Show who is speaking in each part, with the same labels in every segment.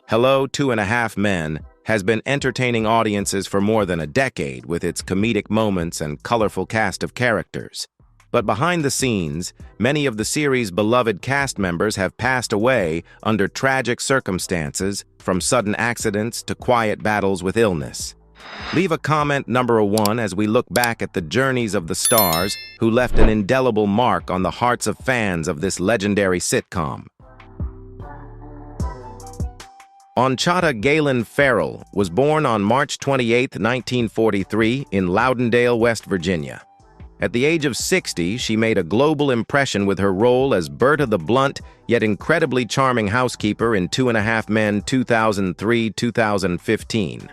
Speaker 1: Hello, 2.5 Men has been entertaining audiences for more than a decade with its comedic moments and colorful cast of characters. But behind the scenes, many of the series' beloved cast members have passed away under tragic circumstances, from sudden accidents to quiet battles with illness. Leave a comment number 1 as we look back at the journeys of the stars who left an indelible mark on the hearts of fans of this legendary sitcom. Conchata Ferrell was born on March 28, 1943, in Loudondale, West Virginia. At the age of 60, she made a global impression with her role as Berta the blunt, yet incredibly charming housekeeper in 2.5 Men 2003-2015.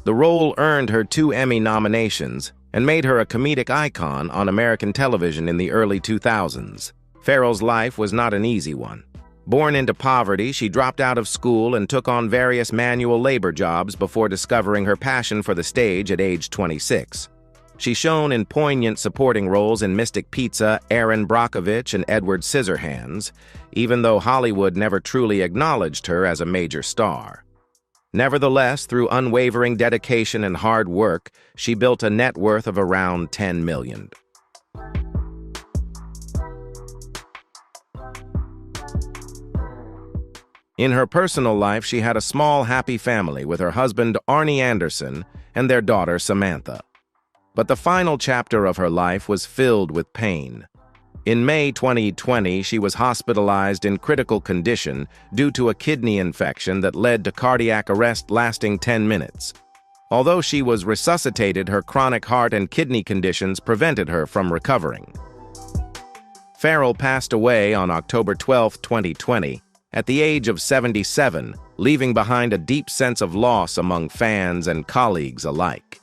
Speaker 1: The role earned her 2 Emmy nominations and made her a comedic icon on American television in the early 2000s. Ferrell's life was not an easy one. Born into poverty, she dropped out of school and took on various manual labor jobs before discovering her passion for the stage at age 26. She shone in poignant supporting roles in Mystic Pizza, Erin Brockovich, and Edward Scissorhands, even though Hollywood never truly acknowledged her as a major star. Nevertheless, through unwavering dedication and hard work, she built a net worth of around $10 million. In her personal life, she had a small, happy family with her husband, Arnie Anderson, and their daughter, Samantha. But the final chapter of her life was filled with pain. In May 2020, she was hospitalized in critical condition due to a kidney infection that led to cardiac arrest lasting 10 minutes. Although she was resuscitated, her chronic heart and kidney conditions prevented her from recovering. Ferrell passed away on October 12, 2020, at the age of 77, leaving behind a deep sense of loss among fans and colleagues alike.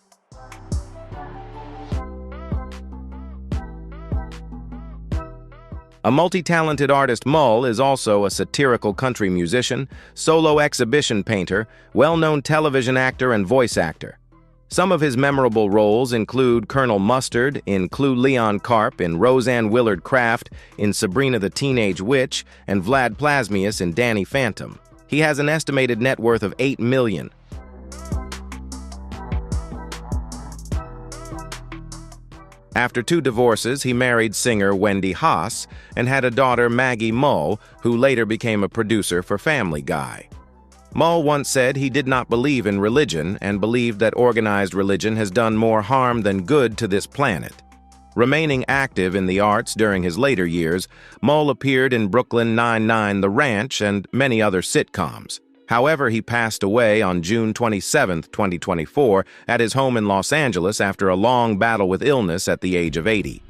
Speaker 1: A multi-talented artist, Mull is also a satirical country musician, solo exhibition painter, well-known television actor, and voice actor. Some of his memorable roles include Colonel Mustard in Clue Leon Karp, in Roseanne Willard Craft, in Sabrina the Teenage Witch, and Vlad Plasmius in Danny Phantom. He has an estimated net worth of $8 million. After 2 divorces, he married singer Wendy Haas and had a daughter, Maggie Mull, who later became a producer for Family Guy. Mull once said he did not believe in religion and believed that organized religion has done more harm than good to this planet. Remaining active in the arts during his later years, Mull appeared in Brooklyn Nine-Nine, The Ranch, and many other sitcoms. However, he passed away on June 27, 2024, at his home in Los Angeles after a long battle with illness at the age of 80.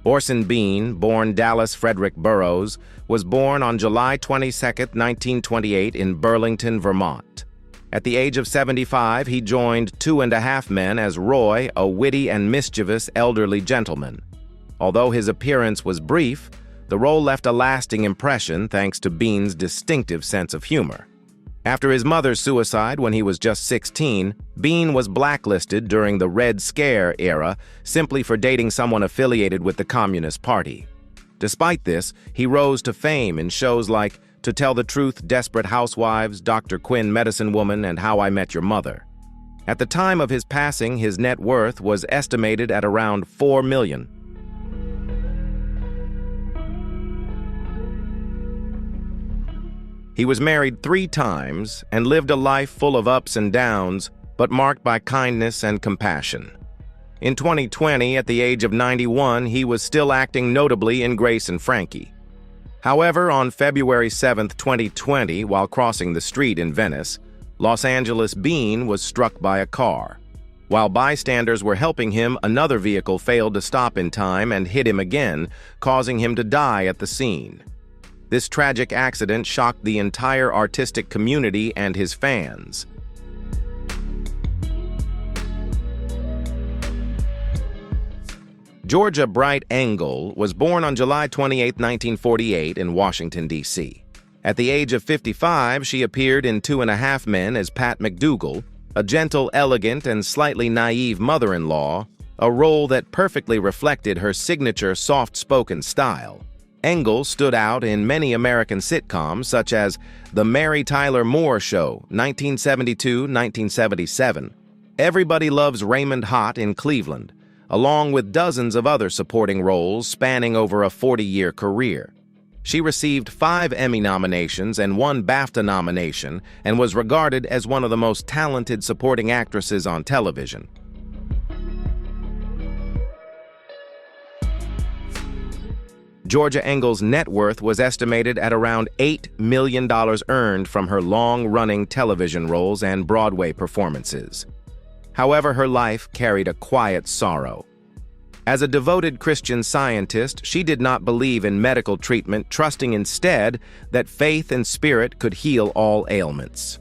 Speaker 1: Orson Bean, born Dallas Frederick Burroughs, was born on July 22, 1928, in Burlington, Vermont. At the age of 75, he joined 2.5 Men as Roy, a witty and mischievous elderly gentleman. Although his appearance was brief, the role left a lasting impression thanks to Bean's distinctive sense of humor. After his mother's suicide when he was just 16, Bean was blacklisted during the Red Scare era simply for dating someone affiliated with the Communist Party. Despite this, he rose to fame in shows like To Tell the Truth, Desperate Housewives, Dr. Quinn, Medicine Woman, and How I Met Your Mother. At the time of his passing, his net worth was estimated at around $4 million. He was married 3 times and lived a life full of ups and downs, but marked by kindness and compassion. In 2020, at the age of 91, he was still acting notably in Grace and Frankie. However, on February 7, 2020, while crossing the street in Venice, Los Angeles Bean was struck by a car. While bystanders were helping him, another vehicle failed to stop in time and hit him again, causing him to die at the scene. This tragic accident shocked the entire artistic community and his fans. Georgia Bright Engel was born on July 28, 1948, in Washington, D.C. At the age of 55, she appeared in 2.5 Men as Pat McDougal, A gentle, elegant, and slightly naive mother-in-law, a role that perfectly reflected her signature soft-spoken style. Engel stood out in many American sitcoms such as The Mary Tyler Moore Show, 1972-1977, Everybody Loves Raymond Hott in Cleveland, along with dozens of other supporting roles spanning over a 40-year career. She received 5 Emmy nominations and 1 BAFTA nomination and was regarded as one of the most talented supporting actresses on television. Georgia Engel's net worth was estimated at around $8 million earned from her long-running television roles and Broadway performances. However, her life carried a quiet sorrow. As a devoted Christian Scientist, she did not believe in medical treatment, trusting instead that faith and spirit could heal all ailments.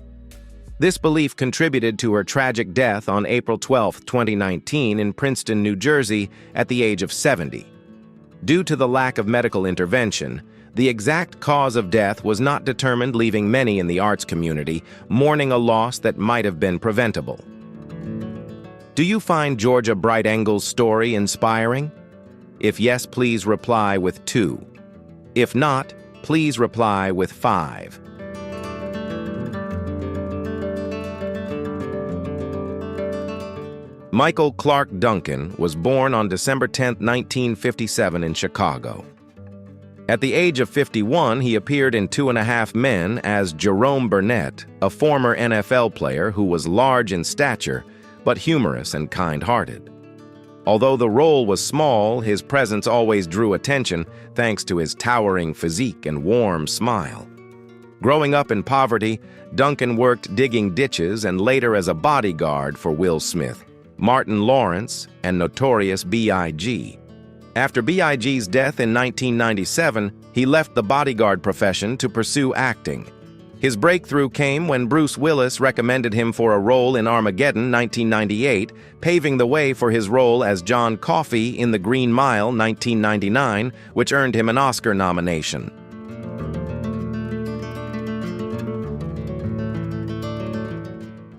Speaker 1: This belief contributed to her tragic death on April 12, 2019, in Princeton, New Jersey, at the age of 70. Due to the lack of medical intervention, the exact cause of death was not determined, leaving many in the arts community mourning a loss that might have been preventable. Do you find Georgia Bright Engel's story inspiring? If yes, please reply with 2. If not, please reply with 5. Michael Clark Duncan was born on December 10, 1957 in Chicago. At the age of 51, he appeared in 2.5 Men as Jerome Burnett, a former NFL player who was large in stature but humorous and kind-hearted. Although the role was small, his presence always drew attention thanks to his towering physique and warm smile. Growing up in poverty, Duncan worked digging ditches and later as a bodyguard for Will Smith, Martin Lawrence, and Notorious B.I.G. After B.I.G.'s death in 1997, he left the bodyguard profession to pursue acting. His breakthrough came when Bruce Willis recommended him for a role in Armageddon 1998, paving the way for his role as John Coffey in The Green Mile 1999, which earned him an Oscar nomination.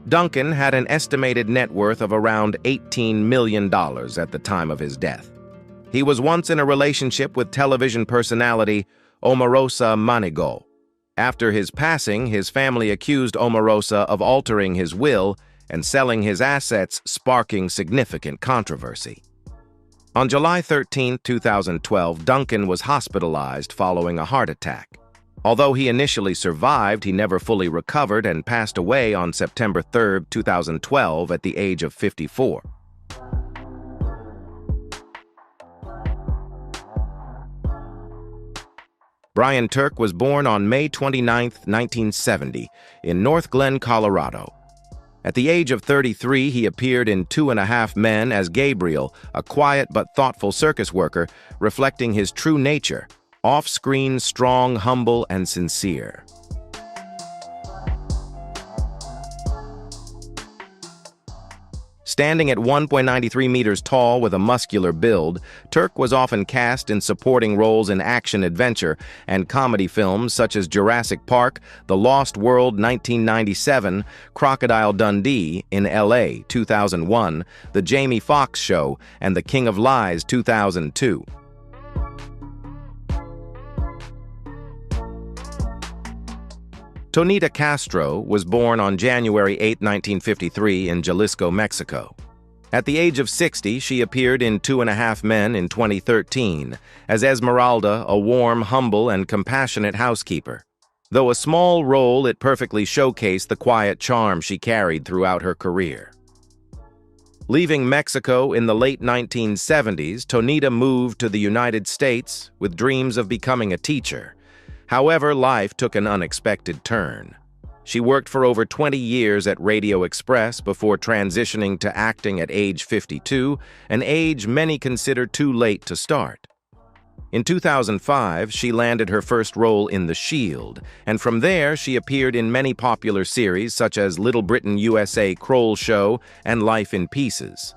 Speaker 1: Duncan had an estimated net worth of around $18 million at the time of his death. He was once in a relationship with television personality Omarosa Manigault. After his passing, his family accused Omarosa of altering his will and selling his assets, sparking significant controversy. On July 13, 2012, Duncan was hospitalized following a heart attack. Although he initially survived, he never fully recovered and passed away on September 3, 2012, at the age of 54. Brian Turk was born on May 29, 1970, in North Glen, Colorado. At the age of 33, he appeared in 2.5 Men as Gabriel, a quiet but thoughtful circus worker, reflecting his true nature, off-screen, strong, humble, and sincere. Standing at 1.93 meters tall with a muscular build, Turk was often cast in supporting roles in action-adventure and comedy films such as Jurassic Park, The Lost World 1997, Crocodile Dundee in L.A. 2001, The Jamie Foxx Show, and The King of Lies 2002. Tonita Castro was born on January 8, 1953 in Jalisco, Mexico. At the age of 60, she appeared in 2.5 Men in 2013 as Esmeralda, a warm, humble, and compassionate housekeeper. Though a small role, it perfectly showcased the quiet charm she carried throughout her career. Leaving Mexico in the late 1970s, Tonita moved to the United States with dreams of becoming a teacher. However, life took an unexpected turn. She worked for over 20 years at Radio Express before transitioning to acting at age 52, an age many consider too late to start. In 2005, she landed her first role in The Shield, and from there she appeared in many popular series such as Little Britain USA Kroll Show and Life in Pieces.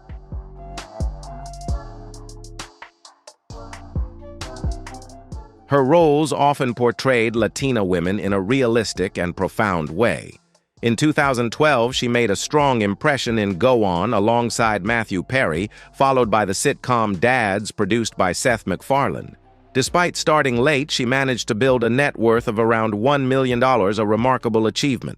Speaker 1: Her roles often portrayed Latina women in a realistic and profound way. In 2012, she made a strong impression in Go On alongside Matthew Perry, followed by the sitcom Dads, produced by Seth MacFarlane. Despite starting late, she managed to build a net worth of around $1 million, a remarkable achievement.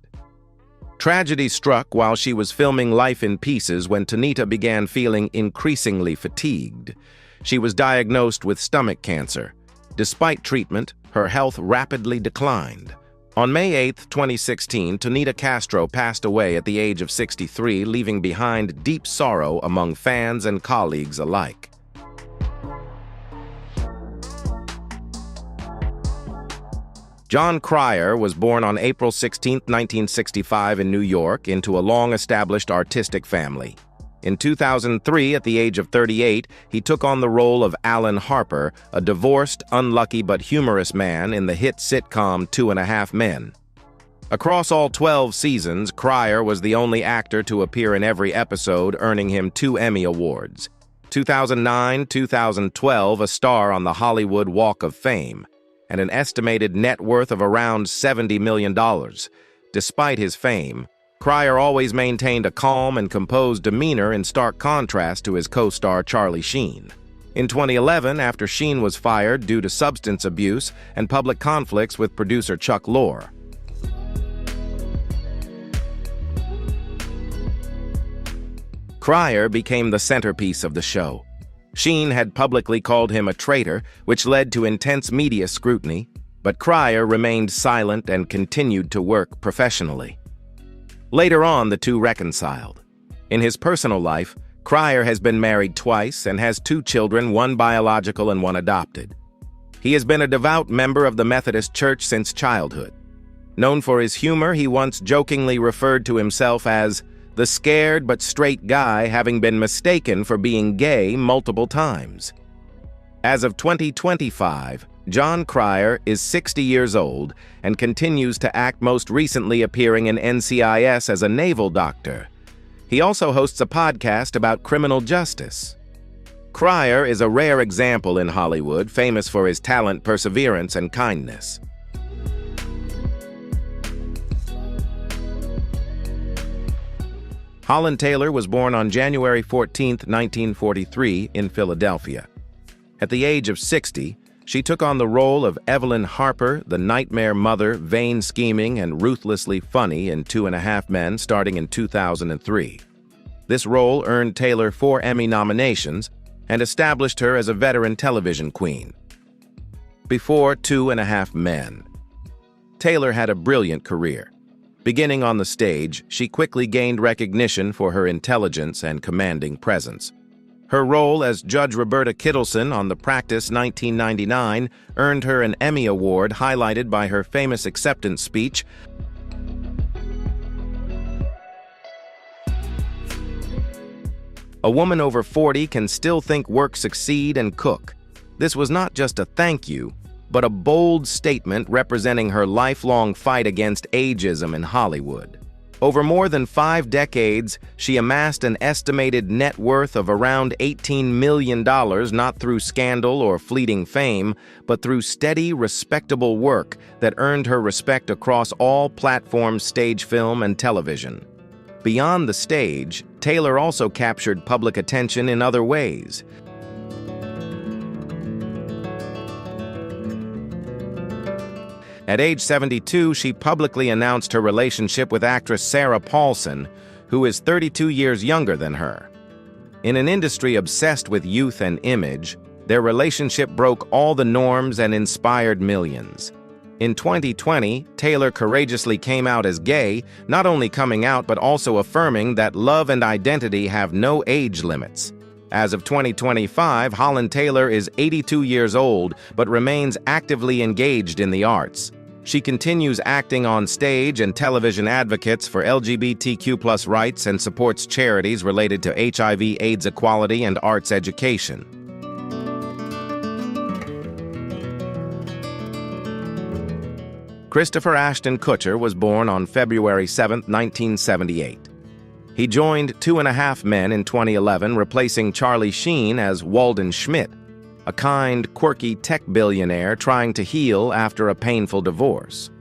Speaker 1: Tragedy struck while she was filming Life in Pieces when Tonita began feeling increasingly fatigued. She was diagnosed with stomach cancer. Despite treatment, her health rapidly declined. On May 8, 2016, Tonita Castro passed away at the age of 63, leaving behind deep sorrow among fans and colleagues alike. Jon Cryer was born on April 16, 1965 in New York into a long-established artistic family. In 2003, at the age of 38, he took on the role of Alan Harper, a divorced, unlucky but humorous man in the hit sitcom 2.5 Men. Across all 12 seasons, Cryer was the only actor to appear in every episode, earning him 2 Emmy Awards. 2009-2012, a star on the Hollywood Walk of Fame, and an estimated net worth of around $70 million. Despite his fame, Cryer always maintained a calm and composed demeanor in stark contrast to his co-star Charlie Sheen. In 2011, after Sheen was fired due to substance abuse and public conflicts with producer Chuck Lorre, Cryer became the centerpiece of the show. Sheen had publicly called him a traitor, which led to intense media scrutiny, but Cryer remained silent and continued to work professionally. Later on, the two reconciled. In his personal life, Cryer has been married twice and has 2 children, 1 biological and 1 adopted. He has been a devout member of the Methodist Church since childhood. Known for his humor, he once jokingly referred to himself as the scared but straight guy, having been mistaken for being gay multiple times. As of 2025, Jon Cryer is 60 years old and continues to act, most recently appearing in NCIS as a naval doctor. He also hosts a podcast about criminal justice. Cryer is a rare example in Hollywood, famous for his talent, perseverance, and kindness. Holland Taylor was born on January 14, 1943, in Philadelphia. At the age of 60, she took on the role of Evelyn Harper, the nightmare mother, vain, scheming, and ruthlessly funny in 2.5 Men, starting in 2003. This role earned Taylor 4 Emmy nominations and established her as a veteran television queen. Before 2.5 Men, Taylor had a brilliant career. Beginning on the stage, she quickly gained recognition for her intelligence and commanding presence. Her role as Judge Roberta Kittleson on The Practice 1999 earned her an Emmy Award, highlighted by her famous acceptance speech. A woman over 40 can still think, work, succeed, and cook. This was not just a thank you, but a bold statement representing her lifelong fight against ageism in Hollywood. Over more than 5 decades, she amassed an estimated net worth of around $18 million, not through scandal or fleeting fame, but through steady, respectable work that earned her respect across all platforms, stage, film, and television. Beyond the stage, Taylor also captured public attention in other ways. At age 72, she publicly announced her relationship with actress Sarah Paulson, who is 32 years younger than her. In an industry obsessed with youth and image, their relationship broke all the norms and inspired millions. In 2020, Taylor courageously came out as gay, not only coming out but also affirming that love and identity have no age limits. As of 2025, Holland Taylor is 82 years old but remains actively engaged in the arts. She continues acting on stage and television, advocates for LGBTQ+ rights, and supports charities related to HIV/AIDS equality and arts education. Christopher Ashton Kutcher was born on February 7, 1978. He joined 2.5 Men in 2011, replacing Charlie Sheen as Walden Schmidt, a kind, quirky tech billionaire trying to heal after a painful divorce.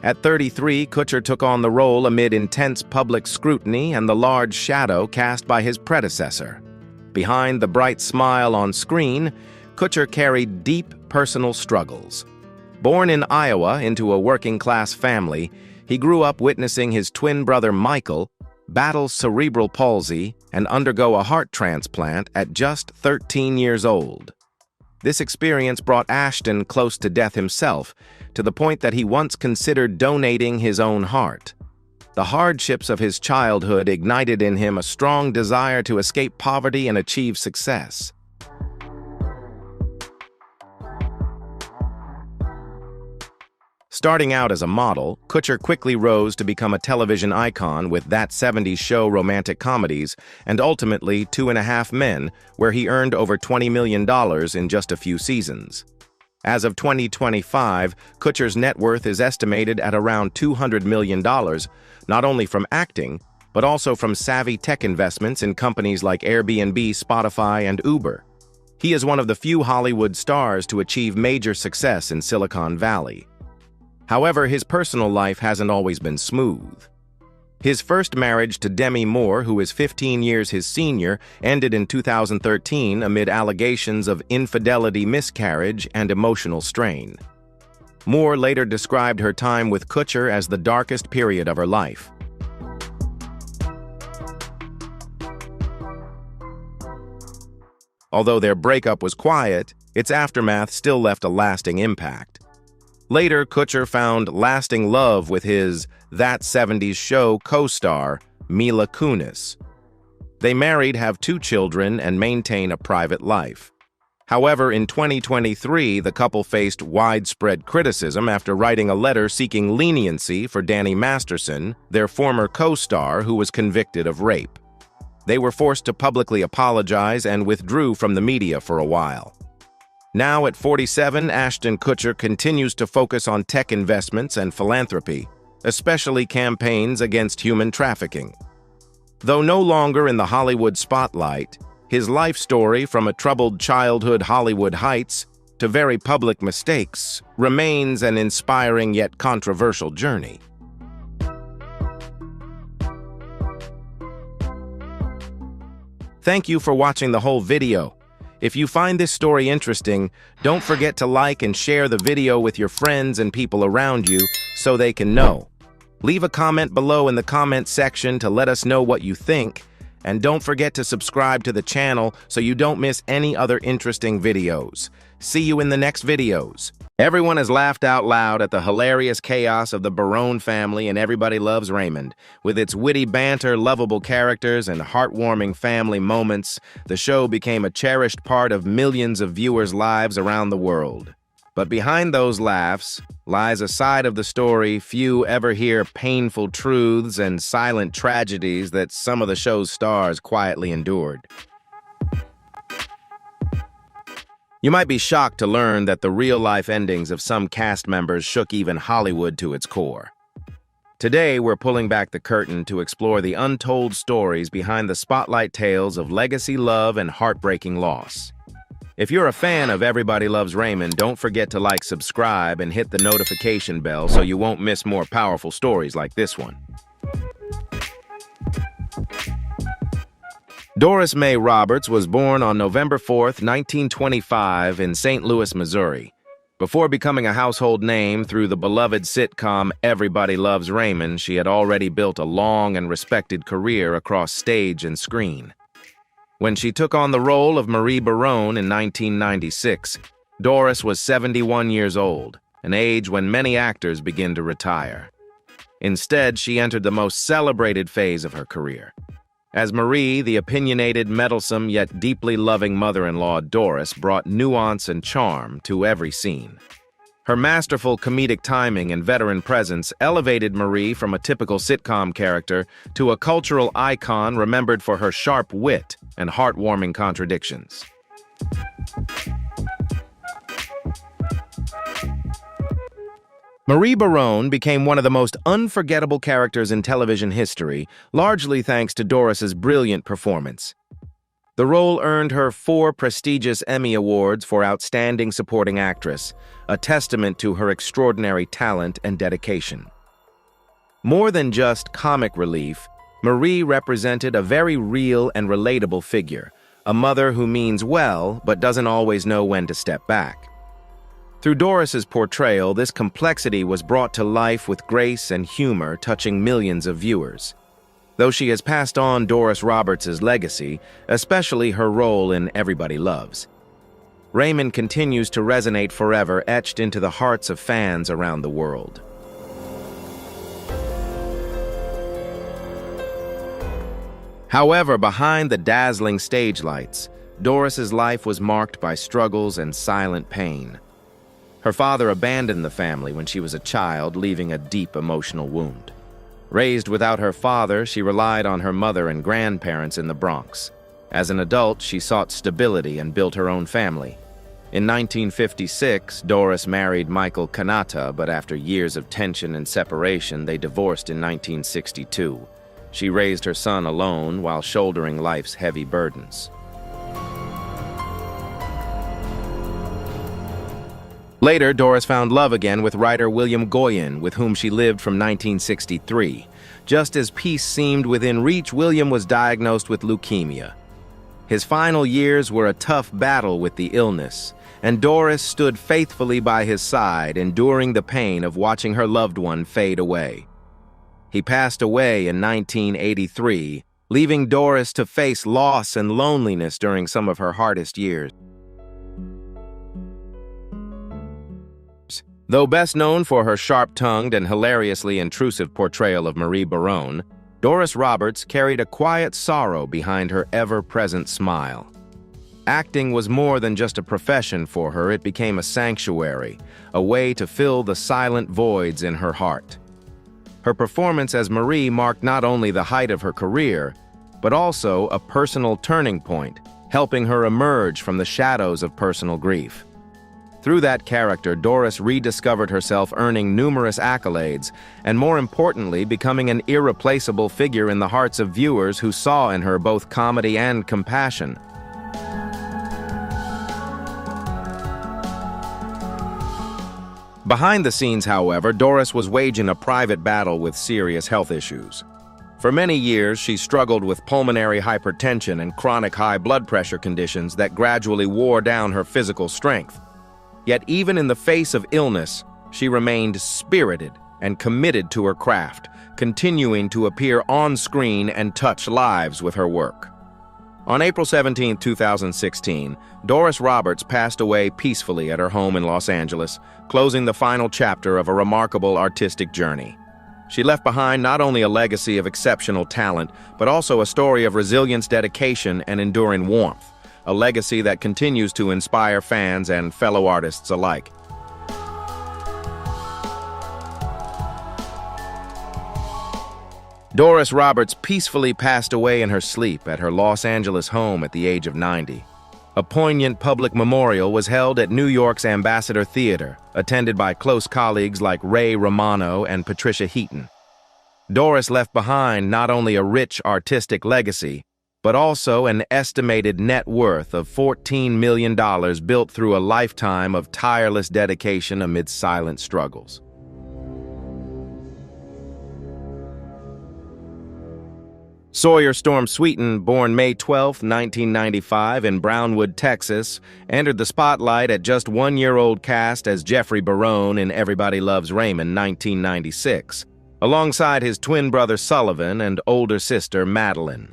Speaker 1: At 33, Kutcher took on the role amid intense public scrutiny and the large shadow cast by his predecessor. Behind the bright smile on screen, Kutcher carried deep personal struggles. Born in Iowa into a working-class family, he grew up witnessing his twin brother Michael battle cerebral palsy and undergo a heart transplant at just 13 years old. This experience brought Ashton close to death himself, to the point that he once considered donating his own heart. The hardships of his childhood ignited in him a strong desire to escape poverty and achieve success. Starting out as a model, Kutcher quickly rose to become a television icon with That 70s Show romantic comedies and ultimately 2.5 Men, where he earned over $20 million in just a few seasons. As of 2025, Kutcher's net worth is estimated at around $200 million, not only from acting, but also from savvy tech investments in companies like Airbnb, Spotify, and Uber. He is one of the few Hollywood stars to achieve major success in Silicon Valley. However, his personal life hasn't always been smooth. His first marriage to Demi Moore, who is 15 years his senior, ended in 2013 amid allegations of infidelity, miscarriage, and emotional strain. Moore later described her time with Kutcher as the darkest period of her life. Although their breakup was quiet, its aftermath still left a lasting impact. Later, Kutcher found lasting love with his That 70s Show co-star, Mila Kunis. They married, have 2 children, and maintain a private life. However, in 2023, the couple faced widespread criticism after writing a letter seeking leniency for Danny Masterson, their former co-star who was convicted of rape. They were forced to publicly apologize and withdrew from the media for a while. Now at 47, Ashton Kutcher continues to focus on tech investments and philanthropy, especially campaigns against human trafficking. Though no longer in the Hollywood spotlight, his life story from a troubled childhood Hollywood heights to very public mistakes remains an inspiring yet controversial journey. Thank you for watching the whole video. If you find this story interesting, don't forget to like and share the video with your friends and people around you so they can know. Leave a comment below in the comment section to let us know what you think, and don't forget to subscribe to the channel so you don't miss any other interesting videos. See you in the next videos. Everyone has laughed out loud at the hilarious chaos of the Barone family and Everybody Loves Raymond. With its witty banter, lovable characters, and heartwarming family moments, the show became a cherished part of millions of viewers' lives around the world. But behind those laughs lies a side of the story few ever hear: painful truths and silent tragedies that some of the show's stars quietly endured. You might be shocked to learn that the real-life endings of some cast members shook even Hollywood to its core. Today, we're pulling back the curtain to explore the untold stories behind the spotlight tales of legacy love and heartbreaking loss. If you're a fan of Everybody Loves Raymond, don't forget to like, subscribe, and hit the notification bell so you won't miss more powerful stories like this one. Doris Mae Roberts was born on November 4, 1925 in St. Louis, Missouri. Before becoming a household name through the beloved sitcom Everybody Loves Raymond, she had already built a long and respected career across stage and screen. When she took on the role of Marie Barone in 1996, Doris was 71 years old, an age when many actors begin to retire. Instead, she entered the most celebrated phase of her career. As Marie, the opinionated, meddlesome, yet deeply loving mother-in-law Doris brought nuance and charm to every scene. Her masterful comedic timing and veteran presence elevated Marie from a typical sitcom character to a cultural icon remembered for her sharp wit and heartwarming contradictions. Marie Barone became one of the most unforgettable characters in television history, largely thanks to Doris's brilliant performance. The role earned her 4 prestigious Emmy Awards for Outstanding Supporting Actress, a testament to her extraordinary talent and dedication. More than just comic relief, Marie represented a very real and relatable figure, a mother who means well but doesn't always know when to step back. Through Doris's portrayal, this complexity was brought to life with grace and humor, touching millions of viewers. Though she has passed on Doris Roberts' legacy, especially her role in Everybody Loves, Raymond continues to resonate forever, etched into the hearts of fans around the world. However, behind the dazzling stage lights, Doris's life was marked by struggles and silent pain. Her father abandoned the family when she was a child, leaving a deep emotional wound. Raised without her father, she relied on her mother and grandparents in the Bronx. As an adult, she sought stability and built her own family. In 1956, Doris married Michael Kanata, but after years of tension and separation, they divorced in 1962. She raised her son alone while shouldering life's heavy burdens. Later, Doris found love again with writer William Goyen, with whom she lived from 1963. Just as peace seemed within reach, William was diagnosed with leukemia. His final years were a tough battle with the illness, and Doris stood faithfully by his side, enduring the pain of watching her loved one fade away. He passed away in 1983, leaving Doris to face loss and loneliness during some of her hardest years. Though best known for her sharp-tongued and hilariously intrusive portrayal of Marie Barone, Doris Roberts carried a quiet sorrow behind her ever-present smile. Acting was more than just a profession for her, it became a sanctuary, a way to fill the silent voids in her heart. Her performance as Marie marked not only the height of her career, but also a personal turning point, helping her emerge from the shadows of personal grief. Through that character, Doris rediscovered herself, earning numerous accolades, and more importantly, becoming an irreplaceable figure in the hearts of viewers who saw in her both comedy and compassion. Behind the scenes, however, Doris was waging a private battle with serious health issues. For many years, she struggled with pulmonary hypertension and chronic high blood pressure conditions that gradually wore down her physical strength. Yet even in the face of illness, she remained spirited and committed to her craft, continuing to appear on screen and touch lives with her work. On April 17, 2016, Doris Roberts passed away peacefully at her home in Los Angeles, closing the final chapter of a remarkable artistic journey. She left behind not only a legacy of exceptional talent, but also a story of resilience, dedication, and enduring warmth, a legacy that continues to inspire fans and fellow artists alike. Doris Roberts peacefully passed away in her sleep at her Los Angeles home at the age of 90. A poignant public memorial was held at New York's Ambassador Theater, attended by close colleagues like Ray Romano and Patricia Heaton. Doris left behind not only a rich artistic legacy, but also an estimated net worth of $14 million built through a lifetime of tireless dedication amid silent struggles. Sawyer Sweeten, born May 12, 1995 in Brownwood, Texas, entered the spotlight at just one-year-old cast as Jeffrey Barone in Everybody Loves Raymond, 1996, alongside his twin brother Sullivan and older sister Madylin.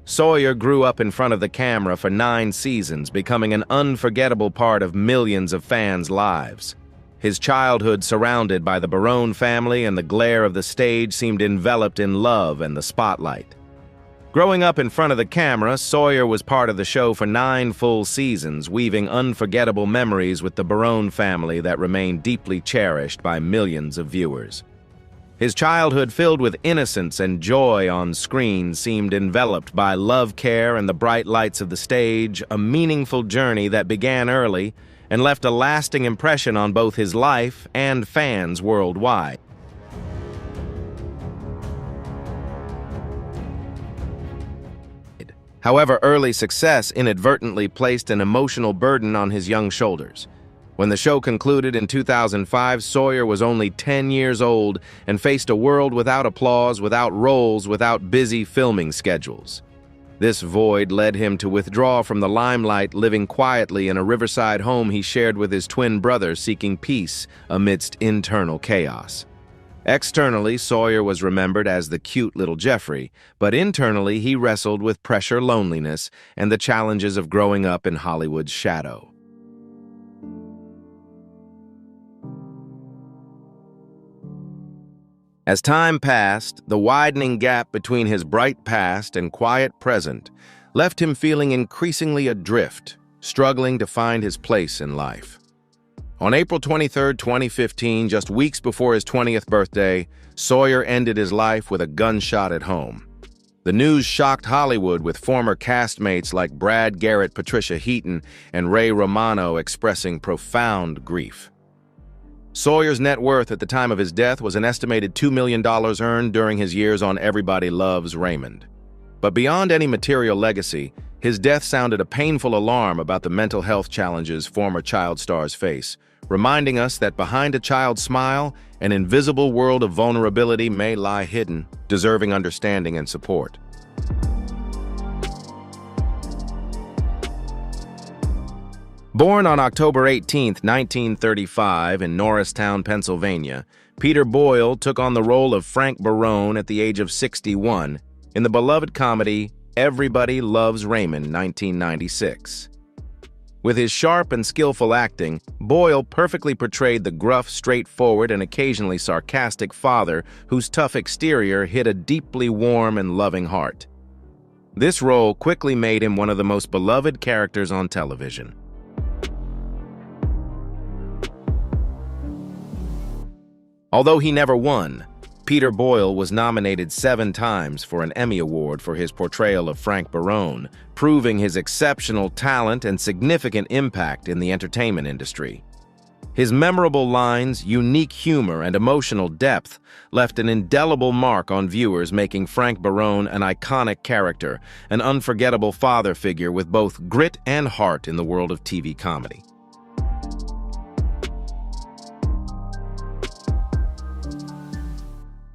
Speaker 1: Sawyer grew up in front of the camera for 9 seasons, becoming an unforgettable part of millions of fans' lives. His childhood surrounded by the Barone family and the glare of the stage seemed enveloped in love and the spotlight. Growing up in front of the camera, Sawyer was part of the show for 9 full seasons, weaving unforgettable memories with the Barone family that remain deeply cherished by millions of viewers. His childhood, filled with innocence and joy on screen, seemed enveloped by love, care, and the bright lights of the stage, a meaningful journey that began early and left a lasting impression on both his life and fans worldwide. However, early success inadvertently placed an emotional burden on his young shoulders. When the show concluded in 2005, Sawyer was only 10 years old and faced a world without applause, without roles, without busy filming schedules. This void led him to withdraw from the limelight, living quietly in a riverside home he shared with his twin brother, seeking peace amidst internal chaos. Externally, Sawyer was remembered as the cute little Jeffrey, but internally he wrestled with pressure, loneliness, and the challenges of growing up in Hollywood's shadow. As time passed, the widening gap between his bright past and quiet present left him feeling increasingly adrift, struggling to find his place in life. On April 23, 2015, just weeks before his 20th birthday, Sawyer ended his life with a gunshot at home. The news shocked Hollywood, with former castmates like Brad Garrett, Patricia Heaton, and Ray Romano expressing profound grief. Sawyer's net worth at the time of his death was an estimated $2 million earned during his years on Everybody Loves Raymond. But beyond any material legacy, his death sounded a painful alarm about the mental health challenges former child stars face, reminding us that behind a child's smile, an invisible world of vulnerability may lie hidden, deserving understanding and support. Born on October 18, 1935, in Norristown, Pennsylvania, Peter Boyle took on the role of Frank Barone at the age of 61 in the beloved comedy Everybody Loves Raymond, 1996. With his sharp and skillful acting, Boyle perfectly portrayed the gruff, straightforward, and occasionally sarcastic father whose tough exterior hid a deeply warm and loving heart. This role quickly made him one of the most beloved characters on television. Although he never won, Peter Boyle was nominated 7 times for an Emmy Award for his portrayal of Frank Barone, proving his exceptional talent and significant impact in the entertainment industry. His memorable lines, unique humor, and emotional depth left an indelible mark on viewers, making Frank Barone an iconic character, an unforgettable father figure with both grit and heart in the world of TV comedy.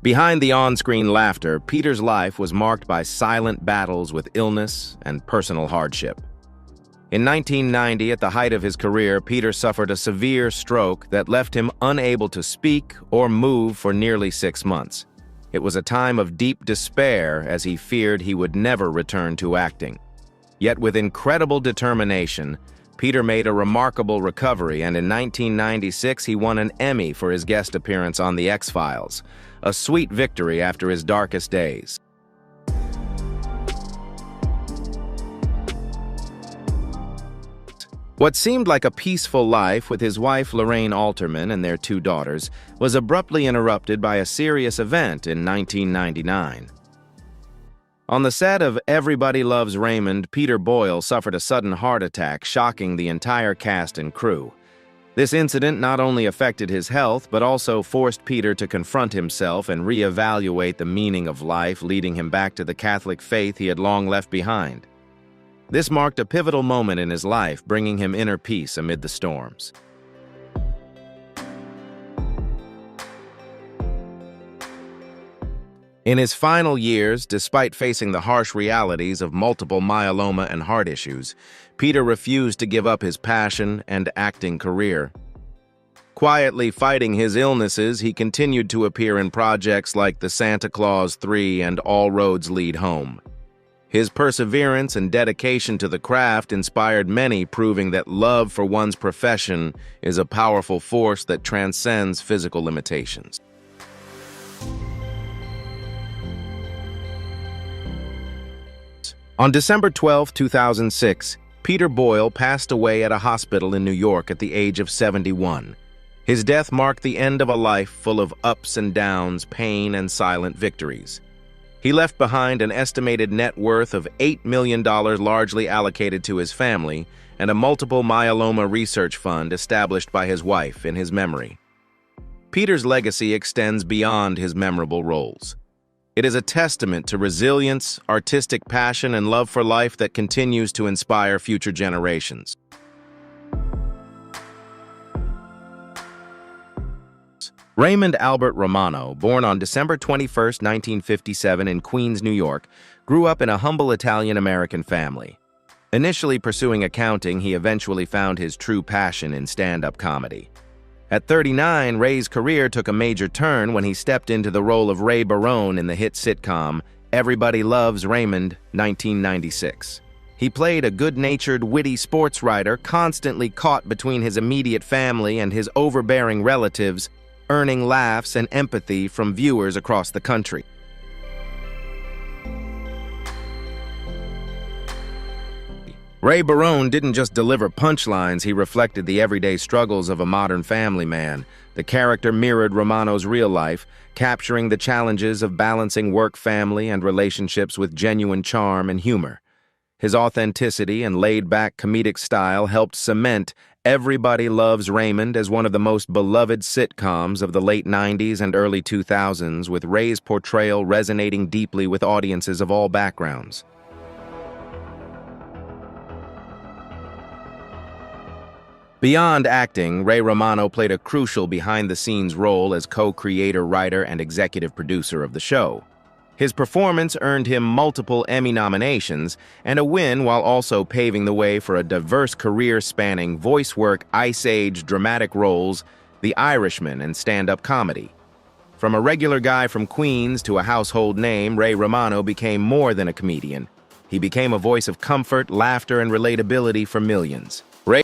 Speaker 1: Behind the on-screen laughter, Peter's life was marked by silent battles with illness and personal hardship. In 1990, at the height of his career, Peter suffered a severe stroke that left him unable to speak or move for nearly 6 months. It was a time of deep despair, as he feared he would never return to acting. Yet with incredible determination, Peter made a remarkable recovery, and in 1996 he won an Emmy for his guest appearance on The X-Files, a sweet victory after his darkest days. What seemed like a peaceful life with his wife Lorraine Alterman and their 2 daughters was abruptly interrupted by a serious event in 1999. On the set of Everybody Loves Raymond, Peter Boyle suffered a sudden heart attack, shocking the entire cast and crew. This incident not only affected his health, but also forced Peter to confront himself and reevaluate the meaning of life, leading him back to the Catholic faith he had long left behind. This marked a pivotal moment in his life, bringing him inner peace amid the storms. In his final years, despite facing the harsh realities of multiple myeloma and heart issues, Peter refused to give up his passion and acting career. Quietly fighting his illnesses, he continued to appear in projects like The Santa Claus 3 and All Roads Lead Home. His perseverance and dedication to the craft inspired many, proving that love for one's profession is a powerful force that transcends physical limitations. On December 12, 2006, Peter Boyle passed away at a hospital in New York at the age of 71. His death marked the end of a life full of ups and downs, pain, and silent victories. He left behind an estimated net worth of $8 million, largely allocated to his family, and a multiple myeloma research fund established by his wife in his memory. Peter's legacy extends beyond his memorable roles. It is a testament to resilience, artistic passion, and love for life that continues to inspire future generations. Raymond Albert Romano, born on December 21, 1957 in Queens, New York, grew up in a humble Italian-American family. Initially pursuing accounting, he eventually found his true passion in stand-up comedy. At 39, Ray's career took a major turn when he stepped into the role of Ray Barone in the hit sitcom Everybody Loves Raymond, 1996. He played a good-natured, witty sports writer constantly caught between his immediate family and his overbearing relatives, earning laughs and empathy from viewers across the country. Ray Barone didn't just deliver punchlines, he reflected the everyday struggles of a modern family man. The character mirrored Romano's real life, capturing the challenges of balancing work, family, and relationships with genuine charm and humor. His authenticity and laid-back comedic style helped cement Everybody Loves Raymond as one of the most beloved sitcoms of the late 90s and early 2000s, with Ray's portrayal resonating deeply with audiences of all backgrounds. Beyond acting, Ray Romano played a crucial behind-the-scenes role as co-creator, writer, and executive producer of the show. His performance earned him multiple Emmy nominations and a win, while also paving the way for a diverse career spanning voice work, Ice Age dramatic roles, The Irishman, and stand-up comedy. From a regular guy from Queens to a household name, Ray Romano became more than a comedian. He became a voice of comfort, laughter, and relatability for millions. Ray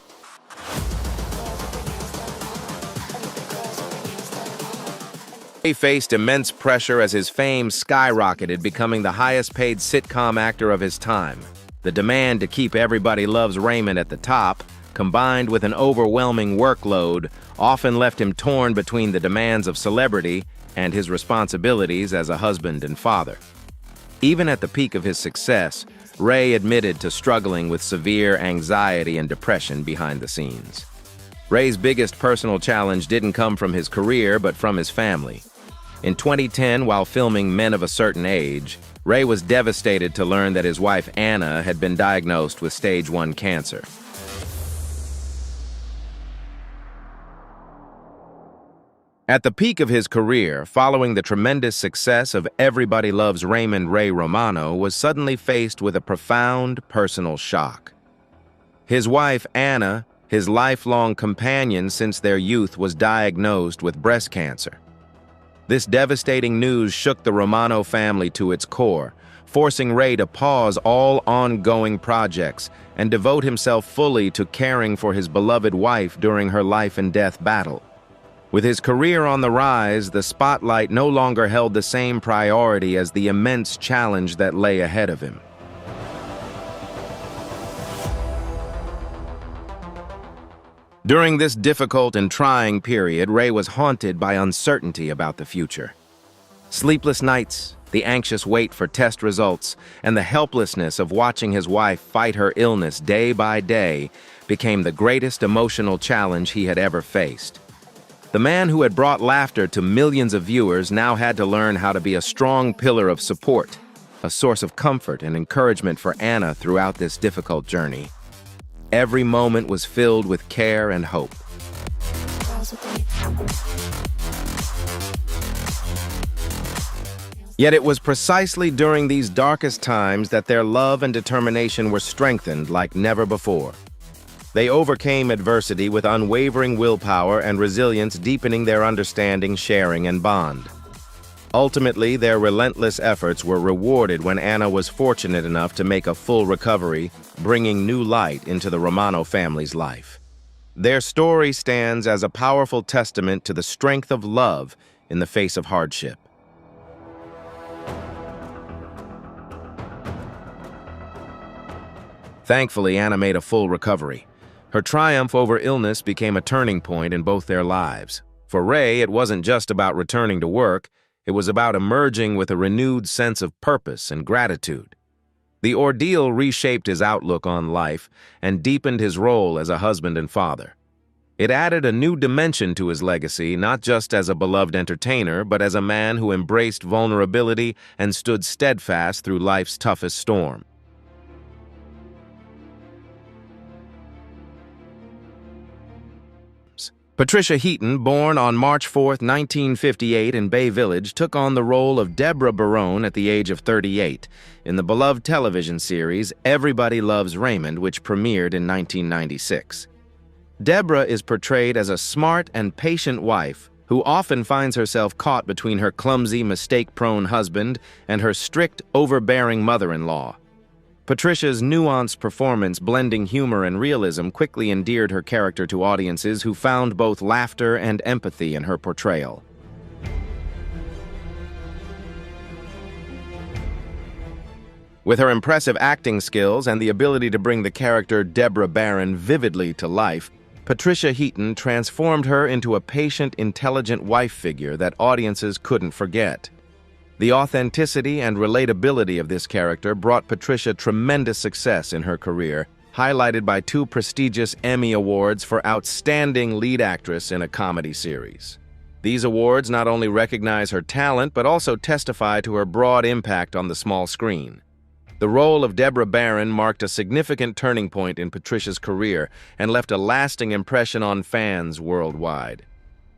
Speaker 1: faced immense pressure as his fame skyrocketed, becoming the highest-paid sitcom actor of his time. The demand to keep Everybody Loves Raymond at the top, combined with an overwhelming workload, often left him torn between the demands of celebrity and his responsibilities as a husband and father. Even at the peak of his success, Ray admitted to struggling with severe anxiety and depression behind the scenes. Ray's biggest personal challenge didn't come from his career, but from his family. In 2010, while filming Men of a Certain Age, Ray was devastated to learn that his wife Anna had been diagnosed with stage 1 cancer. At the peak of his career, following the tremendous success of Everybody Loves Raymond, Ray Romano was suddenly faced with a profound personal shock. His wife Anna, his lifelong companion since their youth, was diagnosed with breast cancer. This devastating news shook the Romano family to its core, forcing Ray to pause all ongoing projects and devote himself fully to caring for his beloved wife during her life and death battle. With his career on the rise, the spotlight no longer held the same priority as the immense challenge that lay ahead of him. During this difficult and trying period, Ray was haunted by uncertainty about the future. Sleepless nights, the anxious wait for test results, and the helplessness of watching his wife fight her illness day by day became the greatest emotional challenge he had ever faced. The man who had brought laughter to millions of viewers now had to learn how to be a strong pillar of support, a source of comfort and encouragement for Anna throughout this difficult journey. Every moment was filled with care and hope. Yet it was precisely during these darkest times that their love and determination were strengthened like never before. They overcame adversity with unwavering willpower and resilience, deepening their understanding, sharing, and bond. Ultimately, their relentless efforts were rewarded when Anna was fortunate enough to make a full recovery, bringing new light into the Romano family's life. Their story stands as a powerful testament to the strength of love in the face of hardship. Thankfully, Anna made a full recovery. Her triumph over illness became a turning point in both their lives. For Ray, it wasn't just about returning to work. It was about emerging with a renewed sense of purpose and gratitude. The ordeal reshaped his outlook on life and deepened his role as a husband and father. It added a new dimension to his legacy, not just as a beloved entertainer, but as a man who embraced vulnerability and stood steadfast through life's toughest storm. Patricia Heaton, born on March 4, 1958 in Bay Village, took on the role of Deborah Barone at the age of 38 in the beloved television series Everybody Loves Raymond, which premiered in 1996. Deborah is portrayed as a smart and patient wife who often finds herself caught between her clumsy, mistake-prone husband and her strict, overbearing mother-in-law. Patricia's nuanced performance, blending humor and realism, quickly endeared her character to audiences who found both laughter and empathy in her portrayal. With her impressive acting skills and the ability to bring the character Deborah Barron vividly to life, Patricia Heaton transformed her into a patient, intelligent wife figure that audiences couldn't forget. The authenticity and relatability of this character brought Patricia tremendous success in her career, highlighted by 2 prestigious Emmy Awards for Outstanding Lead Actress in a Comedy Series. These awards not only recognize her talent, but also testify to her broad impact on the small screen. The role of Deborah Barron marked a significant turning point in Patricia's career and left a lasting impression on fans worldwide.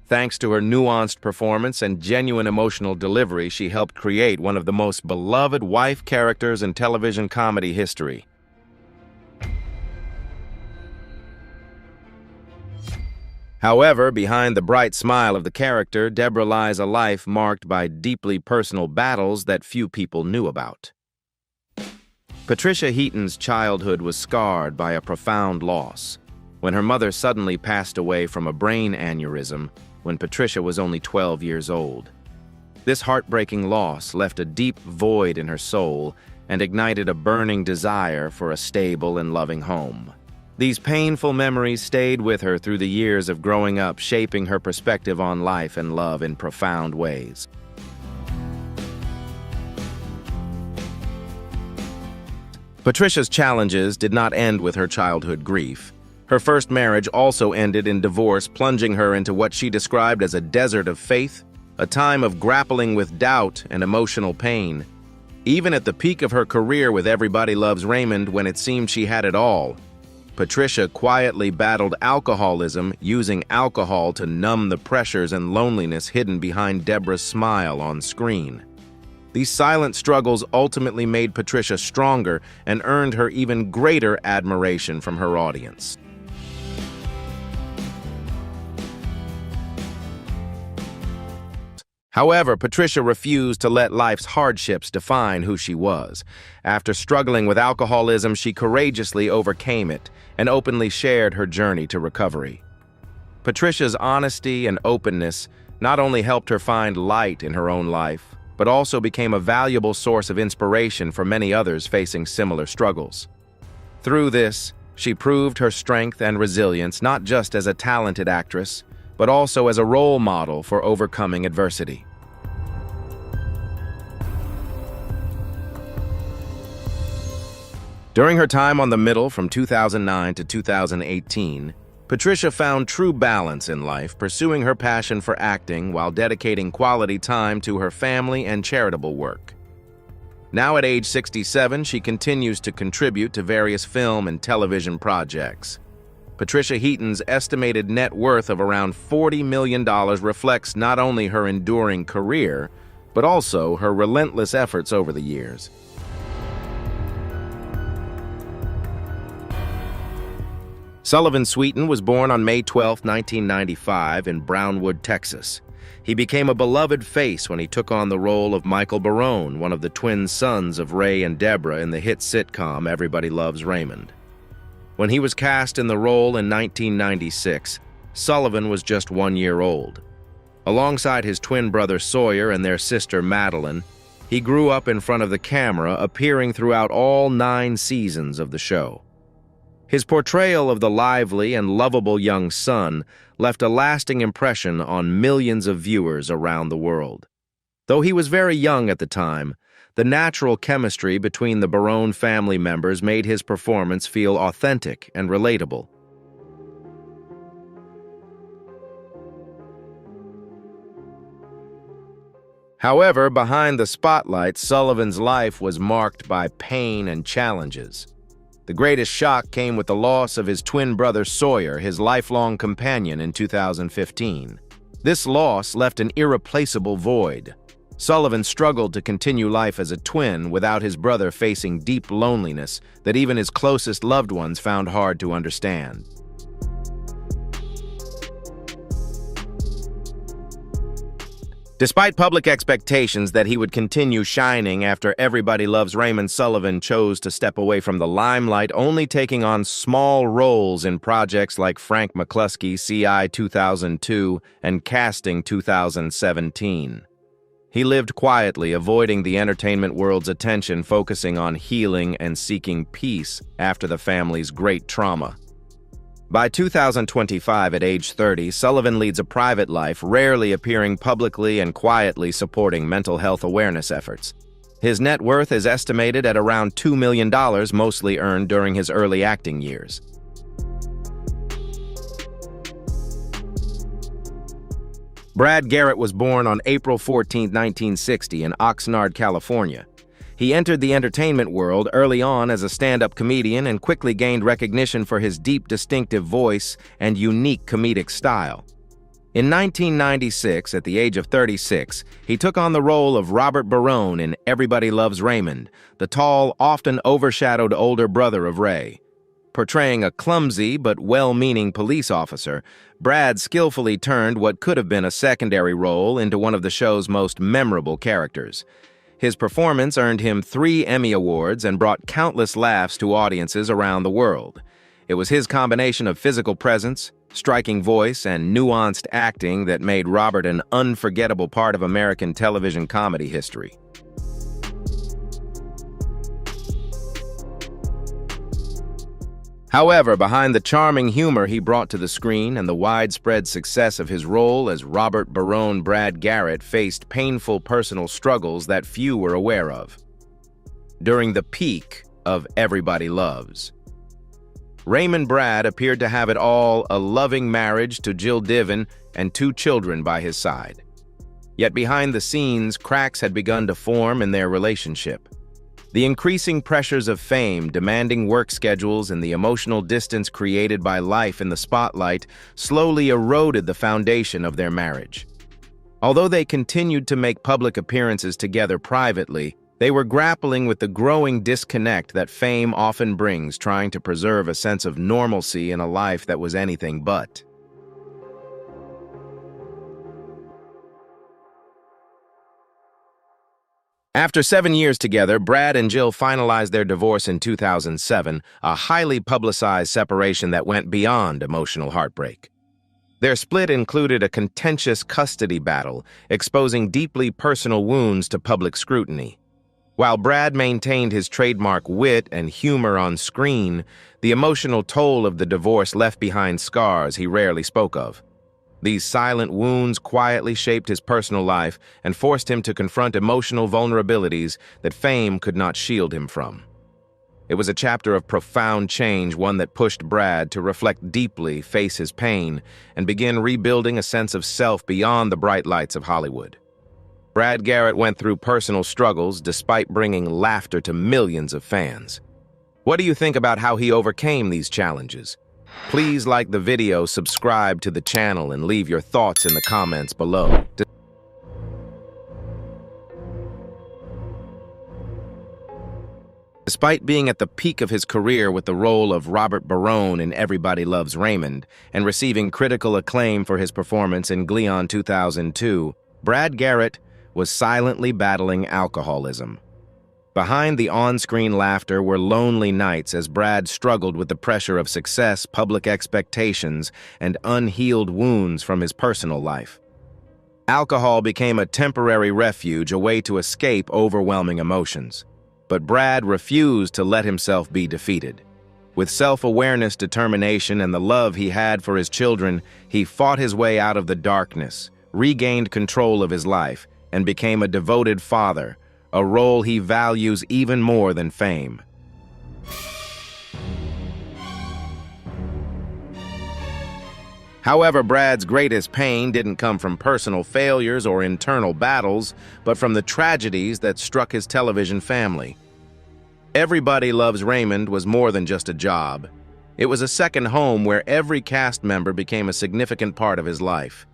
Speaker 1: Thanks to her nuanced performance and genuine emotional delivery, she helped create one of the most beloved wife characters in television comedy history. However, behind the bright smile of the character, Deborah lies a life marked by deeply personal battles that few people knew about. Patricia Heaton's childhood was scarred by a profound loss. When her mother suddenly passed away from a brain aneurysm, when Patricia was only 12 years old. This heartbreaking loss left a deep void in her soul and ignited a burning desire for a stable and loving home. These painful memories stayed with her through the years of growing up, shaping her perspective on life and love in profound ways. Patricia's challenges did not end with her childhood grief. Her first marriage also ended in divorce, plunging her into what she described as a desert of faith, a time of grappling with doubt and emotional pain. Even at the peak of her career with Everybody Loves Raymond, when it seemed she had it all, Patricia quietly battled alcoholism, using alcohol to numb the pressures and loneliness hidden behind Deborah's smile on screen. These silent struggles ultimately made Patricia stronger and earned her even greater admiration from her audience. However, Patricia refused to let life's hardships define who she was. After struggling with alcoholism, she courageously overcame it and openly shared her journey to recovery. Patricia's honesty and openness not only helped her find light in her own life, but also became a valuable source of inspiration for many others facing similar struggles. Through this, she proved her strength and resilience not just as a talented actress, but also as a role model for overcoming adversity. During her time on The Middle from 2009 to 2018, Patricia found true balance in life, pursuing her passion for acting while dedicating quality time to her family and charitable work. Now at age 67, she continues to contribute to various film and television projects. Patricia Heaton's estimated net worth of around $40 million reflects not only her enduring career, but also her relentless efforts over the years. Sullivan Sweeten was born on May 12, 1995 in Brownwood, Texas. He became a beloved face when he took on the role of Michael Barone, one of the twin sons of Ray and Deborah in the hit sitcom Everybody Loves Raymond. When he was cast in the role in 1996, Sullivan was just 1 year old. Alongside his twin brother Sawyer and their sister Madylin, he grew up in front of the camera, appearing throughout all 9 seasons of the show. His portrayal of the lively and lovable young son left a lasting impression on millions of viewers around the world. Though he was very young at the time, the natural chemistry between the Barone family members made his performance feel authentic and relatable. However, behind the spotlight, Sullivan's life was marked by pain and challenges. The greatest shock came with the loss of his twin brother Sawyer, his lifelong companion, in 2015. This loss left an irreplaceable void. Sullivan struggled to continue life as a twin without his brother facing deep loneliness that even his closest loved ones found hard to understand. Despite public expectations that he would continue shining after Everybody Loves Raymond, Sullivan chose to step away from the limelight, only taking on small roles in projects like Frank McCluskey, CI 2002, and Casting 2017. He lived quietly, avoiding the entertainment world's attention, focusing on healing and seeking peace after the family's great trauma. By 2025, at age 30, Sullivan leads a private life, rarely appearing publicly and quietly supporting mental health awareness efforts. His net worth is estimated at around $2 million, mostly earned during his early acting years. Brad Garrett was born on April 14, 1960, in Oxnard, California. He entered the entertainment world early on as a stand-up comedian and quickly gained recognition for his deep, distinctive voice and unique comedic style. In 1996, at the age of 36, he took on the role of Robert Barone in Everybody Loves Raymond, the tall, often overshadowed older brother of Ray. Portraying a clumsy but well-meaning police officer, Brad skillfully turned what could have been a secondary role into one of the show's most memorable characters. His performance earned him 3 Emmy Awards and brought countless laughs to audiences around the world. It was his combination of physical presence, striking voice, and nuanced acting that made Robert an unforgettable part of American television comedy history. However, behind the charming humor he brought to the screen and the widespread success of his role as Robert Barone, Brad Garrett faced painful personal struggles that few were aware of. During the peak of Everybody Loves, Raymond Brad appeared to have it all: a loving marriage to Jill Diven and 2 children by his side. Yet behind the scenes, cracks had begun to form in their relationship. The increasing pressures of fame, demanding work schedules, and the emotional distance created by life in the spotlight slowly eroded the foundation of their marriage. Although they continued to make public appearances together privately, they were grappling with the growing disconnect that fame often brings, trying to preserve a sense of normalcy in a life that was anything but. After 7 years together, Brad and Jill finalized their divorce in 2007, a highly publicized separation that went beyond emotional heartbreak. Their split included a contentious custody battle, exposing deeply personal wounds to public scrutiny. While Brad maintained his trademark wit and humor on screen, the emotional toll of the divorce left behind scars he rarely spoke of. These silent wounds quietly shaped his personal life and forced him to confront emotional vulnerabilities that fame could not shield him from. It was a chapter of profound change, one that pushed Brad to reflect deeply, face his pain, and begin rebuilding a sense of self beyond the bright lights of Hollywood. Brad Garrett went through personal struggles despite bringing laughter to millions of fans. What do you think about how he overcame these challenges? Please like the video, subscribe to the channel, and leave your thoughts in the comments below. Despite being at the peak of his career with the role of Robert Barone in Everybody Loves Raymond and receiving critical acclaim for his performance in Glee 2002, Brad Garrett was silently battling alcoholism. Behind the on-screen laughter were lonely nights as Brad struggled with the pressure of success, public expectations, and unhealed wounds from his personal life. Alcohol became a temporary refuge, a way to escape overwhelming emotions. But Brad refused to let himself be defeated. With self-awareness, determination, and the love he had for his children, he fought his way out of the darkness, regained control of his life, and became a devoted father, a role he values even more than fame. However, Brad's greatest pain didn't come from personal failures or internal battles, but from the tragedies that struck his television family. Everybody Loves Raymond was more than just a job. It was a second home where every cast member became a significant part of his life.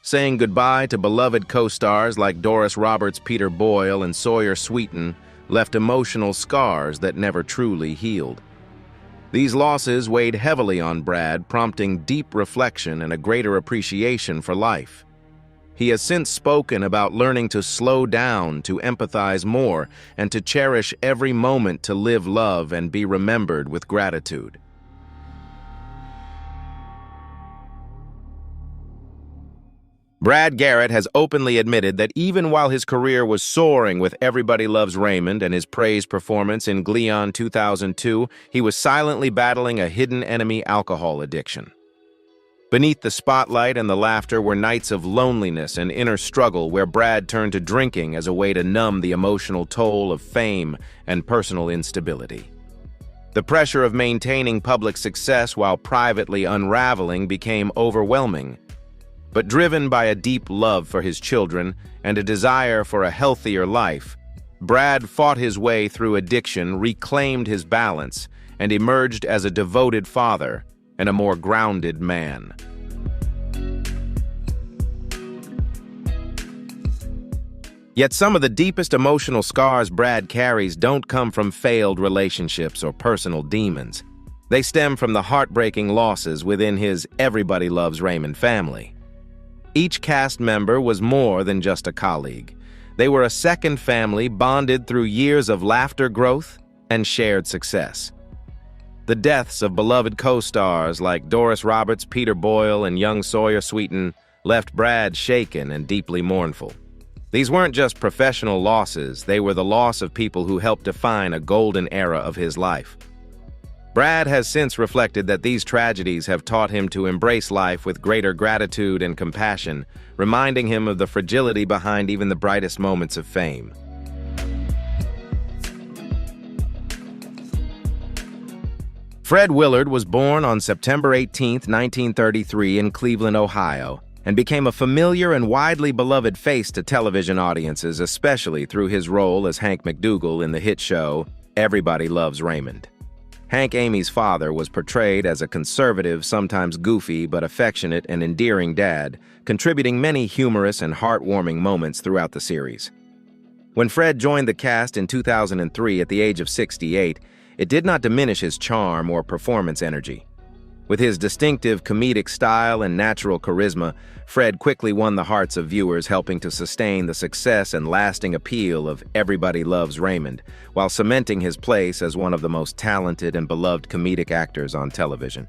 Speaker 1: Saying goodbye to beloved co-stars like Doris Roberts, Peter Boyle, and Sawyer Sweeten left emotional scars that never truly healed. These losses weighed heavily on Brad, prompting deep reflection and a greater appreciation for life. He has since spoken about learning to slow down, to empathize more, and to cherish every moment to live love and be remembered with gratitude. Brad Garrett has openly admitted that even while his career was soaring with Everybody Loves Raymond and his praised performance in Gleon 2002, he was silently battling a hidden enemy alcohol addiction. Beneath the spotlight and the laughter were nights of loneliness and inner struggle where Brad turned to drinking as a way to numb the emotional toll of fame and personal instability. The pressure of maintaining public success while privately unraveling became overwhelming. But driven by a deep love for his children and a desire for a healthier life, Brad fought his way through addiction, reclaimed his balance, and emerged as a devoted father and a more grounded man. Yet some of the deepest emotional scars Brad carries don't come from failed relationships or personal demons. They stem from the heartbreaking losses within his Everybody Loves Raymond family. Each cast member was more than just a colleague. They were a second family bonded through years of laughter, growth, and shared success. The deaths of beloved co-stars like Doris Roberts, Peter Boyle, and young Sawyer Sweeten left Brad shaken and deeply mournful. These weren't just professional losses, they were the loss of people who helped define a golden era of his life. Brad has since reflected that these tragedies have taught him to embrace life with greater gratitude and compassion, reminding him of the fragility behind even the brightest moments of fame. Fred Willard was born on September 18, 1933 in Cleveland, Ohio, and became a familiar and widely beloved face to television audiences, especially through his role as Hank McDougal in the hit show Everybody Loves Raymond. Hank Amy's father was portrayed as a conservative, sometimes goofy, but affectionate and endearing dad, contributing many humorous and heartwarming moments throughout the series. When Fred joined the cast in 2003 at the age of 68, it did not diminish his charm or performance energy. With his distinctive comedic style and natural charisma, Fred quickly won the hearts of viewers, helping to sustain the success and lasting appeal of Everybody Loves Raymond, while cementing his place as one of the most talented and beloved comedic actors on television.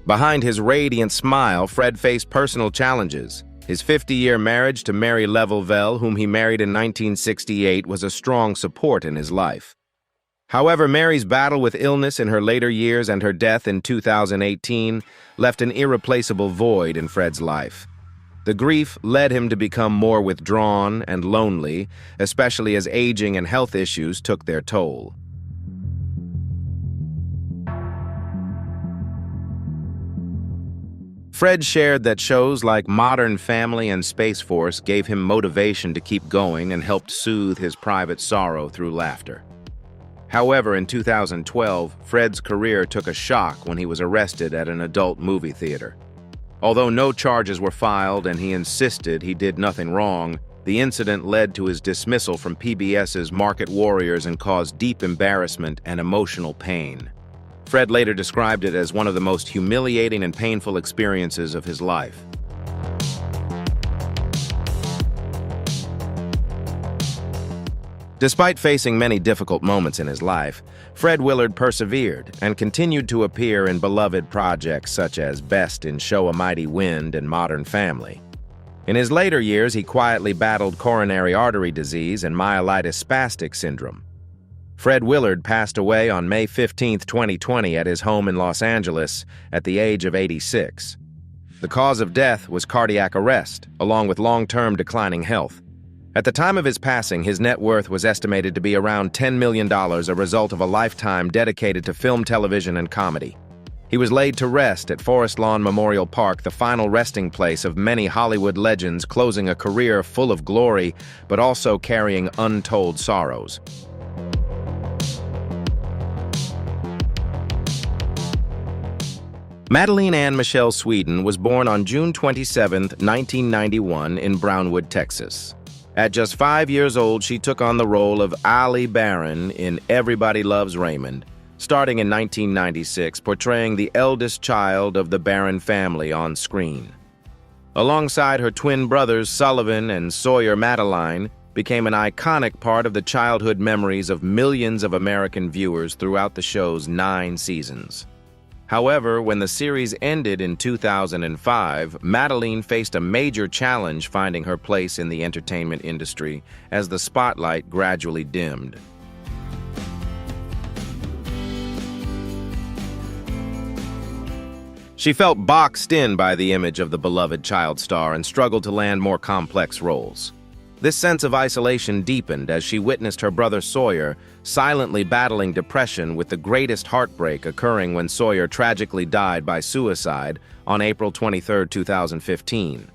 Speaker 1: Behind his radiant smile, Fred faced personal challenges. His 50-year marriage to Mary Levelvelle, whom he married in 1968, was a strong support in his life. However, Mary's battle with illness in her later years and her death in 2018 left an irreplaceable void in Fred's life. The grief led him to become more withdrawn and lonely, especially as aging and health issues took their toll. Fred shared that shows like Modern Family and Space Force gave him motivation to keep going and helped soothe his private sorrow through laughter. However, in 2012, Fred's career took a shock when he was arrested at an adult movie theater. Although no charges were filed and he insisted he did nothing wrong, the incident led to his dismissal from PBS's Market Warriors and caused deep embarrassment and emotional pain. Fred later described it as one of the most humiliating and painful experiences of his life. Despite facing many difficult moments in his life, Fred Willard persevered and continued to appear in beloved projects such as Best in Show a Mighty Wind and Modern Family. In his later years, he quietly battled coronary artery disease and myelitis spastic syndrome. Fred Willard passed away on May 15, 2020 at his home in Los Angeles at the age of 86. The cause of death was cardiac arrest, along with long-term declining health. At the time of his passing, his net worth was estimated to be around $10 million, a result of a lifetime dedicated to film, television, and comedy. He was laid to rest at Forest Lawn Memorial Park, the final resting place of many Hollywood legends, closing a career full of glory, but also carrying untold sorrows. Madylin Ann Michelle Sweeten was born on June 27, 1991, in Brownwood, Texas. At just 5 years old, she took on the role of Allie Barron in Everybody Loves Raymond, starting in 1996, portraying the eldest child of the Barron family on screen. Alongside her twin brothers Sullivan and Sawyer, Madylin became an iconic part of the childhood memories of millions of American viewers throughout the show's 9 seasons. However, when the series ended in 2005, Madylin faced a major challenge finding her place in the entertainment industry as the spotlight gradually dimmed. She felt boxed in by the image of the beloved child star and struggled to land more complex roles. This sense of isolation deepened as she witnessed her brother Sawyer silently battling depression, with the greatest heartbreak occurring when Sawyer tragically died by suicide on April 23, 2015.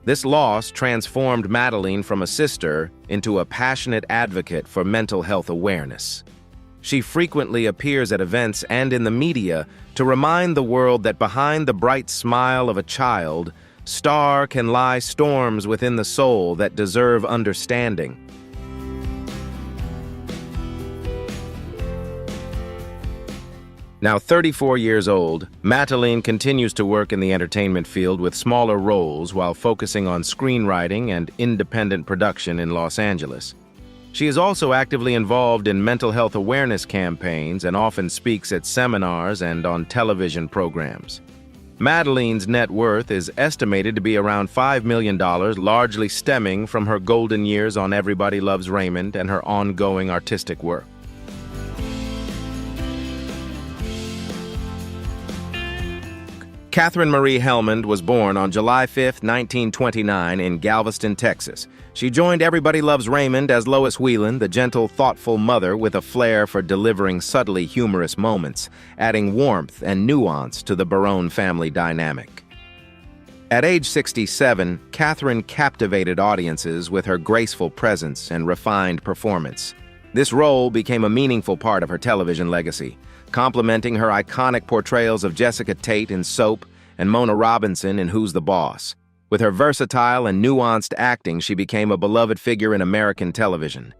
Speaker 1: This loss transformed Madylin from a sister into a passionate advocate for mental health awareness. She frequently appears at events and in the media to remind the world that behind the bright smile of a child, can lie storms within the soul that deserve understanding. Now 34 years old, Madylin continues to work in the entertainment field with smaller roles while focusing on screenwriting and independent production in Los Angeles. She is also actively involved in mental health awareness campaigns and often speaks at seminars and on television programs. Madylin's net worth is estimated to be around $5 million, largely stemming from her golden years on Everybody Loves Raymond and her ongoing artistic work. Katherine Marie Helmond was born on July 5, 1929, in Galveston, Texas. She joined Everybody Loves Raymond as Lois Whelan, the gentle, thoughtful mother with a flair for delivering subtly humorous moments, adding warmth and nuance to the Barone family dynamic. At age 67, Katherine captivated audiences with her graceful presence and refined performance. This role became a meaningful part of her television legacy, complementing her iconic portrayals of Jessica Tate in Soap and Mona Robinson in Who's the Boss. With her versatile and nuanced acting, she became a beloved figure in American television.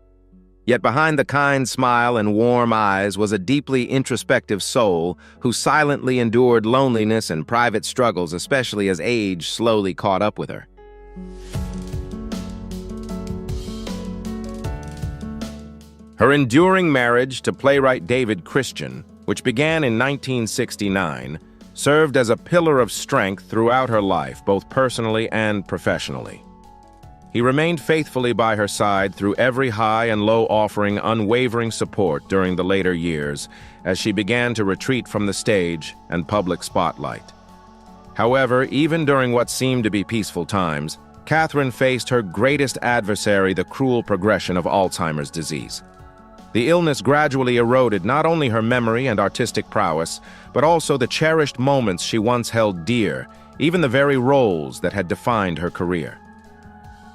Speaker 1: Yet behind the kind smile and warm eyes was a deeply introspective soul who silently endured loneliness and private struggles, especially as age slowly caught up with her. Her enduring marriage to playwright David Christian, which began in 1969, served as a pillar of strength throughout her life, both personally and professionally. He remained faithfully by her side through every high and low, offering unwavering support during the later years as she began to retreat from the stage and public spotlight. However, even during what seemed to be peaceful times, Katherine faced her greatest adversary, the cruel progression of Alzheimer's disease. The illness gradually eroded not only her memory and artistic prowess, but also the cherished moments she once held dear, even the very roles that had defined her career.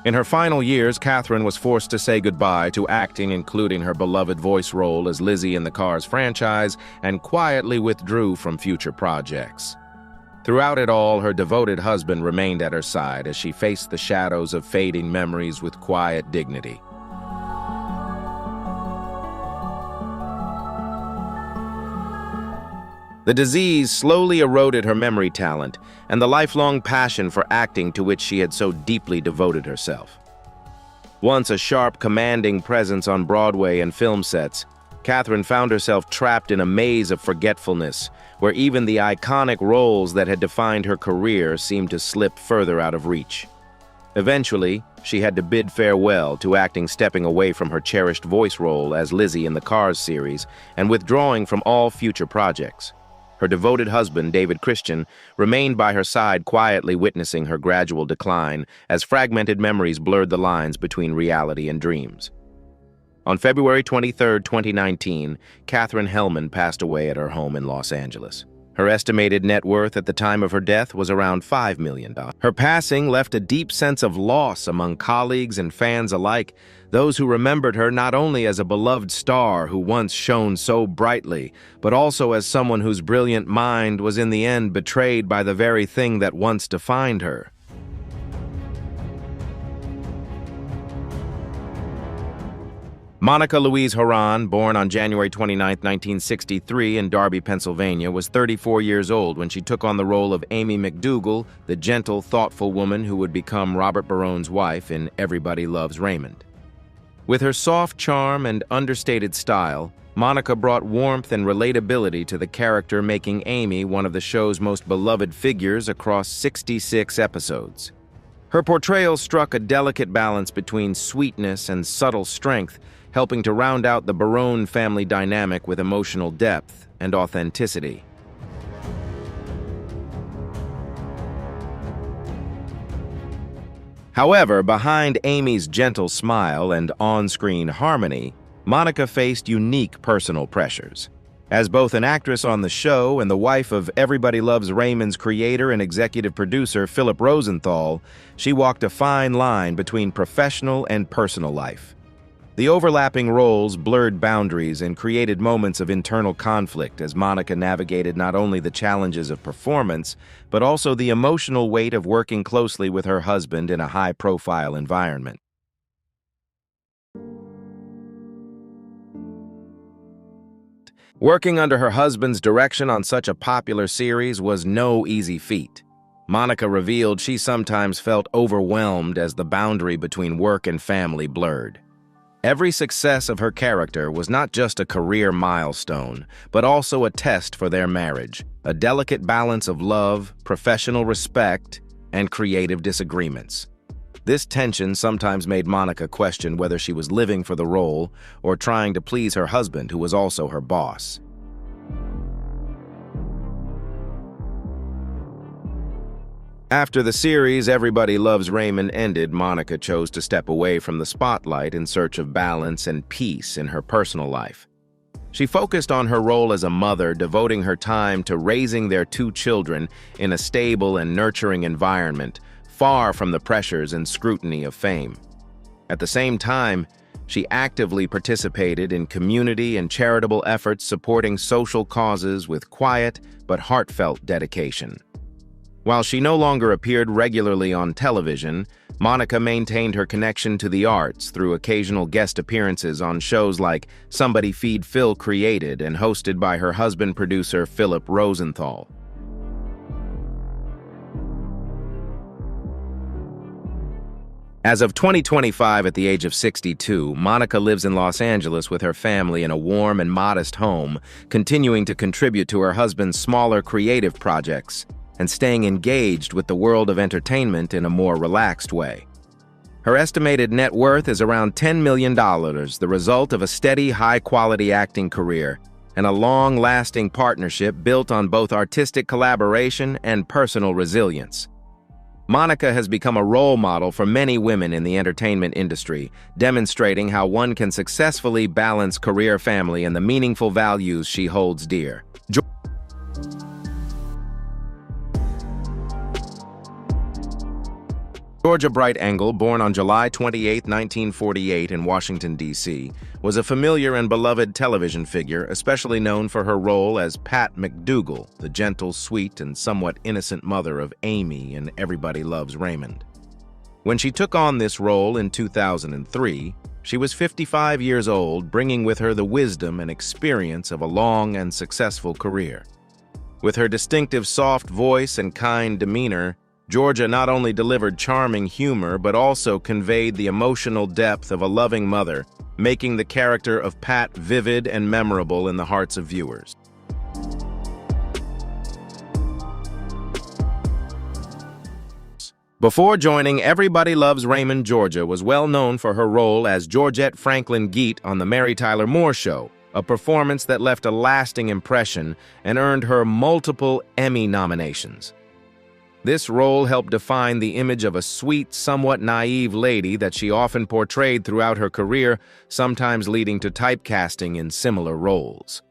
Speaker 1: In her final years, Katherine was forced to say goodbye to acting, including her beloved voice role as Lizzie in the Cars franchise, and quietly withdrew from future projects. Throughout it all, her devoted husband remained at her side as she faced the shadows of fading memories with quiet dignity. The disease slowly eroded her memory talent and the lifelong passion for acting to which she had so deeply devoted herself. Once a sharp, commanding presence on Broadway and film sets, Katherine found herself trapped in a maze of forgetfulness, where even the iconic roles that had defined her career seemed to slip further out of reach. Eventually, she had to bid farewell to acting, stepping away from her cherished voice role as Lizzie in the Cars series and withdrawing from all future projects. Her devoted husband, David Christian, remained by her side, quietly witnessing her gradual decline as fragmented memories blurred the lines between reality and dreams. On February 23, 2019, Katherine Helmond passed away at her home in Los Angeles. Her estimated net worth at the time of her death was around $5 million. Her passing left a deep sense of loss among colleagues and fans alike, those who remembered her not only as a beloved star who once shone so brightly, but also as someone whose brilliant mind was in the end betrayed by the very thing that once defined her. Monica Louise Horan, born on January 29, 1963 in Darby, Pennsylvania, was 34 years old when she took on the role of Amy McDougal, the gentle, thoughtful woman who would become Robert Barone's wife in Everybody Loves Raymond. With her soft charm and understated style, Monica brought warmth and relatability to the character, making Amy one of the show's most beloved figures across 66 episodes. Her portrayal struck a delicate balance between sweetness and subtle strength, helping to round out the Barone family dynamic with emotional depth and authenticity. However, behind Amy's gentle smile and on-screen harmony, Monica faced unique personal pressures. As both an actress on the show and the wife of Everybody Loves Raymond's creator and executive producer Philip Rosenthal, she walked a fine line between professional and personal life. The overlapping roles blurred boundaries and created moments of internal conflict as Monica navigated not only the challenges of performance, but also the emotional weight of working closely with her husband in a high-profile environment. Working under her husband's direction on such a popular series was no easy feat. Monica revealed she sometimes felt overwhelmed as the boundary between work and family blurred. Every success of her character was not just a career milestone, but also a test for their marriage, a delicate balance of love, professional respect, and creative disagreements. This tension sometimes made Monica question whether she was living for the role or trying to please her husband, who was also her boss. After the series Everybody Loves Raymond ended, Monica chose to step away from the spotlight in search of balance and peace in her personal life. She focused on her role as a mother, devoting her time to raising their 2 children in a stable and nurturing environment, far from the pressures and scrutiny of fame. At the same time, she actively participated in community and charitable efforts supporting social causes with quiet but heartfelt dedication. While she no longer appeared regularly on television, Monica maintained her connection to the arts through occasional guest appearances on shows like Somebody Feed Phil created and hosted by her husband-producer Philip Rosenthal. As of 2025, at the age of 62, Monica lives in Los Angeles with her family in a warm and modest home, continuing to contribute to her husband's smaller creative projects and staying engaged with the world of entertainment in a more relaxed way. Her estimated net worth is around $10 million, the result of a steady, high-quality acting career and a long-lasting partnership built on both artistic collaboration and personal resilience. Monica has become a role model for many women in the entertainment industry, demonstrating how one can successfully balance career, family, and the meaningful values she holds dear. Georgia Bright Engel, born on July 28, 1948 in Washington, D.C., was a familiar and beloved television figure, especially known for her role as Pat McDougal, the gentle, sweet, and somewhat innocent mother of Amy in Everybody Loves Raymond. When she took on this role in 2003, she was 55 years old, bringing with her the wisdom and experience of a long and successful career. With her distinctive soft voice and kind demeanor, Georgia not only delivered charming humor, but also conveyed the emotional depth of a loving mother, making the character of Pat vivid and memorable in the hearts of viewers. Before joining Everybody Loves Raymond, Georgia was well known for her role as Georgette Franklin Geet on The Mary Tyler Moore Show, a performance that left a lasting impression and earned her multiple Emmy nominations. This role helped define the image of a sweet, somewhat naive lady that she often portrayed throughout her career, sometimes leading to typecasting in similar roles.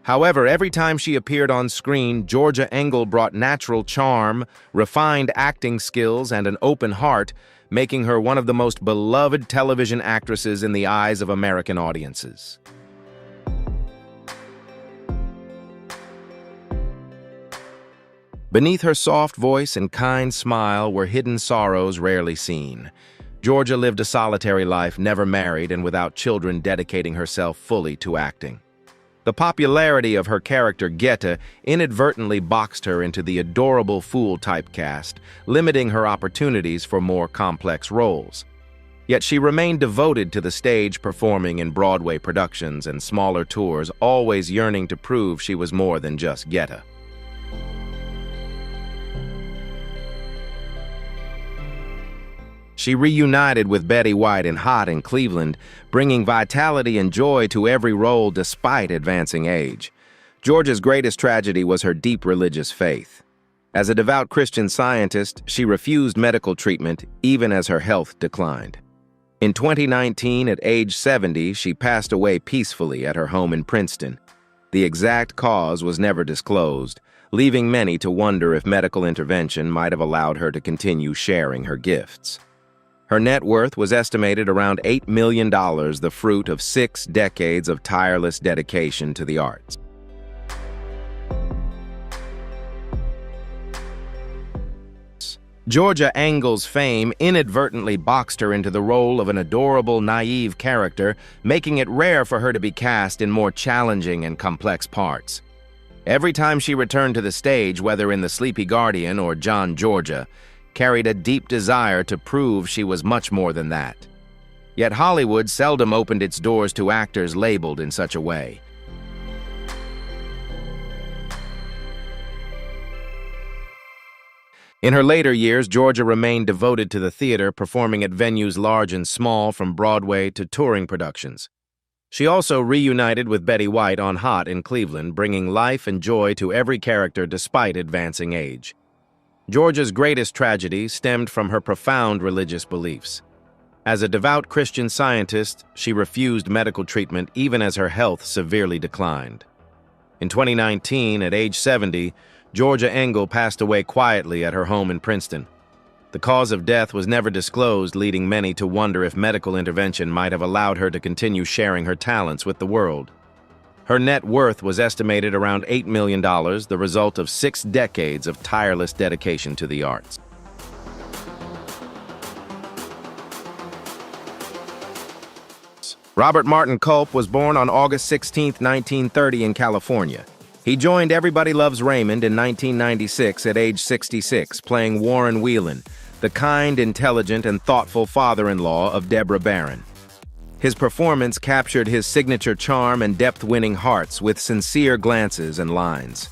Speaker 1: However, every time she appeared on screen, Georgia Engel brought natural charm, refined acting skills, and an open heart, making her one of the most beloved television actresses in the eyes of American audiences. Beneath her soft voice and kind smile were hidden sorrows rarely seen. Georgia lived a solitary life, never married and without children, dedicating herself fully to acting. The popularity of her character Geta inadvertently boxed her into the adorable fool typecast, limiting her opportunities for more complex roles. Yet she remained devoted to the stage, performing in Broadway productions and smaller tours, always yearning to prove she was more than just Geta. She reunited with Betty White in Hot in Cleveland, bringing vitality and joy to every role despite advancing age. Georgia's greatest tragedy was her deep religious faith. As a devout Christian Scientist, she refused medical treatment even as her health declined. In 2019, at age 70, she passed away peacefully at her home in Princeton. The exact cause was never disclosed, leaving many to wonder if medical intervention might have allowed her to continue sharing her gifts. Her net worth was estimated around $8 million, the fruit of 6 decades of tireless dedication to the arts. Georgia Engel's fame inadvertently boxed her into the role of an adorable, naive character, making it rare for her to be cast in more challenging and complex parts. Every time she returned to the stage, whether in The Sleepy Guardian or John Georgia, carried a deep desire to prove she was much more than that. Yet Hollywood seldom opened its doors to actors labeled in such a way. In her later years, Georgia remained devoted to the theater, performing at venues large and small, from Broadway to touring productions. She also reunited with Betty White on Hot in Cleveland, bringing life and joy to every character despite advancing age. Georgia's greatest tragedy stemmed from her profound religious beliefs. As a devout Christian Scientist, she refused medical treatment even as her health severely declined. In 2019, at age 70, Georgia Engel passed away quietly at her home in Princeton. The cause of death was never disclosed, leading many to wonder if medical intervention might have allowed her to continue sharing her talents with the world. Her net worth was estimated around $8 million, the result of 6 decades of tireless dedication to the arts. Robert Martin Culp was born on August 16, 1930 in California. He joined Everybody Loves Raymond in 1996 at age 66, playing Warren Whelan, the kind, intelligent, and thoughtful father-in-law of Deborah Barron. His performance captured his signature charm and depth, winning hearts with sincere glances and lines.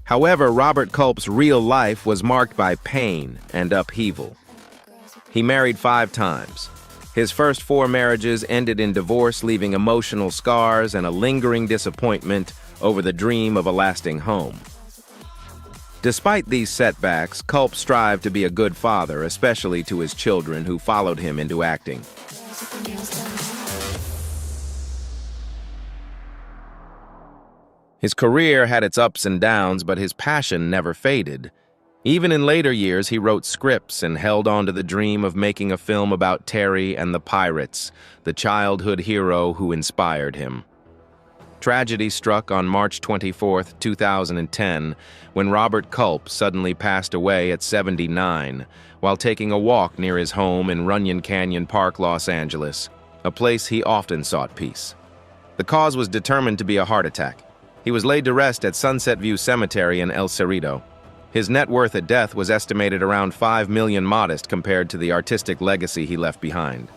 Speaker 1: However, Robert Culp's real life was marked by pain and upheaval. He married 5 times. His first 4 marriages ended in divorce, leaving emotional scars and a lingering disappointment over the dream of a lasting home. Despite these setbacks, Culp strived to be a good father, especially to his children who followed him into acting. His career had its ups and downs, but his passion never faded. Even in later years, he wrote scripts and held on to the dream of making a film about Terry and the Pirates, the childhood hero who inspired him. Tragedy struck on March 24, 2010, when Robert Culp suddenly passed away at 79 while taking a walk near his home in Runyon Canyon Park, Los Angeles, a place he often sought peace. The cause was determined to be a heart attack. He was laid to rest at Sunset View Cemetery in El Cerrito. His net worth at death was estimated around $5 million, modest compared to the artistic legacy he left behind.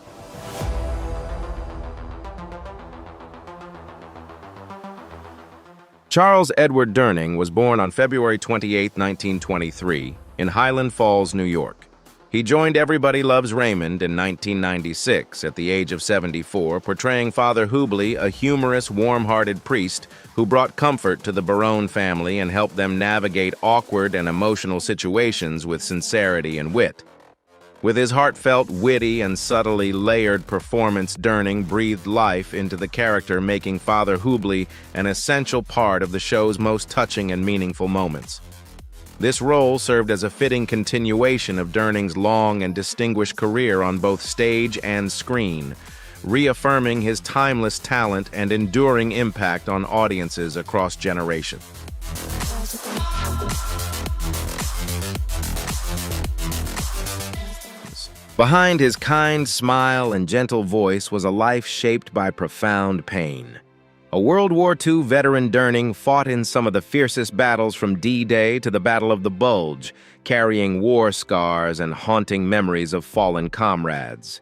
Speaker 1: Charles Edward Durning was born on February 28, 1923, in Highland Falls, New York. He joined Everybody Loves Raymond in 1996 at the age of 74, portraying Father Hubley, a humorous, warm-hearted priest who brought comfort to the Barone family and helped them navigate awkward and emotional situations with sincerity and wit. With his heartfelt, witty, and subtly layered performance, Durning breathed life into the character, making Father Hubley an essential part of the show's most touching and meaningful moments. This role served as a fitting continuation of Durning's long and distinguished career on both stage and screen, reaffirming his timeless talent and enduring impact on audiences across generations. Behind his kind smile and gentle voice was a life shaped by profound pain. A World War II veteran, Durning fought in some of the fiercest battles from D-Day to the Battle of the Bulge, carrying war scars and haunting memories of fallen comrades.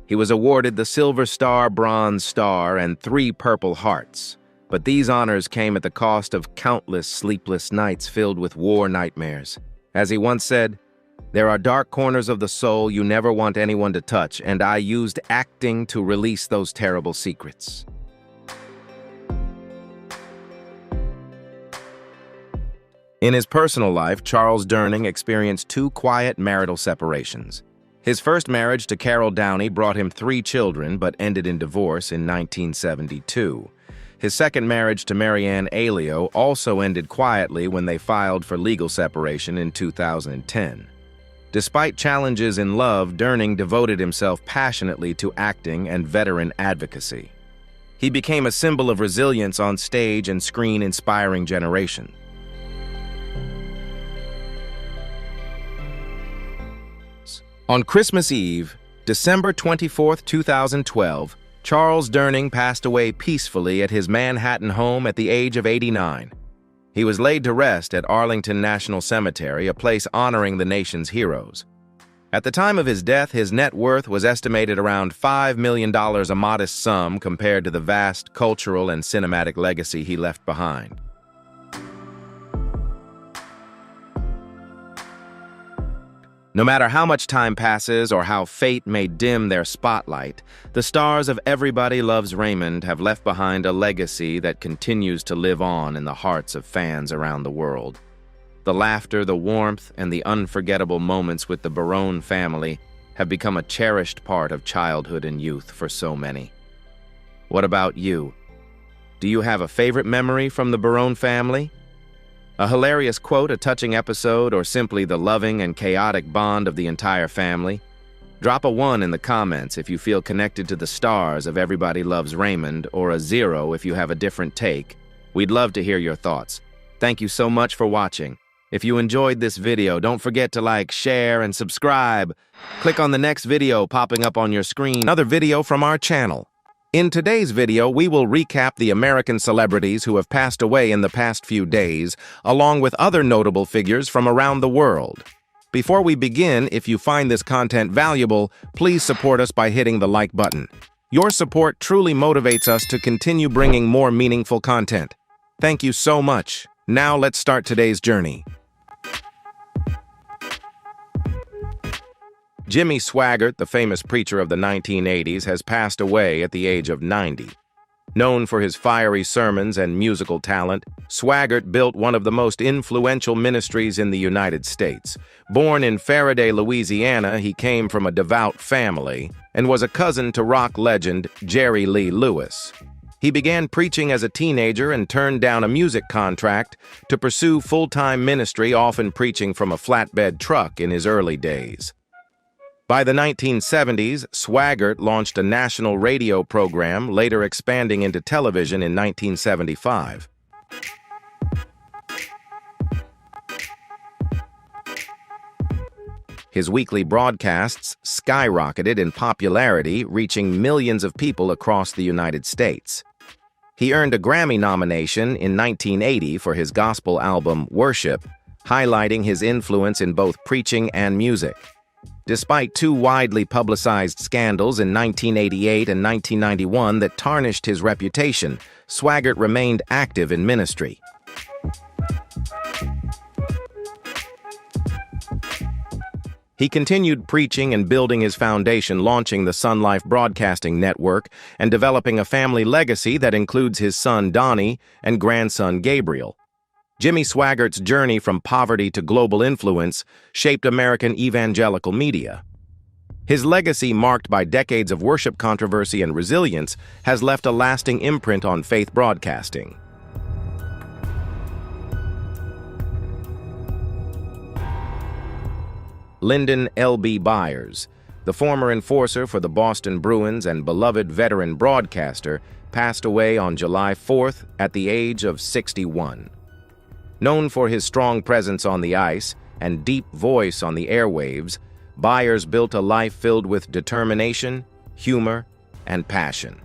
Speaker 1: He was awarded the Silver Star, Bronze Star, and 3 Purple Hearts. But these honors came at the cost of countless sleepless nights filled with war nightmares. As he once said, "There are dark corners of the soul you never want anyone to touch, and I used acting to release those terrible secrets." In his personal life, Charles Durning experienced 2 quiet marital separations. His first marriage to Carol Downey brought him 3 children, but ended in divorce in 1972. His second marriage to Marianne Aleo also ended quietly when they filed for legal separation in 2010. Despite challenges in love, Durning devoted himself passionately to acting and veteran advocacy. He became a symbol of resilience on stage and screen, inspiring generations. On Christmas Eve, December 24, 2012, Charles Durning passed away peacefully at his Manhattan home at the age of 89. He was laid to rest at Arlington National Cemetery, a place honoring the nation's heroes. At the time of his death, his net worth was estimated around $5 million, a modest sum compared to the vast cultural and cinematic legacy he left behind. No matter how much time passes or how fate may dim their spotlight, the stars of Everybody Loves Raymond have left behind a legacy that continues to live on in the hearts of fans around the world. The laughter, the warmth, and the unforgettable moments with the Barone family have become a cherished part of childhood and youth for so many. What about you? Do you have a favorite memory from the Barone family? A hilarious quote, a touching episode, or simply the loving and chaotic bond of the entire family? Drop a 1 in the comments if you feel connected to the stars of Everybody Loves Raymond, or a 0 if you have a different take. We'd love to hear your thoughts. Thank you so much for watching. If you enjoyed this video, don't forget to like, share, and subscribe. Click on the next video popping up on your screen, another video from our channel. In today's video, we will recap the American celebrities who have passed away in the past few days, along with other notable figures from around the world. Before we begin, if you find this content valuable, please support us by hitting the like button. Your support truly motivates us to continue bringing more meaningful content. Thank you so much. Now let's start today's journey. Jimmy Swaggart, the famous preacher of the 1980s, has passed away at the age of 90. Known for his fiery sermons and musical talent, Swaggart built one of the most influential ministries in the United States. Born in Faraday, Louisiana, he came from a devout family and was a cousin to rock legend Jerry Lee Lewis. He began preaching as a teenager and turned down a music contract to pursue full-time ministry, often preaching from a flatbed truck in his early days. By the 1970s, Swaggart launched a national radio program, later expanding into television in 1975. His weekly broadcasts skyrocketed in popularity, reaching millions of people across the United States. He earned a Grammy nomination in 1980 for his gospel album, Worship, highlighting his influence in both preaching and music. Despite 2 widely publicized scandals in 1988 and 1991 that tarnished his reputation, Swaggart remained active in ministry. He continued preaching and building his foundation, launching the Sun Life Broadcasting Network and developing a family legacy that includes his son Donnie and grandson Gabriel. Jimmy Swaggart's journey from poverty to global influence shaped American evangelical media. His legacy, marked by decades of worship controversy and resilience, has left a lasting imprint on faith broadcasting. Lyndon L.B. Buyers, the former enforcer for the Boston Bruins and beloved veteran broadcaster, passed away on July 4th at the age of 61. Known for his strong presence on the ice and deep voice on the airwaves, Buyers built a life filled with determination, humor, and passion.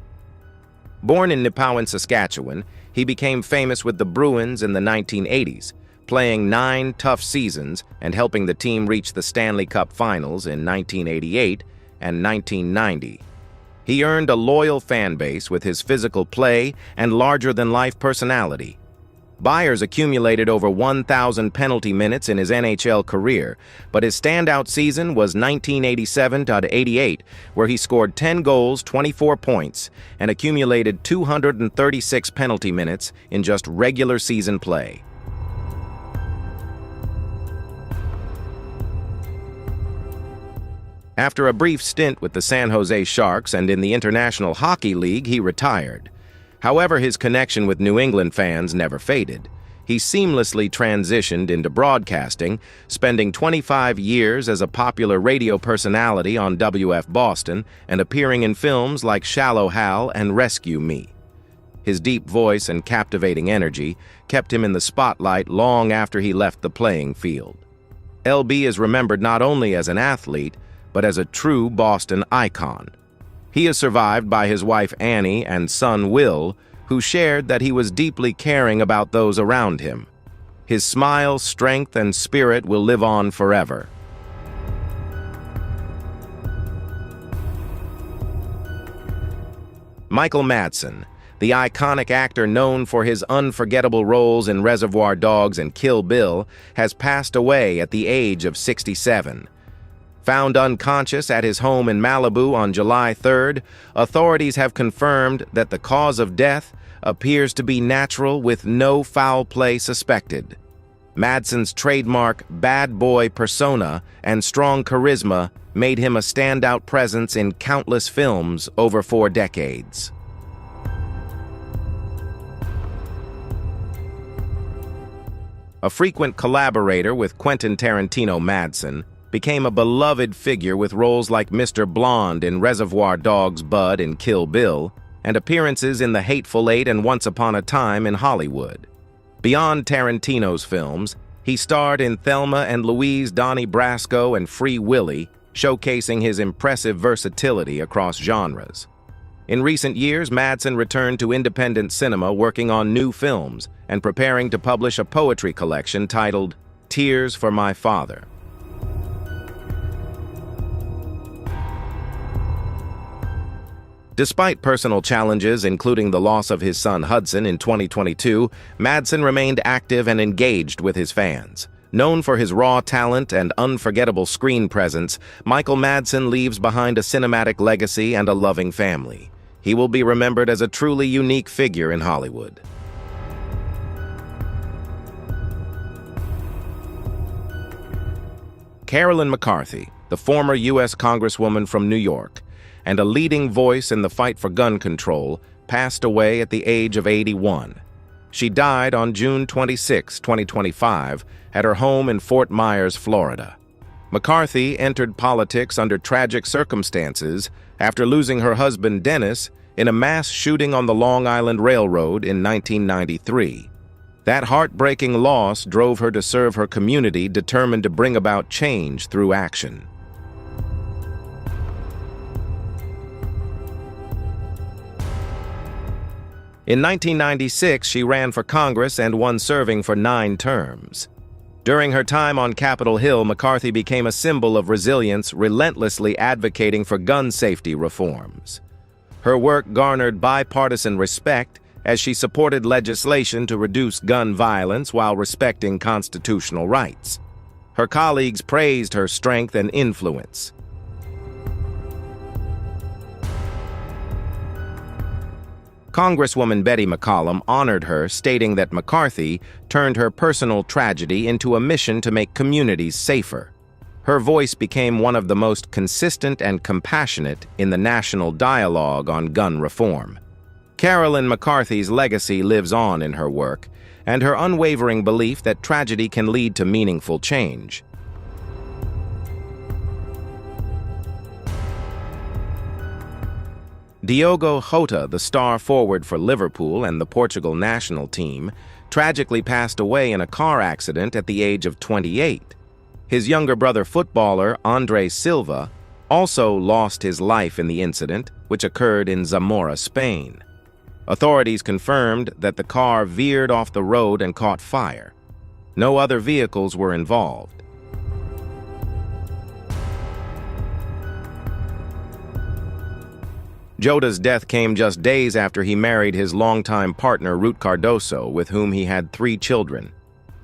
Speaker 1: Born in Nepowan, Saskatchewan, he became famous with the Bruins in the 1980s, playing 9 tough seasons and helping the team reach the Stanley Cup Finals in 1988 and 1990. He earned a loyal fan base with his physical play and larger-than-life personality. Buyers accumulated over 1,000 penalty minutes in his NHL career, but his standout season was 1987-88, where he scored 10 goals, 24 points, and accumulated 236 penalty minutes in just regular season play. After a brief stint with the San Jose Sharks and in the International Hockey League, he retired. However, his connection with New England fans never faded. He seamlessly transitioned into broadcasting, spending 25 years as a popular radio personality on WF Boston and appearing in films like Shallow Hal and Rescue Me. His deep voice and captivating energy kept him in the spotlight long after he left the playing field. LB is remembered not only as an athlete, but as a true Boston icon. He is survived by his wife Annie and son Will, who shared that he was deeply caring about those around him. His smile, strength, and spirit will live on forever. Michael Madsen, the iconic actor known for his unforgettable roles in Reservoir Dogs and Kill Bill, has passed away at the age of 67. Found unconscious at his home in Malibu on July 3rd, authorities have confirmed that the cause of death appears to be natural with no foul play suspected. Madsen's trademark bad boy persona and strong charisma made him a standout presence in countless films over 4 decades. A frequent collaborator with Quentin Tarantino, Madsen became a beloved figure with roles like Mr. Blonde in Reservoir Dogs, Bud in Kill Bill, and appearances in The Hateful Eight and Once Upon a Time in Hollywood. Beyond Tarantino's films, he starred in Thelma and Louise, Donnie Brasco, and Free Willy, showcasing his impressive versatility across genres. In recent years, Madsen returned to independent cinema working on new films and preparing to publish a poetry collection titled Tears for My Father. Despite personal challenges, including the loss of his son Hudson in 2022, Madsen remained active and engaged with his fans. Known for his raw talent and unforgettable screen presence, Michael Madsen leaves behind a cinematic legacy and a loving family. He will be remembered as a truly unique figure in Hollywood. Carolyn McCarthy, the former U.S. Congresswoman from New York, and a leading voice in the fight for gun control, passed away at the age of 81. She died on June 26, 2025, at her home in Fort Myers, Florida. McCarthy entered politics under tragic circumstances after losing her husband Dennis in a mass shooting on the Long Island Railroad in 1993. That heartbreaking loss drove her to serve her community, determined to bring about change through action. In 1996, she ran for Congress and won, serving for 9 terms. During her time on Capitol Hill, McCarthy became a symbol of resilience, relentlessly advocating for gun safety reforms. Her work garnered bipartisan respect as she supported legislation to reduce gun violence while respecting constitutional rights. Her colleagues praised her strength and influence. Congresswoman Betty McCollum honored her, stating that McCarthy turned her personal tragedy into a mission to make communities safer. Her voice became one of the most consistent and compassionate in the national dialogue on gun reform. Carolyn McCarthy's legacy lives on in her work, and her unwavering belief that tragedy can lead to meaningful change. Diogo Jota, the star forward for Liverpool and the Portugal national team, tragically passed away in a car accident at the age of 28. His younger brother footballer, Andre Silva, also lost his life in the incident, which occurred in Zamora, Spain. Authorities confirmed that the car veered off the road and caught fire. No other vehicles were involved. Jota's death came just days after he married his longtime partner Ruth Cardoso, with whom he had 3 children.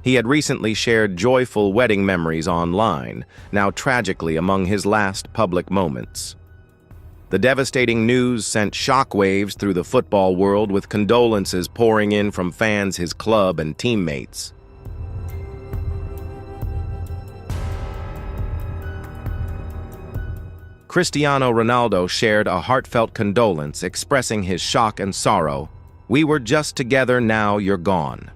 Speaker 1: He had recently shared joyful wedding memories online, now tragically among his last public moments. The devastating news sent shockwaves through the football world, with condolences pouring in from fans, his club, and teammates. Cristiano Ronaldo shared a heartfelt condolence, expressing his shock and sorrow. "We were just together, now you're gone."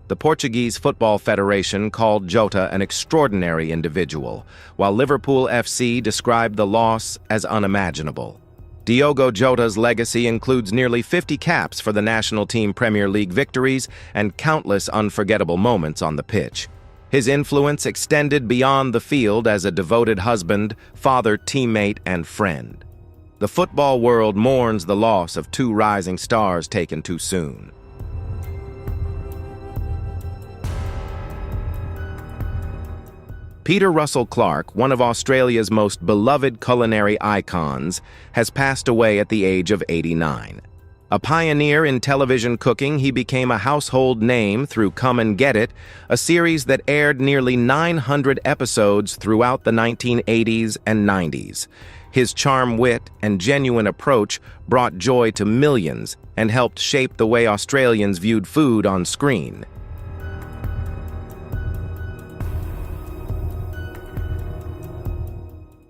Speaker 1: The Portuguese Football Federation called Jota an extraordinary individual, while Liverpool FC described the loss as unimaginable. Diogo Jota's legacy includes nearly 50 caps for the national team Premier League victories and countless unforgettable moments on the pitch. His influence extended beyond the field as a devoted husband, father, teammate, and friend. The football world mourns the loss of 2 rising stars taken too soon. Peter Russell Clark, one of Australia's most beloved culinary icons, has passed away at the age of 89. A pioneer in television cooking, he became a household name through Come and Get It, a series that aired nearly 900 episodes throughout the 1980s and 90s. His charm, wit, and genuine approach brought joy to millions and helped shape the way Australians viewed food on screen.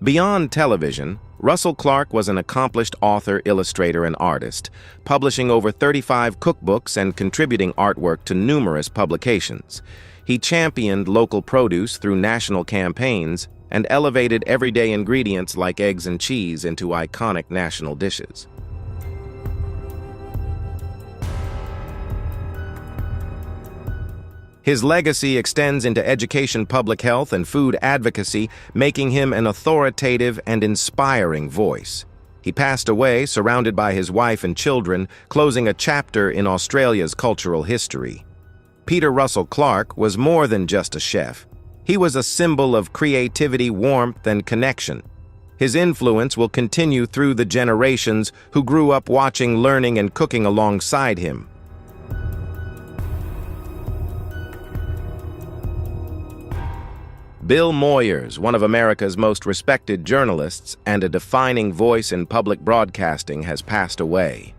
Speaker 1: Beyond television, Russell Clark was an accomplished author, illustrator, and artist, publishing over 35 cookbooks and contributing artwork to numerous publications. He championed local produce through national campaigns and elevated everyday ingredients like eggs and cheese into iconic national dishes. His legacy extends into education, public health, and food advocacy, making him an authoritative and inspiring voice. He passed away surrounded by his wife and children, closing a chapter in Australia's cultural history. Peter Russell Clark was more than just a chef. He was a symbol of creativity, warmth, and connection. His influence will continue through the generations who grew up watching, learning, and cooking alongside him. Bill Moyers, one of America's most respected journalists and a defining voice in public broadcasting, has passed away.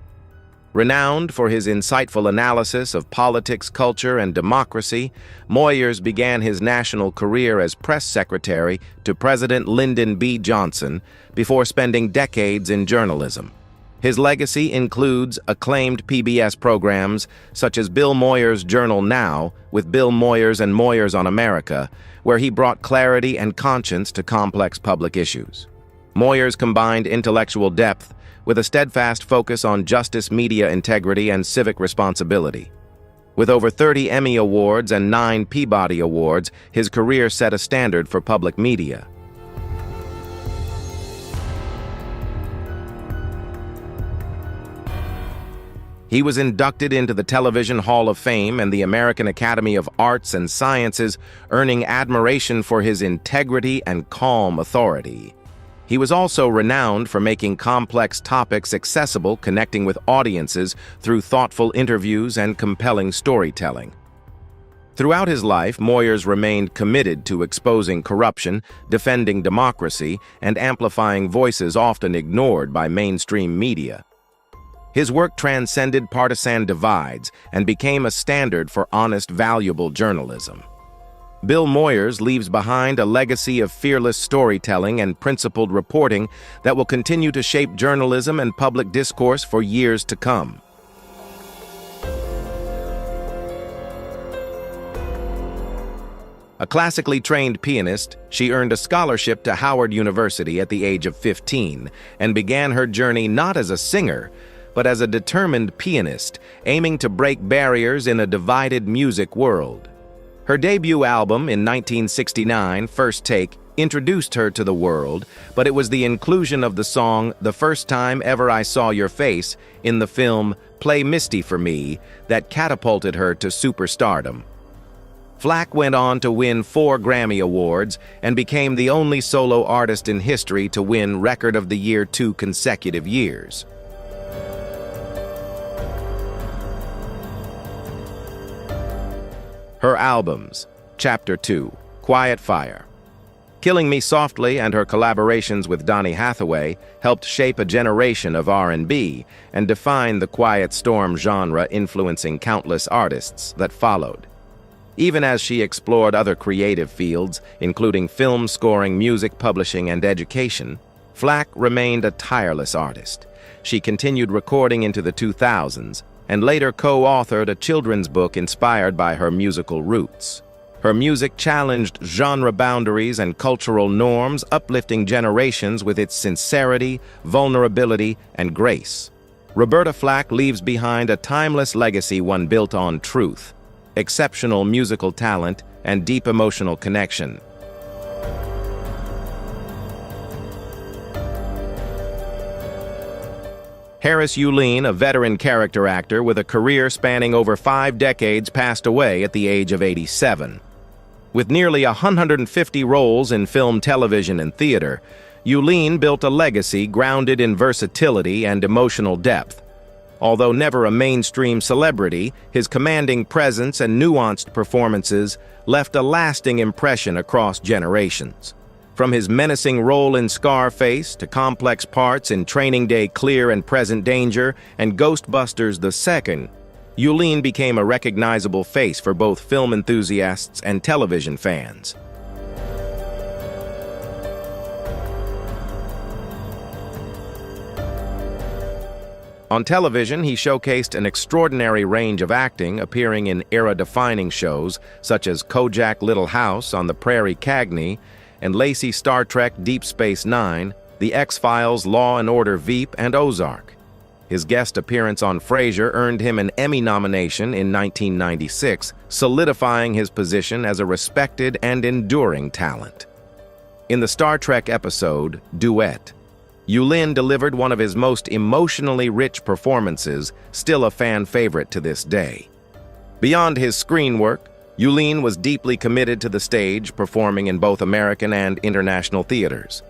Speaker 1: Renowned for his insightful analysis of politics, culture, and democracy, Moyers began his national career as press secretary to President Lyndon B. Johnson before spending decades in journalism. His legacy includes acclaimed PBS programs such as Bill Moyers' Journal Now with Bill Moyers and Moyers on America, where he brought clarity and conscience to complex public issues. Moyers combined intellectual depth with a steadfast focus on justice, media integrity, and civic responsibility. With over 30 Emmy Awards and 9 Peabody Awards, his career set a standard for public media. He was inducted into the Television Hall of Fame and the American Academy of Arts and Sciences, earning admiration for his integrity and calm authority. He was also renowned for making complex topics accessible, connecting with audiences through thoughtful interviews and compelling storytelling. Throughout his life, Moyers remained committed to exposing corruption, defending democracy, and amplifying voices often ignored by mainstream media. His work transcended partisan divides and became a standard for honest, valuable journalism. Bill Moyers leaves behind a legacy of fearless storytelling and principled reporting that will continue to shape journalism and public discourse for years to come. A classically trained pianist, she earned a scholarship to Howard University at the age of 15 and began her journey not as a singer, but as a determined pianist, aiming to break barriers in a divided music world. Her debut album in 1969, First Take, introduced her to the world, but it was the inclusion of the song "The First Time Ever I Saw Your Face" in the film Play Misty for Me that catapulted her to superstardom. Flack went on to win 4 Grammy Awards and became the only solo artist in history to win Record of the Year 2 consecutive years. Her albums: Chapter 2, Quiet Fire. Killing Me Softly and her collaborations with Donny Hathaway helped shape a generation of R&B and define the quiet storm genre, influencing countless artists that followed. Even as she explored other creative fields, including film scoring, music publishing, and education, Flack remained a tireless artist. She continued recording into the 2000s and later co-authored a children's book inspired by her musical roots. Her music challenged genre boundaries and cultural norms, uplifting generations with its sincerity, vulnerability, and grace. Robera Flack leaves behind a timeless legacy, one built on truth, exceptional musical talent, and deep emotional connection. Harris Yulin, a veteran character actor with a career spanning over 5 decades, passed away at the age of 87. With nearly 150 roles in film, television, and theater, Yulin built a legacy grounded in versatility and emotional depth. Although never a mainstream celebrity, his commanding presence and nuanced performances left a lasting impression across generations. From his menacing role in Scarface to complex parts in Training Day, Clear and Present Danger, and Ghostbusters II, Yulin became a recognizable face for both film enthusiasts and television fans. On television, he showcased an extraordinary range of acting, appearing in era-defining shows such as Kojak Little House on the Prairie Cagney and Lacey Star Trek Deep Space Nine, The X-Files, Law and Order Veep, and Ozark. His guest appearance on Frasier earned him an Emmy nomination in 1996, solidifying his position as a respected and enduring talent. In the Star Trek episode, Duet, Yulin delivered one of his most emotionally rich performances, still a fan favorite to this day. Beyond his screen work, Yulin was deeply committed to the stage, performing in both American and international theaters.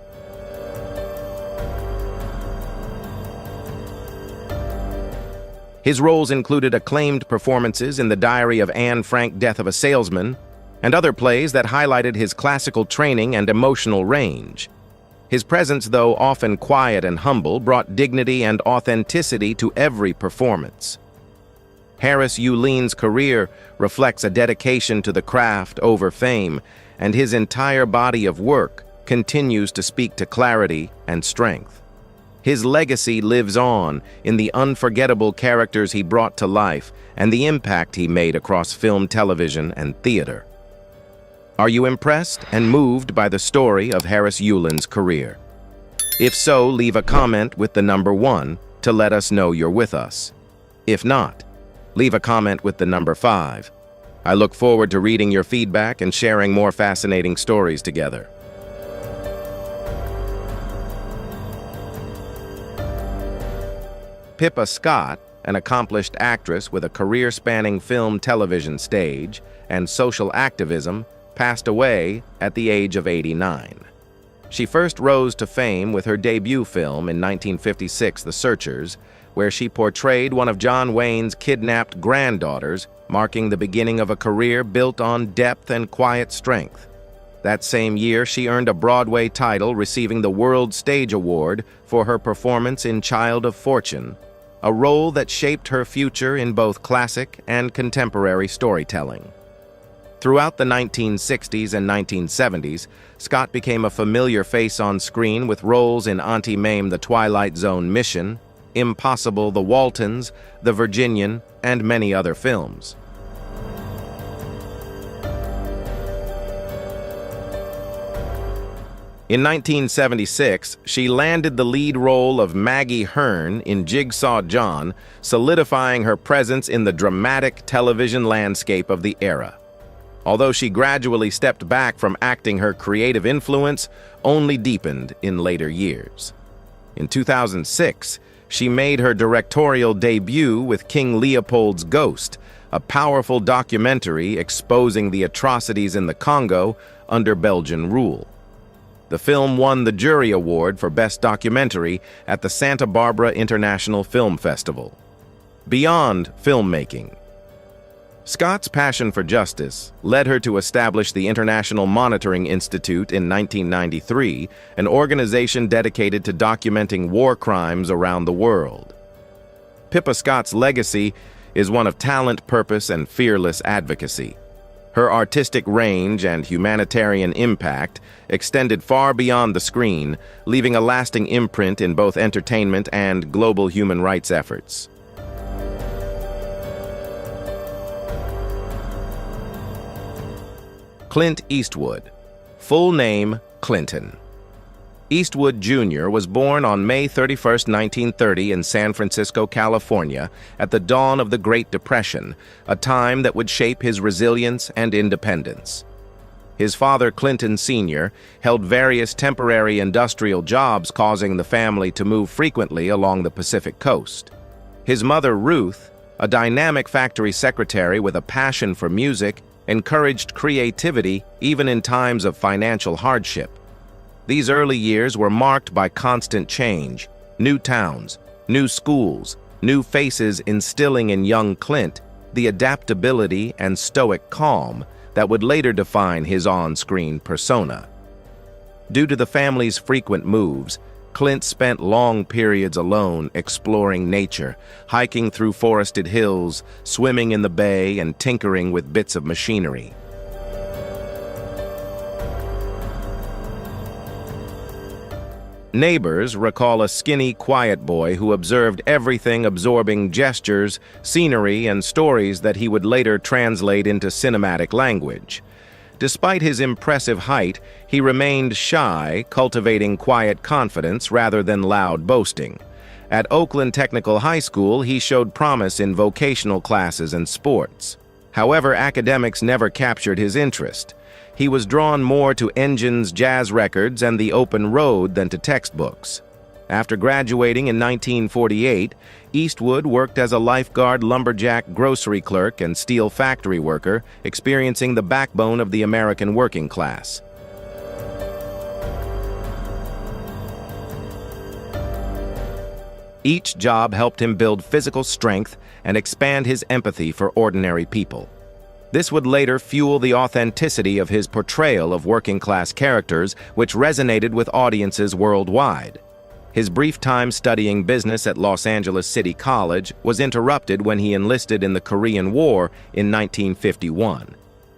Speaker 1: His roles included acclaimed performances in The Diary of Anne Frank, Death of a Salesman, and other plays that highlighted his classical training and emotional range. His presence, though often quiet and humble, brought dignity and authenticity to every performance. Harris Yulin's career reflects a dedication to the craft over fame, and his entire body of work continues to speak to clarity and strength. His legacy lives on in the unforgettable characters he brought to life and the impact he made across film, television, and theater. Are you impressed and moved by the story of Harris Yulin's career? If so, leave a comment with the number 1 to let us know you're with us. If not, leave a comment with the number 5. I look forward to reading your feedback and sharing more fascinating stories together. Pippa Scott, an accomplished actress with a career spanning film, television, stage, and social activism, passed away at the age of 89. She first rose to fame with her debut film in 1956, The Searchers, where she portrayed one of John Wayne's kidnapped granddaughters, marking the beginning of a career built on depth and quiet strength. That same year, she earned a Broadway title, receiving the World Stage Award for her performance in Child of Fortune, a role that shaped her future in both classic and contemporary storytelling. Throughout the 1960s and 1970s, Scott became a familiar face on screen with roles in Auntie Mame, The Twilight Zone Mission, Impossible, The Waltons, The Virginian, and many other films. In 1976, she landed the lead role of Maggie Hearn in Jigsaw John, solidifying her presence in the dramatic television landscape of the era. Although she gradually stepped back from acting, her creative influence only deepened in later years. In 2006, she made her directorial debut with King Leopold's Ghost, a powerful documentary exposing the atrocities in the Congo under Belgian rule. The film won the Jury Award for Best Documentary at the Santa Barbara International Film Festival. Beyond filmmaking, Scott's passion for justice led her to establish the International Monitoring Institute in 1993, an organization dedicated to documenting war crimes around the world. Pippa Scott's legacy is one of talent, purpose, and fearless advocacy. Her artistic range and humanitarian impact extended far beyond the screen, leaving a lasting imprint in both entertainment and global human rights efforts. Clint Eastwood, full name Clinton. Eastwood Jr. was born on May 31, 1930 in San Francisco, California, at the dawn of the Great Depression, a time that would shape his resilience and independence. His father, Clinton Sr., held various temporary industrial jobs, causing the family to move frequently along the Pacific coast. His mother, Ruth, a dynamic factory secretary with a passion for music, encouraged creativity even in times of financial hardship. These early years were marked by constant change, new towns, new schools, new faces, instilling in young Clint the adaptability and stoic calm that would later define his on-screen persona. Due to the family's frequent moves, Clint spent long periods alone exploring nature, hiking through forested hills, swimming in the bay, and tinkering with bits of machinery. Neighbors recall a skinny, quiet boy who observed everything, absorbing gestures, scenery, and stories that he would later translate into cinematic language. Despite his impressive height, he remained shy, cultivating quiet confidence rather than loud boasting. At Oakland Technical High School, he showed promise in vocational classes and sports. However, academics never captured his interest. He was drawn more to engines, jazz records, and the open road than to textbooks. After graduating in 1948, Eastwood worked as a lifeguard, lumberjack, grocery clerk, and steel factory worker, experiencing the backbone of the American working class. Each job helped him build physical strength and expand his empathy for ordinary people. This would later fuel the authenticity of his portrayal of working-class characters, which resonated with audiences worldwide. His brief time studying business at Los Angeles City College was interrupted when he enlisted in the Korean War in 1951.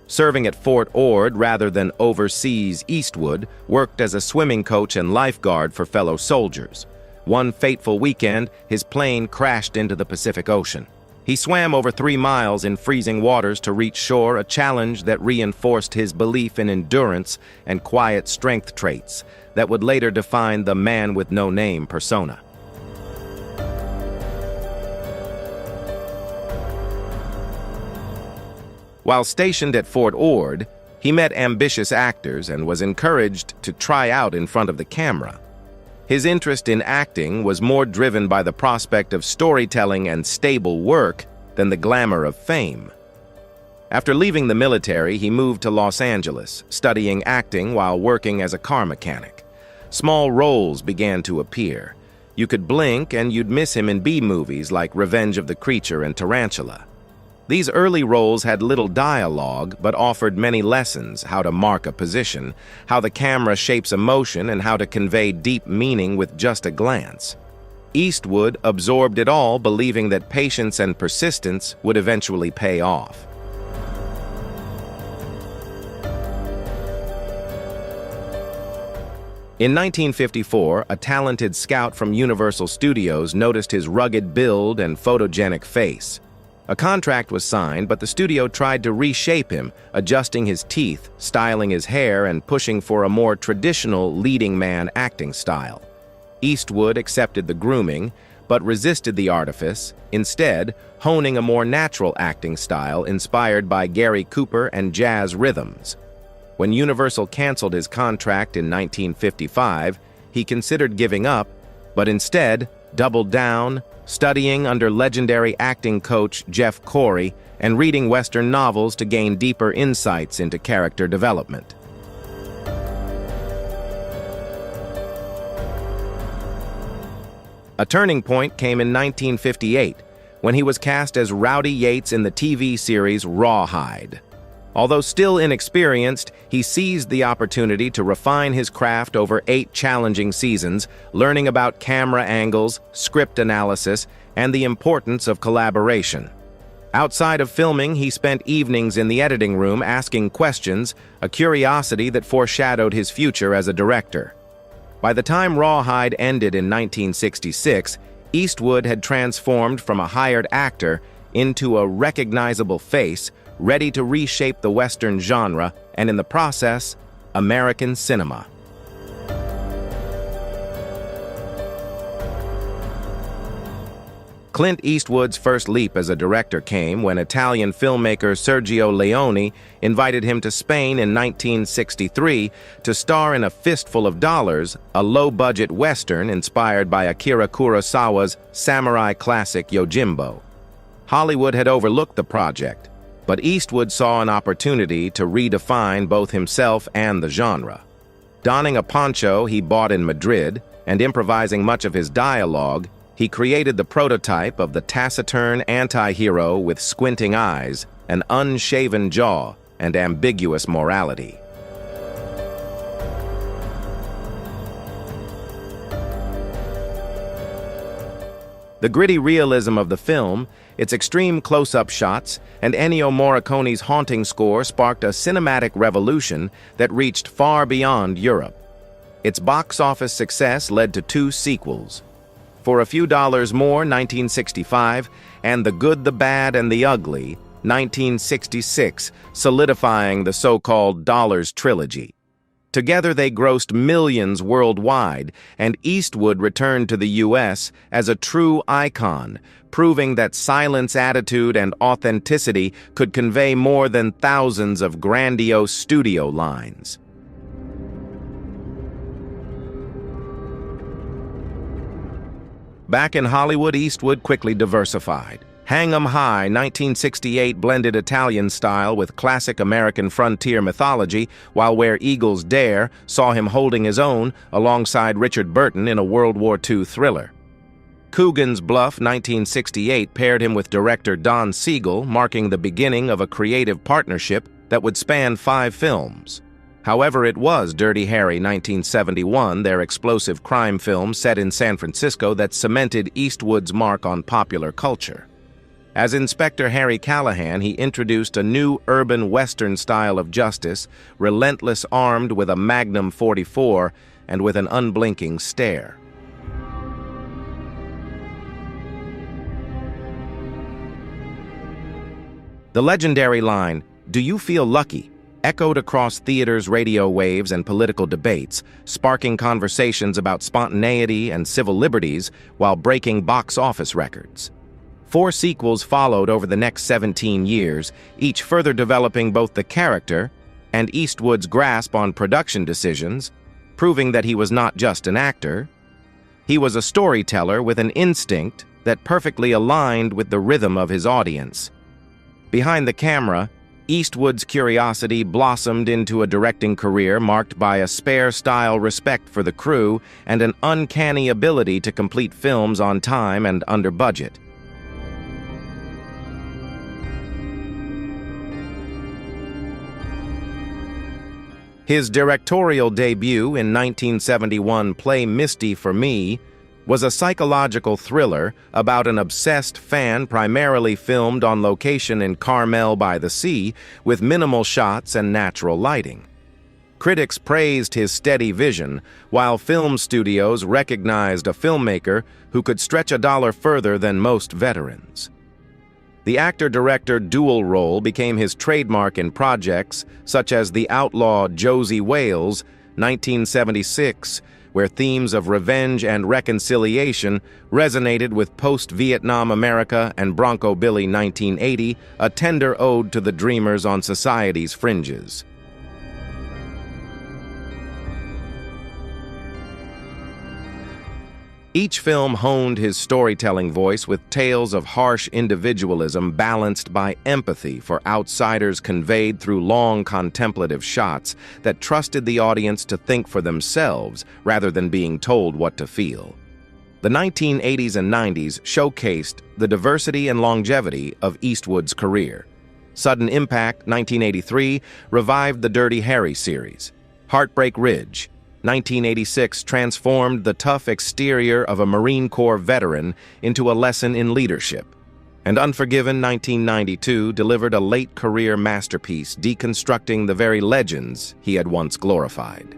Speaker 1: Serving at Fort Ord rather than overseas, Eastwood worked as a swimming coach and lifeguard for fellow soldiers. One fateful weekend, his plane crashed into the Pacific Ocean. He swam over 3 miles in freezing waters to reach shore, a challenge that reinforced his belief in endurance and quiet strength traits that would later define the man-with-no-name persona. While stationed at Fort Ord, he met ambitious actors and was encouraged to try out in front of the camera. His interest in acting was more driven by the prospect of storytelling and stable work than the glamour of fame. After leaving the military, he moved to Los Angeles, studying acting while working as a car mechanic. Small roles began to appear. You could blink and you'd miss him in B-movies like Revenge of the Creature and Tarantula. These early roles had little dialogue, but offered many lessons: how to mark a position, how the camera shapes emotion, and how to convey deep meaning with just a glance. Eastwood absorbed it all, believing that patience and persistence would eventually pay off. In 1954, a talented scout from Universal Studios noticed his rugged build and photogenic face. A contract was signed, but the studio tried to reshape him, adjusting his teeth, styling his hair, and pushing for a more traditional leading man acting style. Eastwood accepted the grooming, but resisted the artifice, instead honing a more natural acting style inspired by Gary Cooper and jazz rhythms. When Universal canceled his contract in 1955, he considered giving up, but instead doubled down, studying under legendary acting coach Jeff Corey and reading Western novels to gain deeper insights into character development. A turning point came in 1958, when he was cast as Rowdy Yates in the TV series Rawhide. Although still inexperienced, he seized the opportunity to refine his craft over 8 challenging seasons, learning about camera angles, script analysis, and the importance of collaboration. Outside of filming, he spent evenings in the editing room asking questions, a curiosity that foreshadowed his future as a director. By the time Rawhide ended in 1966, Eastwood had transformed from a hired actor into a recognizable face, ready to reshape the Western genre and, in the process, American cinema. Clint Eastwood's first leap as a director came when Italian filmmaker Sergio Leone invited him to Spain in 1963 to star in A Fistful of Dollars, a low-budget Western inspired by Akira Kurosawa's samurai classic Yojimbo. Hollywood had overlooked the project, but Eastwood saw an opportunity to redefine both himself and the genre. Donning a poncho he bought in Madrid and improvising much of his dialogue, he created the prototype of the taciturn anti-hero with squinting eyes, an unshaven jaw, and ambiguous morality. The gritty realism of the film, its extreme close-up shots, and Ennio Morricone's haunting score sparked a cinematic revolution that reached far beyond Europe. Its box office success led to 2 sequels. For a Few Dollars More, 1965, and The Good, the Bad, and the Ugly, 1966, solidifying the so-called Dollars trilogy. Together they grossed millions worldwide, and Eastwood returned to the U.S. as a true icon, proving that silence, attitude, and authenticity could convey more than thousands of grandiose studio lines. Back in Hollywood, Eastwood quickly diversified. Hang 'em High, 1968 blended Italian style with classic American frontier mythology, while Where Eagles Dare saw him holding his own alongside Richard Burton in a World War II thriller. Coogan's Bluff, 1968 paired him with director Don Siegel, marking the beginning of a creative partnership that would span 5 films. However, it was Dirty Harry, 1971, their explosive crime film set in San Francisco, that cemented Eastwood's mark on popular culture. As Inspector Harry Callahan, he introduced a new urban Western style of justice, relentless, armed with a Magnum .44 and with an unblinking stare. The legendary line, "Do you feel lucky?" echoed across theaters, radio waves, and political debates, sparking conversations about spontaneity and civil liberties while breaking box office records. 4 sequels followed over the next 17 years, each further developing both the character and Eastwood's grasp on production decisions, proving that he was not just an actor. He was a storyteller with an instinct that perfectly aligned with the rhythm of his audience. Behind the camera, Eastwood's curiosity blossomed into a directing career marked by a spare-style respect for the crew and an uncanny ability to complete films on time and under budget. His directorial debut in 1971 play Misty for Me was a psychological thriller about an obsessed fan, primarily filmed on location in Carmel by the Sea with minimal shots and natural lighting. Critics praised his steady vision, while film studios recognized a filmmaker who could stretch a dollar further than most veterans. The actor-director dual role became his trademark in projects such as The Outlaw Josie Wales, 1976, where themes of revenge and reconciliation resonated with post-Vietnam America, and Bronco Billy, 1980, a tender ode to the dreamers on society's fringes. Each film honed his storytelling voice with tales of harsh individualism balanced by empathy for outsiders, conveyed through long contemplative shots that trusted the audience to think for themselves rather than being told what to feel. The 1980s and 90s showcased the diversity and longevity of Eastwood's career. Sudden Impact, 1983, revived the Dirty Harry series. Heartbreak Ridge, 1986, transformed the tough exterior of a Marine Corps veteran into a lesson in leadership. And Unforgiven, 1992, delivered a late-career masterpiece deconstructing the very legends he had once glorified.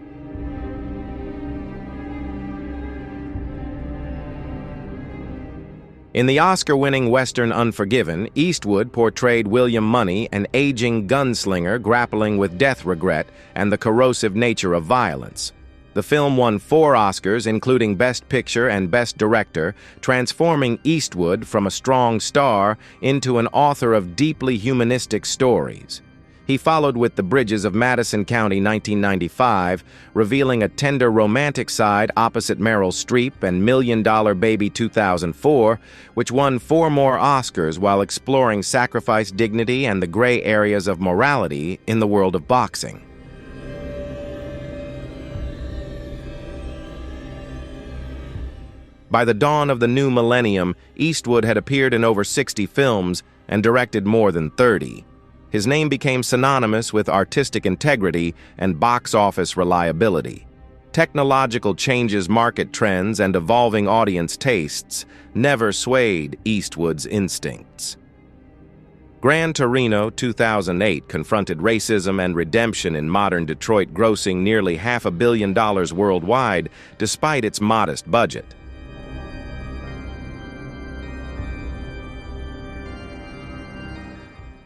Speaker 1: In the Oscar-winning Western Unforgiven, Eastwood portrayed William Money, an aging gunslinger grappling with death regret and the corrosive nature of violence. The film won 4 Oscars, including Best Picture and Best Director, transforming Eastwood from a strong star into an author of deeply humanistic stories. He followed with The Bridges of Madison County, 1995, revealing a tender romantic side opposite Meryl Streep, and Million Dollar Baby, 2004, which won 4 more Oscars while exploring sacrifice, dignity, and the gray areas of morality in the world of boxing. By the dawn of the new millennium, Eastwood had appeared in over 60 films and directed more than 30. His name became synonymous with artistic integrity and box office reliability. Technological changes, market trends, and evolving audience tastes never swayed Eastwood's instincts. Gran Torino 2008 confronted racism and redemption in modern Detroit, grossing nearly $500 million worldwide despite its modest budget.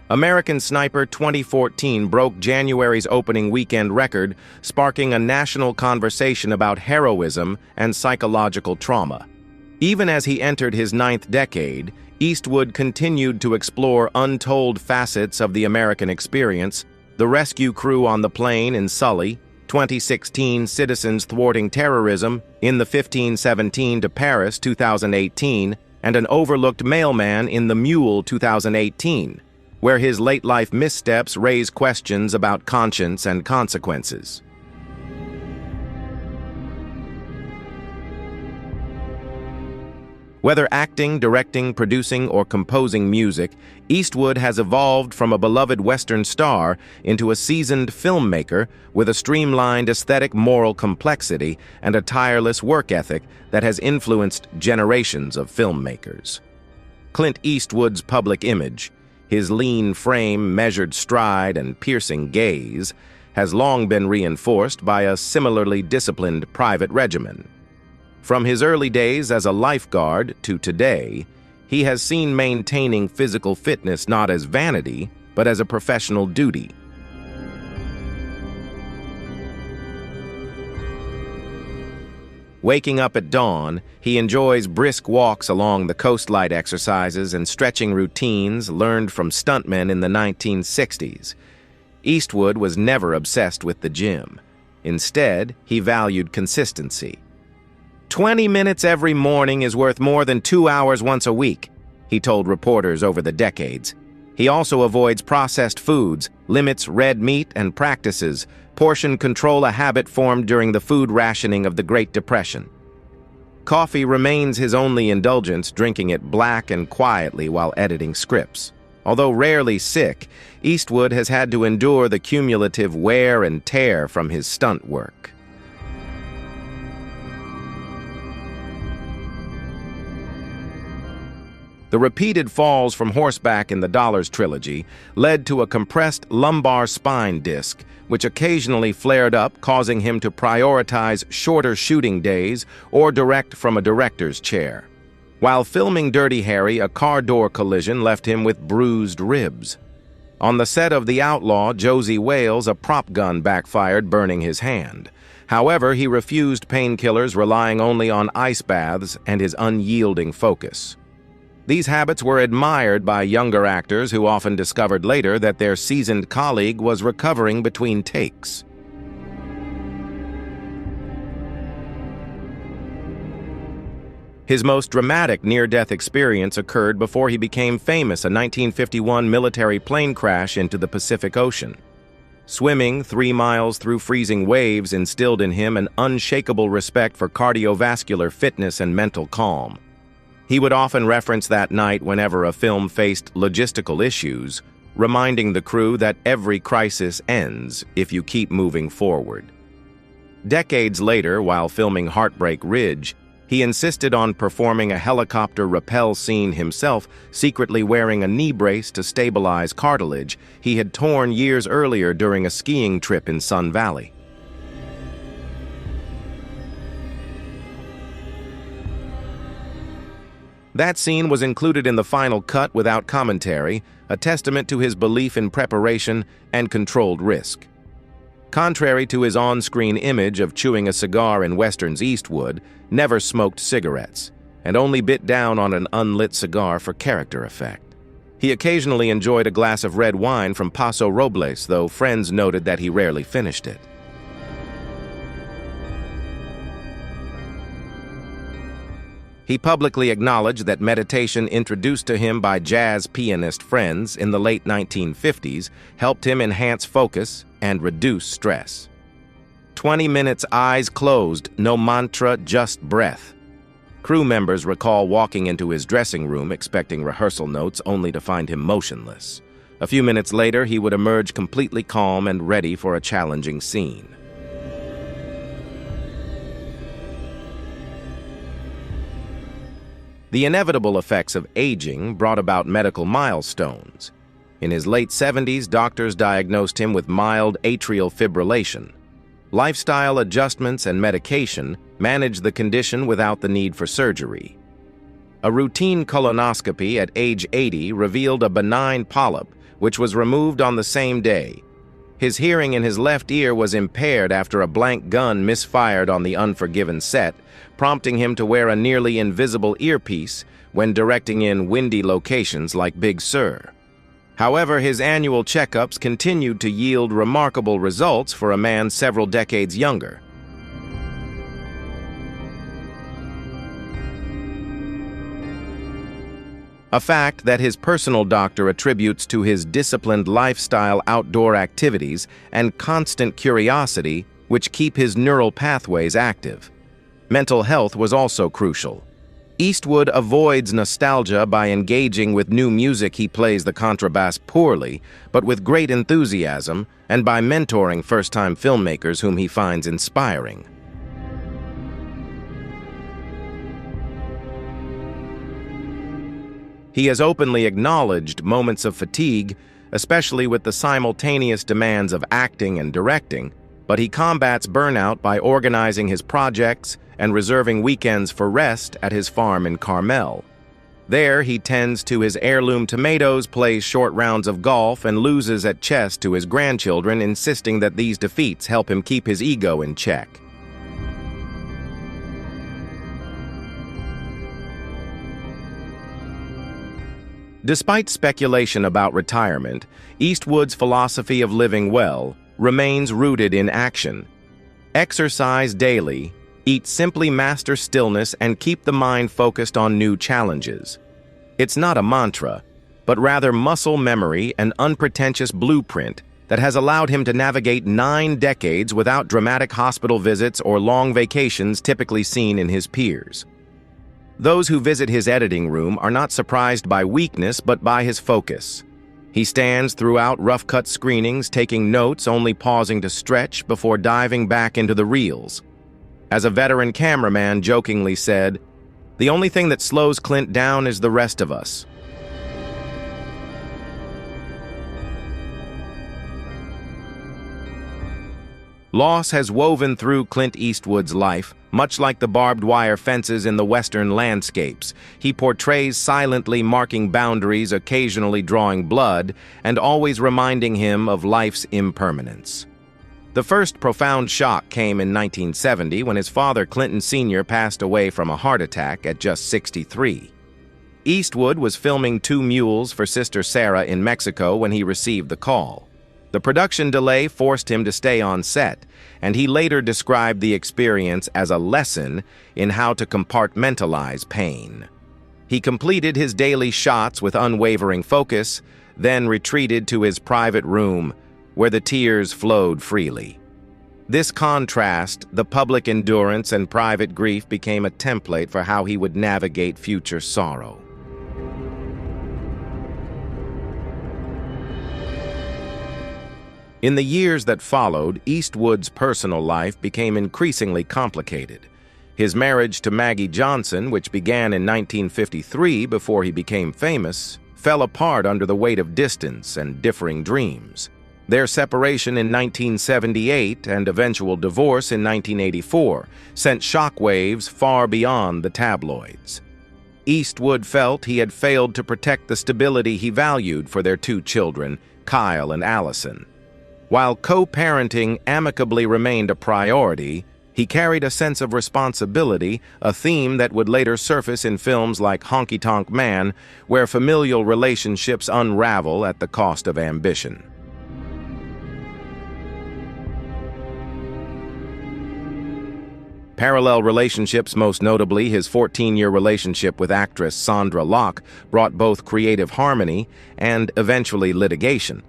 Speaker 1: American Sniper 2014 broke January's opening weekend record, sparking a national conversation about heroism and psychological trauma. Even as he entered his 9th decade, Eastwood continued to explore untold facets of the American experience: the rescue crew on the plane in Sully, 2016 citizens thwarting terrorism in the 1517 to Paris 2018, and an overlooked mailman in the Mull 2018. Where his late-life missteps raise questions about conscience and consequences. Whether acting, directing, producing, or composing music, Eastwood has evolved from a beloved Western star into a seasoned filmmaker with a streamlined aesthetic, moral complexity, and a tireless work ethic that has influenced generations of filmmakers. Clint Eastwood's public image, his lean frame, measured stride, and piercing gaze, has long been reinforced by a similarly disciplined private regimen. From his early days as a lifeguard to today, he has seen maintaining physical fitness not as vanity, but as a professional duty. Waking up at dawn, he enjoys brisk walks along the coastline, exercises and stretching routines learned from stuntmen in the 1960s. Eastwood was never obsessed with the gym. Instead, he valued consistency. 20 minutes every morning is worth more than 2 hours once a week, he told reporters over the decades. He also avoids processed foods, limits red meat, and practices portion control, a habit formed during the food rationing of the Great Depression. Coffee remains his only indulgence, drinking it black and quietly while editing scripts. Although rarely sick, Eastwood has had to endure the cumulative wear and tear from his stunt work. The repeated falls from horseback in the Dollars trilogy led to a compressed lumbar spine disc, which occasionally flared up, causing him to prioritize shorter shooting days or direct from a director's chair. While filming Dirty Harry, a car door collision left him with bruised ribs. On the set of The Outlaw, Josie Wales, a prop gun backfired, burning his hand. However, he refused painkillers, relying only on ice baths and his unyielding focus. These habits were admired by younger actors who often discovered later that their seasoned colleague was recovering between takes. His most dramatic near-death experience occurred before he became famous, a 1951 military plane crash into the Pacific Ocean. Swimming 3 miles through freezing waves instilled in him an unshakable respect for cardiovascular fitness and mental calm. He would often reference that night whenever a film faced logistical issues, reminding the crew that every crisis ends if you keep moving forward. Decades later, while filming Heartbreak Ridge, he insisted on performing a helicopter rappel scene himself, secretly wearing a knee brace to stabilize cartilage he had torn years earlier during a skiing trip in Sun Valley. That scene was included in the final cut without commentary, a testament to his belief in preparation and controlled risk. Contrary to his on-screen image of chewing a cigar in Western's Eastwood, never smoked cigarettes, and only bit down on an unlit cigar for character effect. He occasionally enjoyed a glass of red wine from Paso Robles, though friends noted that he rarely finished it. He publicly acknowledged that meditation introduced to him by jazz pianist friends in the late 1950s helped him enhance focus and reduce stress. 20 minutes eyes closed, no mantra, just breath. Crew members recall walking into his dressing room expecting rehearsal notes only to find him motionless. A few minutes later, he would emerge completely calm and ready for a challenging scene. The inevitable effects of aging brought about medical milestones. In his late 70s, doctors diagnosed him with mild atrial fibrillation. Lifestyle adjustments and medication managed the condition without the need for surgery. A routine colonoscopy at age 80 revealed a benign polyp, which was removed on the same day. His hearing in his left ear was impaired after a blank gun misfired on the Unforgiven set, prompting him to wear a nearly invisible earpiece when directing in windy locations like Big Sur. However, his annual checkups continued to yield remarkable results for a man several decades younger. A fact that his personal doctor attributes to his disciplined lifestyle, outdoor activities, and constant curiosity, which keep his neural pathways active. Mental health was also crucial. Eastwood avoids nostalgia by engaging with new music. He plays the contrabass poorly, but with great enthusiasm, and by mentoring first-time filmmakers whom he finds inspiring. He has openly acknowledged moments of fatigue, especially with the simultaneous demands of acting and directing, but he combats burnout by organizing his projects and reserving weekends for rest at his farm in Carmel. There, he tends to his heirloom tomatoes, plays short rounds of golf, and loses at chess to his grandchildren, insisting that these defeats help him keep his ego in check. Despite speculation about retirement, Eastwood's philosophy of living well remains rooted in action. Exercise daily, eat simply, master stillness, and keep the mind focused on new challenges. It's not a mantra, but rather muscle memory, an unpretentious blueprint that has allowed him to navigate 9 decades without dramatic hospital visits or long vacations typically seen in his peers. Those who visit his editing room are not surprised by weakness, but by his focus. He stands throughout rough-cut screenings, taking notes, only pausing to stretch before diving back into the reels. As a veteran cameraman jokingly said, The only thing that slows Clint down is the rest of us. Loss has woven through Clint Eastwood's life, much like the barbed wire fences in the Western landscapes. He portrays silently marking boundaries, occasionally drawing blood, and always reminding him of life's impermanence. The first profound shock came in 1970 when his father, Clinton Sr., passed away from a heart attack at just 63. Eastwood was filming Two Mules for Sister Sarah in Mexico when he received the call. The production delay forced him to stay on set, and he later described the experience as a lesson in how to compartmentalize pain. He completed his daily shots with unwavering focus, then retreated to his private room, where the tears flowed freely. This contrast, the public endurance and private grief, became a template for how he would navigate future sorrow. In the years that followed, Eastwood's personal life became increasingly complicated. His marriage to Maggie Johnson, which began in 1953 before he became famous, fell apart under the weight of distance and differing dreams. Their separation in 1978 and eventual divorce in 1984 sent shockwaves far beyond the tabloids. Eastwood felt he had failed to protect the stability he valued for their two children, Kyle and Allison. While co-parenting amicably remained a priority, he carried a sense of responsibility, a theme that would later surface in films like Honky Tonk Man, where familial relationships unravel at the cost of ambition. Parallel relationships, most notably his 14-year relationship with actress Sondra Locke, brought both creative harmony and, eventually, litigation.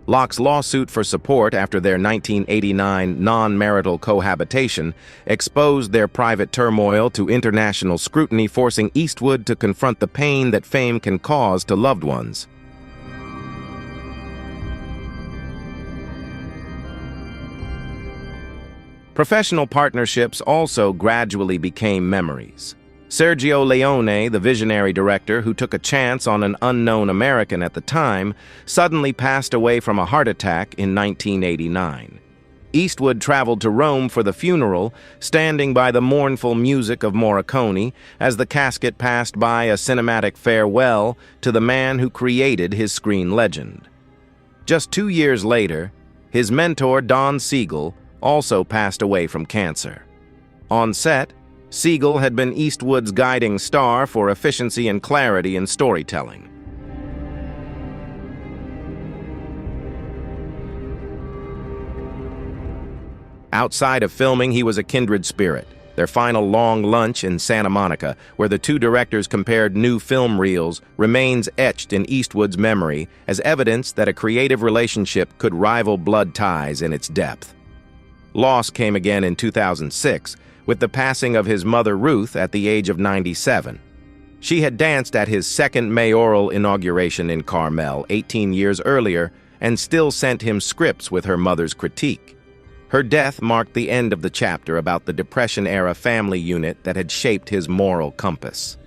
Speaker 1: Locke's lawsuit for support after their 1989 non-marital cohabitation exposed their private turmoil to international scrutiny, forcing Eastwood to confront the pain that fame can cause to loved ones. Professional partnerships also gradually became memories. Sergio Leone, the visionary director who took a chance on an unknown American at the time, suddenly passed away from a heart attack in 1989. Eastwood traveled to Rome for the funeral, standing by the mournful music of Morricone as the casket passed by a cinematic farewell to the man who created his screen legend. Just 2 years later, his mentor, Don Siegel, also passed away from cancer. On set, Siegel had been Eastwood's guiding star for efficiency and clarity in storytelling. Outside of filming, he was a kindred spirit. Their final long lunch in Santa Monica, where the two directors compared new film reels, remains etched in Eastwood's memory as evidence that a creative relationship could rival blood ties in its depth. Loss came again in 2006, with the passing of his mother Ruth at the age of 97. She had danced at his second mayoral inauguration in Carmel 18 years earlier and still sent him scripts with her mother's critique. Her death marked the end of the chapter about the Depression-era family unit that had shaped his moral compass.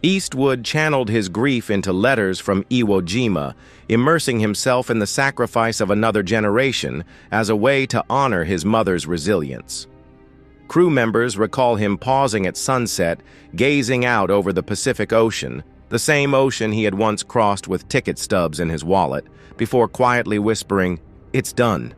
Speaker 1: Eastwood channeled his grief into letters from Iwo Jima, immersing himself in the sacrifice of another generation as a way to honor his mother's resilience. Crew members recall him pausing at sunset, gazing out over the Pacific Ocean, the same ocean he had once crossed with ticket stubs in his wallet, before quietly whispering, "It's done."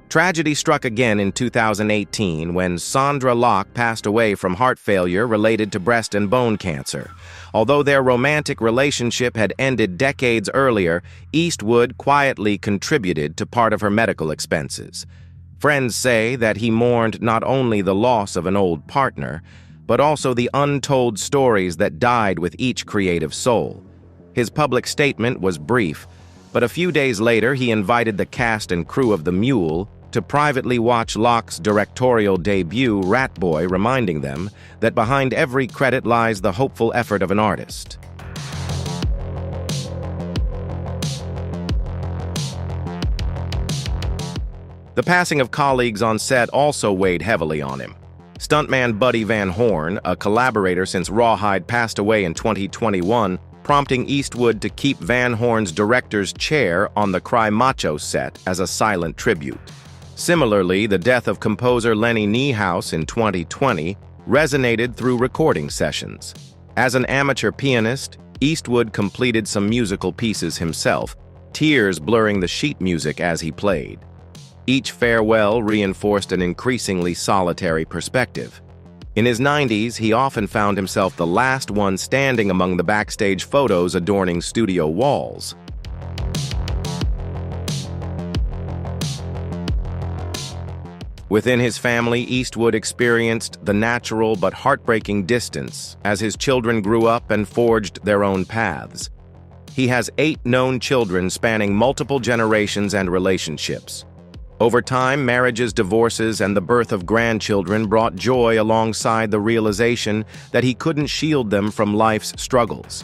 Speaker 1: Tragedy struck again in 2018 when Sondra Locke passed away from heart failure related to breast and bone cancer. Although their romantic relationship had ended decades earlier, Eastwood quietly contributed to part of her medical expenses. Friends say that he mourned not only the loss of an old partner, but also the untold stories that died with each creative soul. His public statement was brief, but a few days later he invited the cast and crew of The Mule to privately watch Locke's directorial debut, Rat Boy, reminding them that behind every credit lies the hopeful effort of an artist. The passing of colleagues on set also weighed heavily on him. Stuntman Buddy Van Horn, a collaborator since Rawhide, passed away in 2021, prompting Eastwood to keep Van Horn's director's chair on the Cry Macho set as a silent tribute. Similarly, the death of composer Lenny Niehaus in 2020 resonated through recording sessions. As an amateur pianist, Eastwood completed some musical pieces himself, tears blurring the sheet music as he played. Each farewell reinforced an increasingly solitary perspective. In his 90s, he often found himself the last one standing among the backstage photos adorning studio walls. Within his family, Eastwood experienced the natural but heartbreaking distance as his children grew up and forged their own paths. He has 8 known children spanning multiple generations and relationships. Over time, marriages, divorces, and the birth of grandchildren brought joy alongside the realization that he couldn't shield them from life's struggles.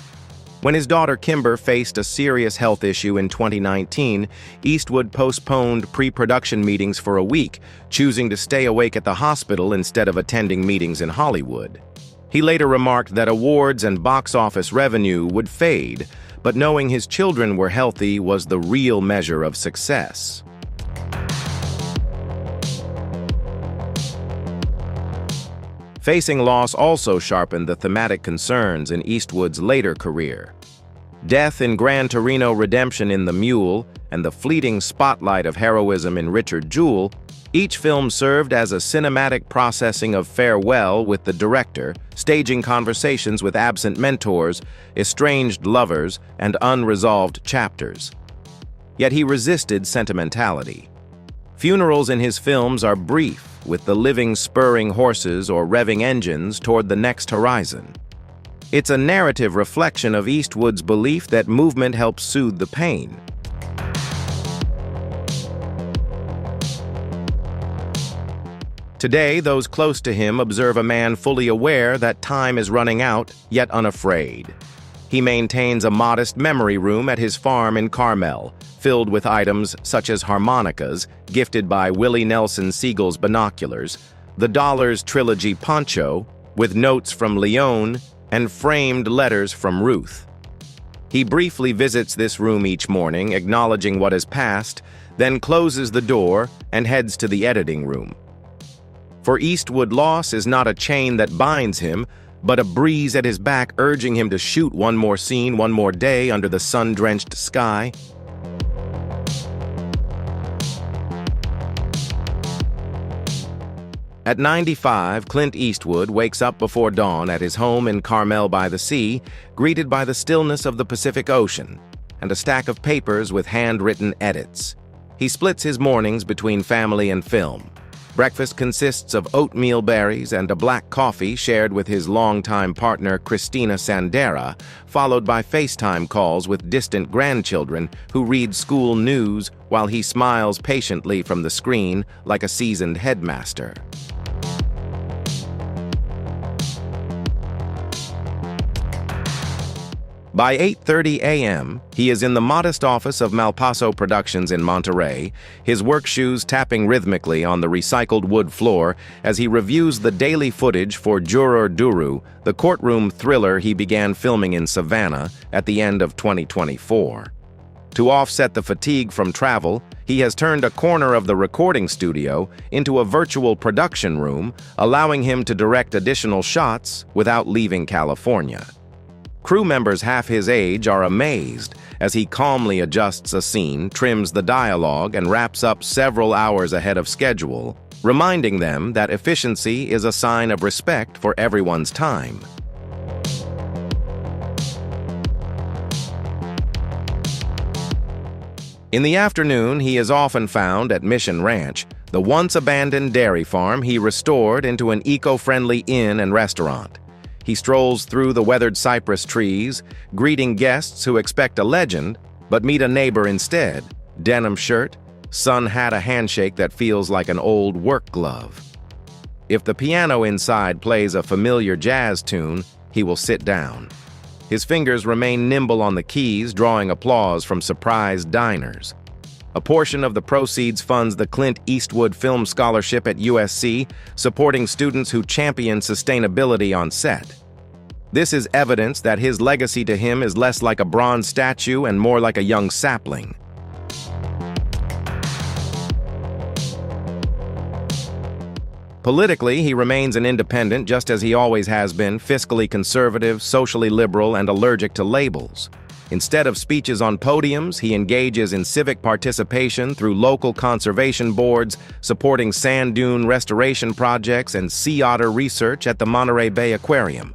Speaker 1: When his daughter Kimber faced a serious health issue in 2019, Eastwood postponed pre-production meetings for a week, choosing to stay awake at the hospital instead of attending meetings in Hollywood. He later remarked that awards and box office revenue would fade, but knowing his children were healthy was the real measure of success. Facing loss also sharpened the thematic concerns in Eastwood's later career. Death in Gran Torino, redemption in The Mule, and the fleeting spotlight of heroism in Richard Jewell, each film served as a cinematic processing of farewell with the director, staging conversations with absent mentors, estranged lovers, and unresolved chapters. Yet he resisted sentimentality. Funerals in his films are brief, with the living spurring horses or revving engines toward the next horizon. It's a narrative reflection of Eastwood's belief that movement helps soothe the pain. Today, those close to him observe a man fully aware that time is running out, yet unafraid. He maintains a modest memory room at his farm in Carmel, filled with items such as harmonicas, gifted by Willie Nelson Siegel's binoculars, the Dollars Trilogy poncho, with notes from Leon, and framed letters from Ruth. He briefly visits this room each morning, acknowledging what has passed, then closes the door and heads to the editing room. For Eastwood, loss is not a chain that binds him, but a breeze at his back urging him to shoot one more scene, one more day under the sun-drenched sky. At 95, Clint Eastwood wakes up before dawn at his home in Carmel by the Sea, greeted by the stillness of the Pacific Ocean and a stack of papers with handwritten edits. He splits his mornings between family and film. Breakfast consists of oatmeal berries and a black coffee shared with his longtime partner Christina Sandera, followed by FaceTime calls with distant grandchildren who read school news while he smiles patiently from the screen like a seasoned headmaster. By 8:30 a.m., he is in the modest office of Malpaso Productions in Monterey, his work shoes tapping rhythmically on the recycled wood floor as he reviews the daily footage for Juror Duru, the courtroom thriller he began filming in Savannah at the end of 2024. To offset the fatigue from travel, he has turned a corner of the recording studio into a virtual production room, allowing him to direct additional shots without leaving California. Crew members half his age are amazed as he calmly adjusts a scene, trims the dialogue, and wraps up several hours ahead of schedule, reminding them that efficiency is a sign of respect for everyone's time. In the afternoon, he is often found at Mission Ranch, the once-abandoned dairy farm he restored into an eco-friendly inn and restaurant. He strolls through the weathered cypress trees, greeting guests who expect a legend, but meet a neighbor instead. Denim shirt, sun hat, a handshake that feels like an old work glove. If the piano inside plays a familiar jazz tune, he will sit down. His fingers remain nimble on the keys, drawing applause from surprised diners. A portion of the proceeds funds the Clint Eastwood Film Scholarship at USC, supporting students who champion sustainability on set. This is evidence that his legacy to him is less like a bronze statue and more like a young sapling. Politically, he remains an independent just as he always has been, fiscally conservative, socially liberal, and allergic to labels. Instead of speeches on podiums, he engages in civic participation through local conservation boards, supporting sand dune restoration projects and sea otter research at the Monterey Bay Aquarium.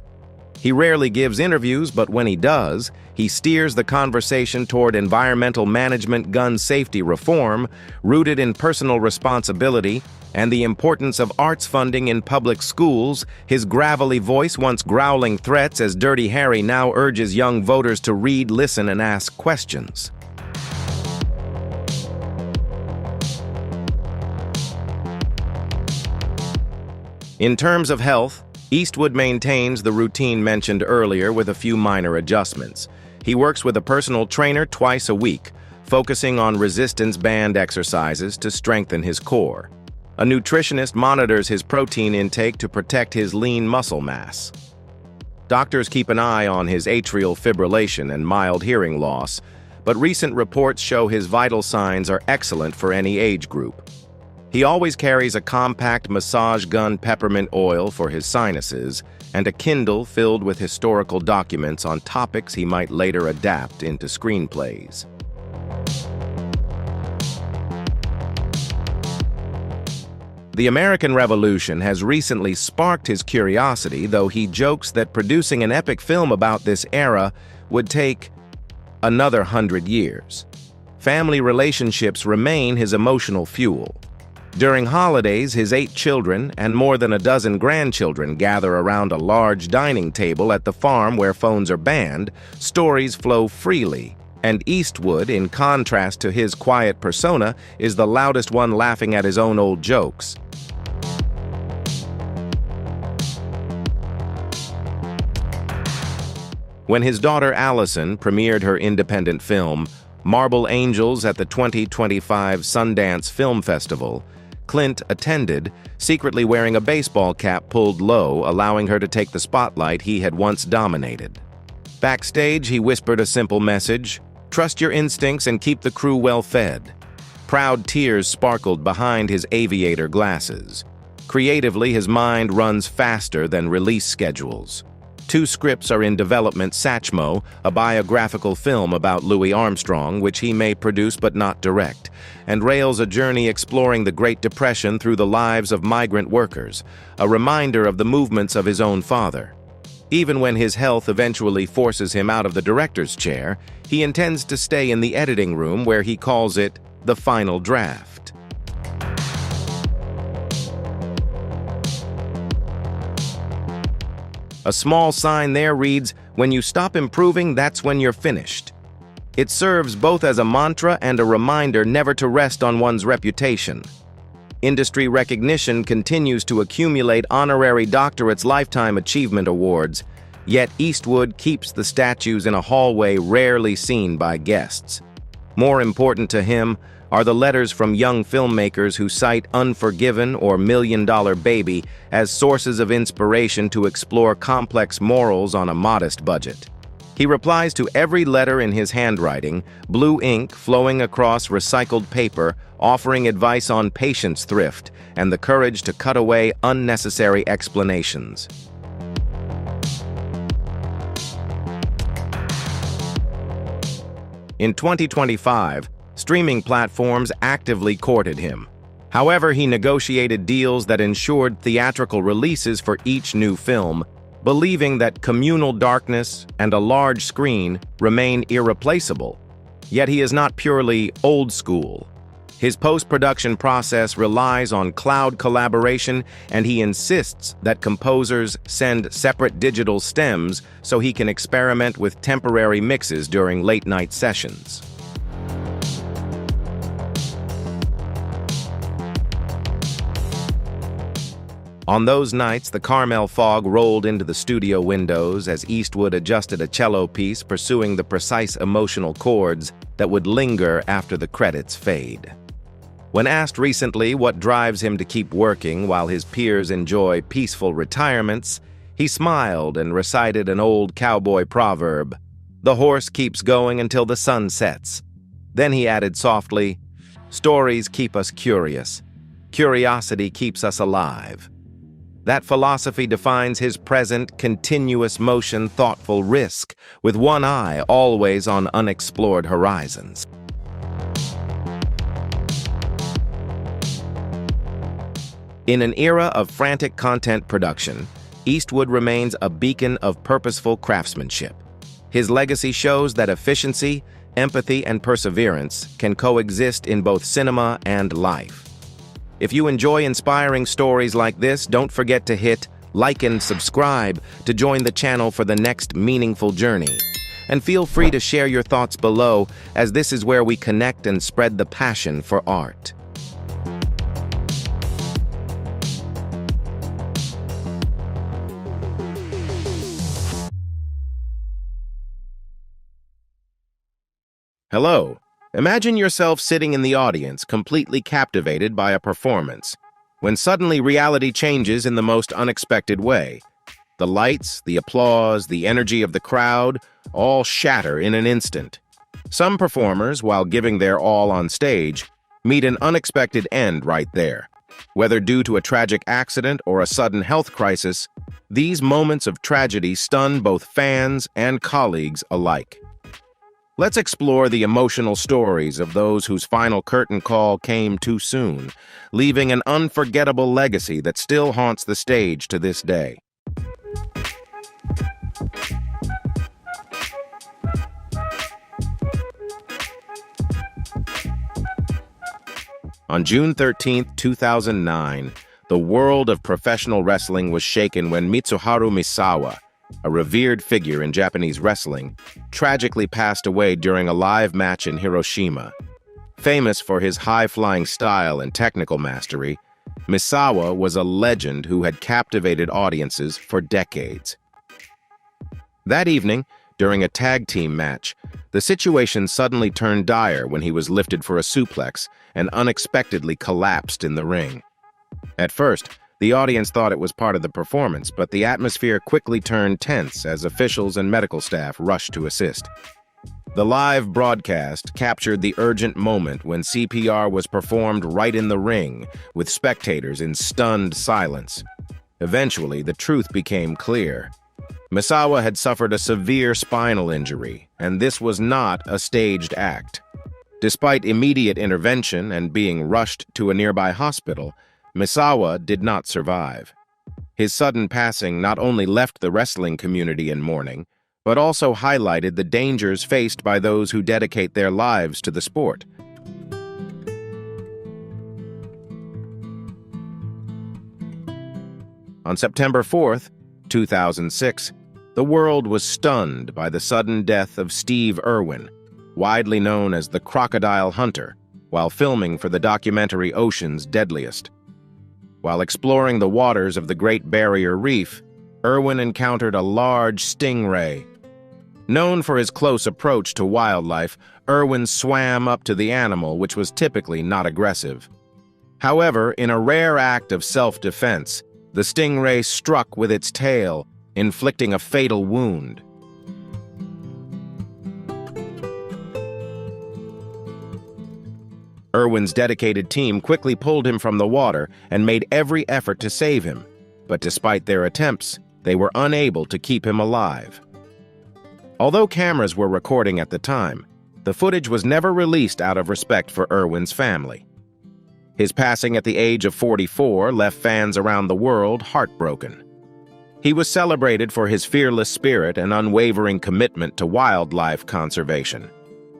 Speaker 1: He rarely gives interviews, but when he does, he steers the conversation toward environmental management, gun safety reform, rooted in personal responsibility, and the importance of arts funding in public schools. His gravelly voice, once growling threats as Dirty Harry, now urges young voters to read, listen, and ask questions. In terms of health, Eastwood maintains the routine mentioned earlier with a few minor adjustments. He works with a personal trainer twice a week, focusing on resistance band exercises to strengthen his core. A nutritionist monitors his protein intake to protect his lean muscle mass. Doctors keep an eye on his atrial fibrillation and mild hearing loss, but recent reports show his vital signs are excellent for any age group. He always carries a compact massage gun peppermint oil for his sinuses and a Kindle filled with historical documents on topics he might later adapt into screenplays. The American Revolution has recently sparked his curiosity, though he jokes that producing an epic film about this era would take another 100 years. Family relationships remain his emotional fuel. During holidays, his 8 children and more than a dozen grandchildren gather around a large dining table at the farm where phones are banned. Stories flow freely, and Eastwood, in contrast to his quiet persona, is the loudest one laughing at his own old jokes. When his daughter Allison premiered her independent film, Marble Angels, at the 2025 Sundance Film Festival, Clint attended, secretly wearing a baseball cap pulled low, allowing her to take the spotlight he had once dominated. Backstage, he whispered a simple message: "Trust your instincts and keep the crew well fed." Proud tears sparkled behind his aviator glasses. Creatively, his mind runs faster than release schedules. 2 scripts are in development: Satchmo, a biographical film about Louis Armstrong, which he may produce but not direct, and Rails, a journey exploring the Great Depression through the lives of migrant workers, a reminder of the movements of his own father. Even when his health eventually forces him out of the director's chair, he intends to stay in the editing room, where he calls it the final draft. A small sign there reads, "When you stop improving, that's when you're finished." It serves both as a mantra and a reminder never to rest on one's reputation. Industry recognition continues to accumulate honorary doctorates, lifetime achievement awards, yet Eastwood keeps the statues in a hallway rarely seen by guests. More important to him are the letters from young filmmakers who cite Unforgiven or $1 Million Baby as sources of inspiration to explore complex morals on a modest budget. He replies to every letter in his handwriting, blue ink flowing across recycled paper, offering advice on patience, thrift, and the courage to cut away unnecessary explanations. In 2025, streaming platforms actively courted him. However, he negotiated deals that ensured theatrical releases for each new film, believing that communal darkness and a large screen remain irreplaceable. Yet he is not purely old school. His post-production process relies on cloud collaboration, and he insists that composers send separate digital stems so he can experiment with temporary mixes during late-night sessions. On those nights, the caramel fog rolled into the studio windows as Eastwood adjusted a cello piece, pursuing the precise emotional chords that would linger after the credits fade. When asked recently what drives him to keep working while his peers enjoy peaceful retirements, he smiled and recited an old cowboy proverb, "The horse keeps going until the sun sets." Then he added softly, "Stories keep us curious. Curiosity keeps us alive." That philosophy defines his present, continuous motion, thoughtful risk, with one eye always on unexplored horizons. In an era of frantic content production, Eastwood remains a beacon of purposeful craftsmanship. His legacy shows that efficiency, empathy, and perseverance can coexist in both cinema and life. If you enjoy inspiring stories like this, don't forget to hit like and subscribe to join the channel for the next meaningful journey. And feel free to share your thoughts below, as this is where we connect and spread the passion for art. Hello. Imagine yourself sitting in the audience, completely captivated by a performance, when suddenly reality changes in the most unexpected way. The lights, the applause, the energy of the crowd all shatter in an instant. Some performers, while giving their all on stage, meet an unexpected end right there. Whether due to a tragic accident or a sudden health crisis, these moments of tragedy stun both fans and colleagues alike. Let's explore the emotional stories of those whose final curtain call came too soon, leaving an unforgettable legacy that still haunts the stage to this day. On June 13, 2009, the world of professional wrestling was shaken when Mitsuharu Misawa, a revered figure in Japanese wrestling, tragically passed away during a live match in Hiroshima. Famous for his high-flying style and technical mastery, Misawa was a legend who had captivated audiences for decades. That evening, during a tag team match, the situation suddenly turned dire when he was lifted for a suplex and unexpectedly collapsed in the ring. At first, the audience thought it was part of the performance, but the atmosphere quickly turned tense as officials and medical staff rushed to assist. The live broadcast captured the urgent moment when CPR was performed right in the ring, with spectators in stunned silence. Eventually, the truth became clear. Misawa had suffered a severe spinal injury, and this was not a staged act. Despite immediate intervention and being rushed to a nearby hospital, Misawa did not survive. His sudden passing not only left the wrestling community in mourning, but also highlighted the dangers faced by those who dedicate their lives to the sport. On September 4th, 2006, the world was stunned by the sudden death of Steve Irwin, widely known as the Crocodile Hunter, while filming for the documentary Ocean's Deadliest. While exploring the waters of the Great Barrier Reef, Irwin encountered a large stingray. Known for his close approach to wildlife, Irwin swam up to the animal, which was typically not aggressive. However, in a rare act of self-defense, the stingray struck with its tail, inflicting a fatal wound. Irwin's dedicated team quickly pulled him from the water and made every effort to save him, but despite their attempts, they were unable to keep him alive. Although cameras were recording at the time, the footage was never released out of respect for Irwin's family. His passing at the age of 44 left fans around the world heartbroken. He was celebrated for his fearless spirit and unwavering commitment to wildlife conservation.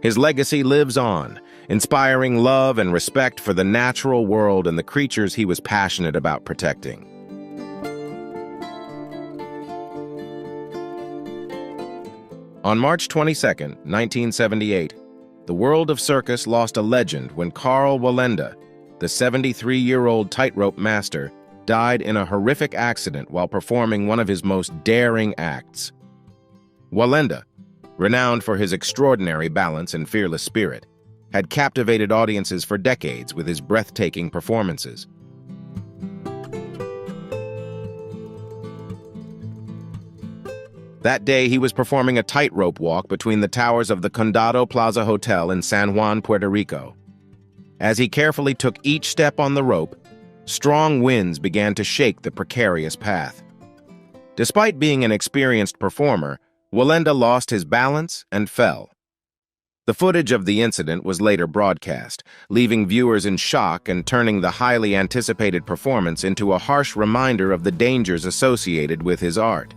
Speaker 1: His legacy lives on, inspiring love and respect for the natural world and the creatures he was passionate about protecting. On March 22, 1978, the world of circus lost a legend when Karl Wallenda, the 73-year-old tightrope master, died in a horrific accident while performing one of his most daring acts. Wallenda, renowned for his extraordinary balance and fearless spirit, had captivated audiences for decades with his breathtaking performances. That day, he was performing a tightrope walk between the towers of the Condado Plaza Hotel in San Juan, Puerto Rico. As he carefully took each step on the rope, strong winds began to shake the precarious path. Despite being an experienced performer, Wallenda lost his balance and fell. The footage of the incident was later broadcast, leaving viewers in shock and turning the highly anticipated performance into a harsh reminder of the dangers associated with his art.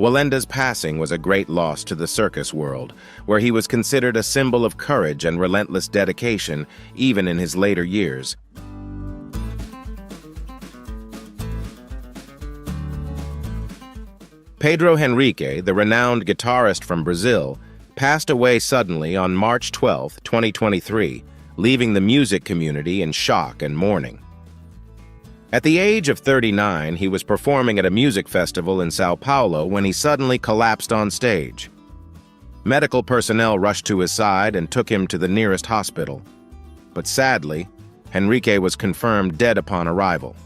Speaker 1: Wallenda's passing was a great loss to the circus world, where he was considered a symbol of courage and relentless dedication, even in his later years. Pedro Henrique, the renowned guitarist from Brazil, passed away suddenly on March 12, 2023, leaving the music community in shock and mourning. At the age of 39, he was performing at a music festival in Sao Paulo when he suddenly collapsed on stage. Medical personnel rushed to his side and took him to the nearest hospital. But sadly, Henrique was confirmed dead upon arrival.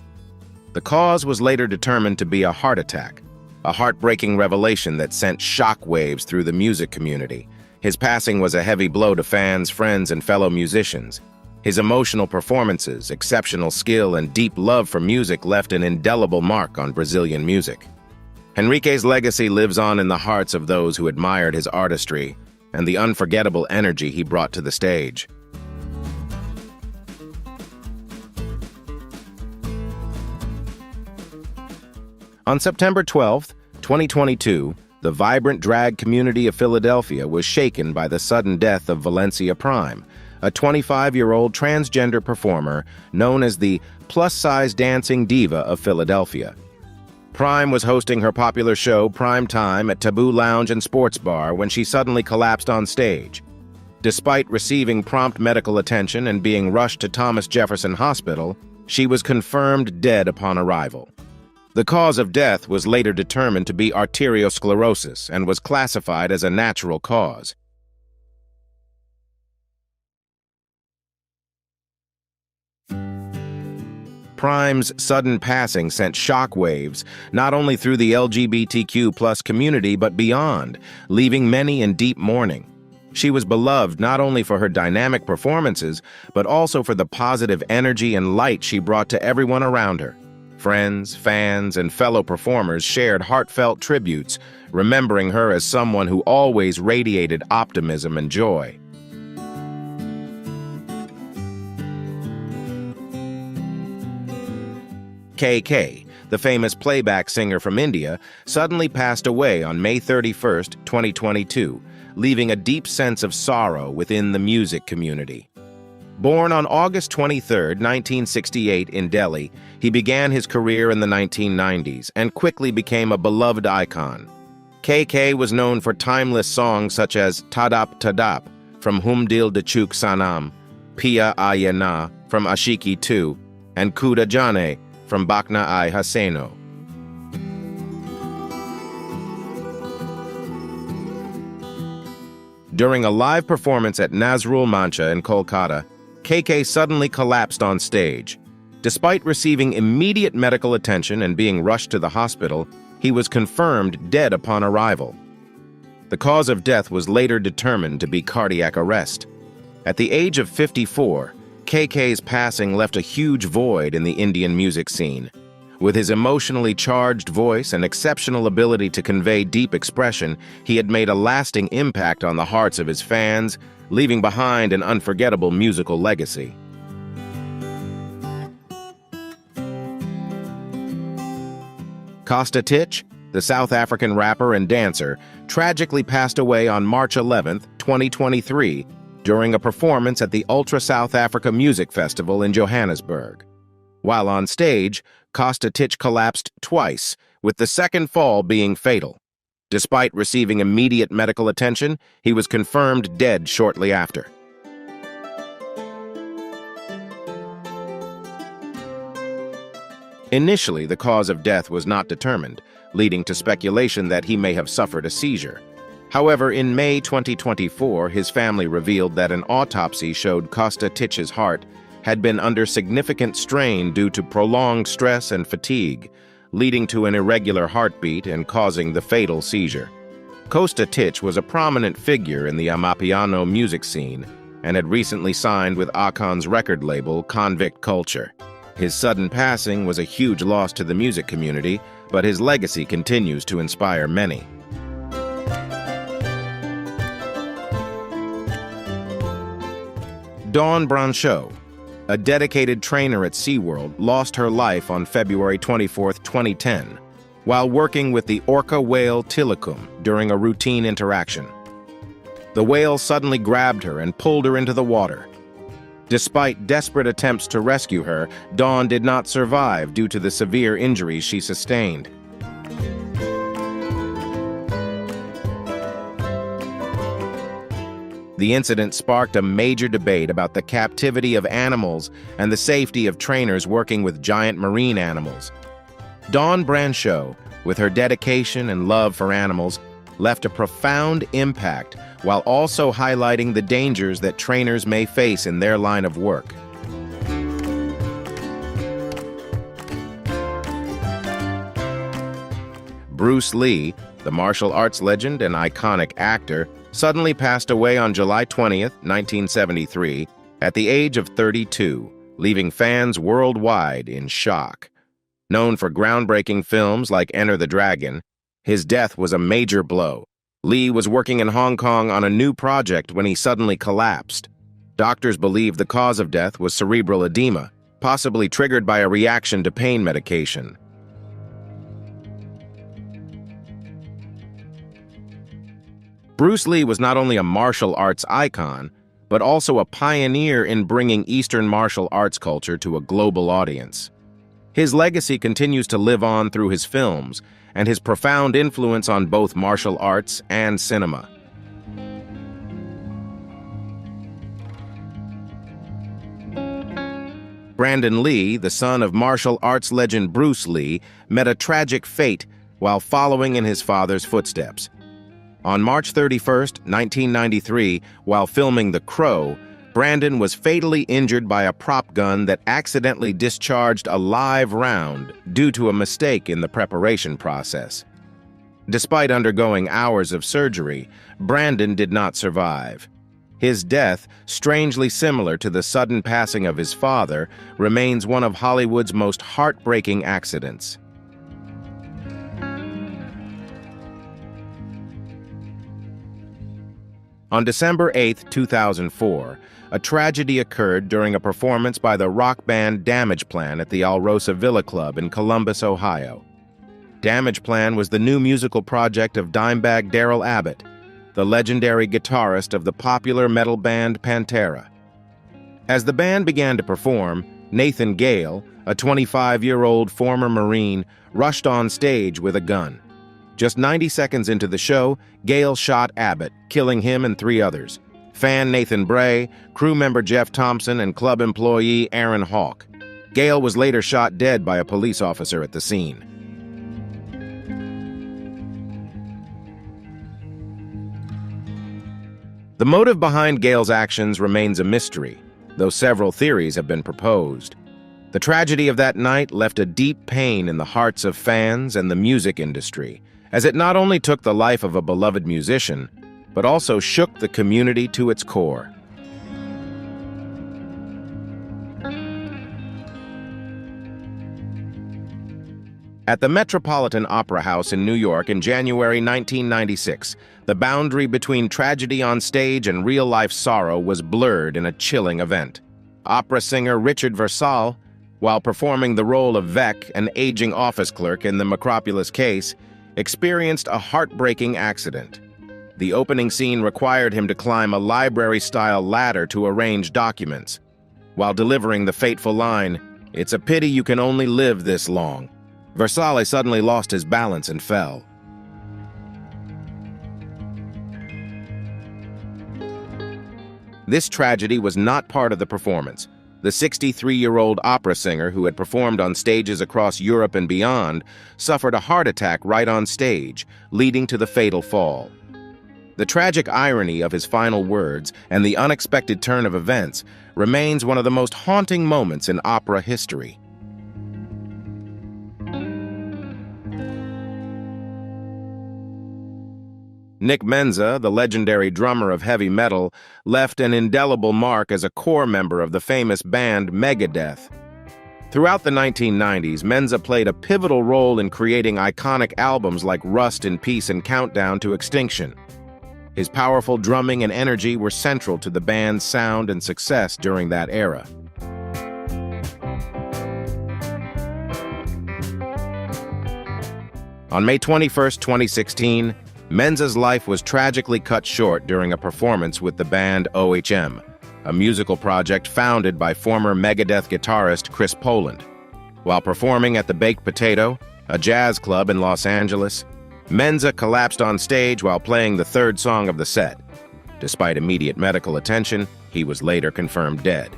Speaker 1: The cause was later determined to be a heart attack, a heartbreaking revelation that sent shockwaves through the music community. His passing was a heavy blow to fans, friends, and fellow musicians. His emotional performances, exceptional skill, and deep love for music left an indelible mark on Brazilian music. Henrique's legacy lives on in the hearts of those who admired his artistry and the unforgettable energy he brought to the stage. On September 12, 2022, the vibrant drag community of Philadelphia was shaken by the sudden death of Valencia Prime, a 25-year-old transgender performer known as the plus-size dancing diva of Philadelphia. Prime was hosting her popular show Prime Time at Taboo Lounge and Sports Bar when she suddenly collapsed on stage. Despite receiving prompt medical attention and being rushed to Thomas Jefferson Hospital, she was confirmed dead upon arrival. The cause of death was later determined to be arteriosclerosis and was classified as a natural cause. Prime's sudden passing sent shockwaves not only through the LGBTQ+ community but beyond, leaving many in deep mourning. She was beloved not only for her dynamic performances, but also for the positive energy and light she brought to everyone around her. Friends, fans, and fellow performers shared heartfelt tributes, remembering her as someone who always radiated optimism and joy. KK, the famous playback singer from India, suddenly passed away on May 31, 2022, leaving a deep sense of sorrow within the music community. Born on August 23, 1968 in Delhi, he began his career in the 1990s and quickly became a beloved icon. KK was known for timeless songs such as Tadap Tadap from Hum Dil De Chuk Sanam, Pia Aaye Na from Ashiki 2, and Kuda Jane from Bakna Ai Haseno. During a live performance at Nazrul Mancha in Kolkata, KK suddenly collapsed on stage. Despite receiving immediate medical attention and being rushed to the hospital, he was confirmed dead upon arrival. The cause of death was later determined to be cardiac arrest. At the age of 54, KK's passing left a huge void in the Indian music scene. With his emotionally charged voice and exceptional ability to convey deep expression, he had made a lasting impact on the hearts of his fans, leaving behind an unforgettable musical legacy. Costa Titch, the South African rapper and dancer, tragically passed away on March 11, 2023, during a performance at the Ultra South Africa Music Festival in Johannesburg. While on stage, Costa Titch collapsed twice, with the second fall being fatal. Despite receiving immediate medical attention, he was confirmed dead shortly after. Initially, the cause of death was not determined, leading to speculation that he may have suffered a seizure. However, in May 2024, his family revealed that an autopsy showed Costa Titch's heart had been under significant strain due to prolonged stress and fatigue, leading to an irregular heartbeat and causing the fatal seizure. Costa Titch was a prominent figure in the Amapiano music scene and had recently signed with Akon's record label, Convict Culture. His sudden passing was a huge loss to the music community, but his legacy continues to inspire many. Dawn Brancheau, a dedicated trainer at SeaWorld, lost her life on February 24, 2010, while working with the orca whale Tilikum during a routine interaction. The whale suddenly grabbed her and pulled her into the water. Despite desperate attempts to rescue her, Dawn did not survive due to the severe injuries she sustained. The incident sparked a major debate about the captivity of animals and the safety of trainers working with giant marine animals. Dawn Brancheau, with her dedication and love for animals, left a profound impact while also highlighting the dangers that trainers may face in their line of work. Bruce Lee, the martial arts legend and iconic actor, suddenly passed away on July 20th, 1973, at the age of 32, leaving fans worldwide in shock. Known for groundbreaking films like Enter the Dragon, his death was a major blow. Lee was working in Hong Kong on a new project when he suddenly collapsed. Doctors believe the cause of death was cerebral edema, possibly triggered by a reaction to pain medication. Bruce Lee was not only a martial arts icon, but also a pioneer in bringing Eastern martial arts culture to a global audience. His legacy continues to live on through his films and his profound influence on both martial arts and cinema. Brandon Lee, the son of martial arts legend Bruce Lee, met a tragic fate while following in his father's footsteps. On March 31, 1993, while filming The Crow, Brandon was fatally injured by a prop gun that accidentally discharged a live round due to a mistake in the preparation process. Despite undergoing hours of surgery, Brandon did not survive. His death, strangely similar to the sudden passing of his father, remains one of Hollywood's most heartbreaking accidents. On December 8, 2004, a tragedy occurred during a performance by the rock band Damage Plan at the Alrosa Villa Club in Columbus, Ohio. Damage Plan was the new musical project of Dimebag Darrell Abbott, the legendary guitarist of the popular metal band Pantera. As the band began to perform, Nathan Gale, a 25-year-old former Marine, rushed on stage with a gun. Just 90 seconds into the show, Gale shot Abbott, killing him and 3 others: fan Nathan Bray, crew member Jeff Thompson, and club employee Aaron Hawk. Gale was later shot dead by a police officer at the scene. The motive behind Gale's actions remains a mystery, though several theories have been proposed. The tragedy of that night left a deep pain in the hearts of fans and the music industry, as it not only took the life of a beloved musician, but also shook the community to its core. At the Metropolitan Opera House in New York in January 1996, the boundary between tragedy on stage and real-life sorrow was blurred in a chilling event. Opera singer Richard Versal, while performing the role of Vec, an aging office clerk in the Macropolis case, experienced a heartbreaking accident. The opening scene required him to climb a library-style ladder to arrange documents. While delivering the fateful line, "It's a pity you can only live this long," Versal suddenly lost his balance and fell. This tragedy was not part of the performance. The 63-year-old opera singer, who had performed on stages across Europe and beyond, suffered a heart attack right on stage, leading to the fatal fall. The tragic irony of his final words and the unexpected turn of events remains one of the most haunting moments in opera history. Nick Menza, the legendary drummer of heavy metal, left an indelible mark as a core member of the famous band Megadeth. Throughout the 1990s, Menza played a pivotal role in creating iconic albums like Rust in Peace and Countdown to Extinction. His powerful drumming and energy were central to the band's sound and success during that era. On May 21, 2016, Menza's life was tragically cut short during a performance with the band OHM, a musical project founded by former Megadeth guitarist Chris Poland. While performing at the Baked Potato, a jazz club in Los Angeles, Menza collapsed on stage while playing the third song of the set. Despite immediate medical attention, he was later confirmed dead.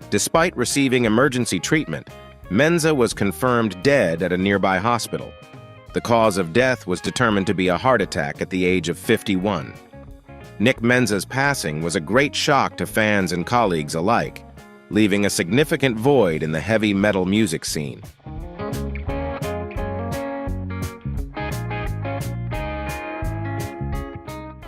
Speaker 1: Despite receiving emergency treatment, Menza was confirmed dead at a nearby hospital. The cause of death was determined to be a heart attack at the age of 51. Nick Menza's passing was a great shock to fans and colleagues alike, leaving a significant void in the heavy metal music scene.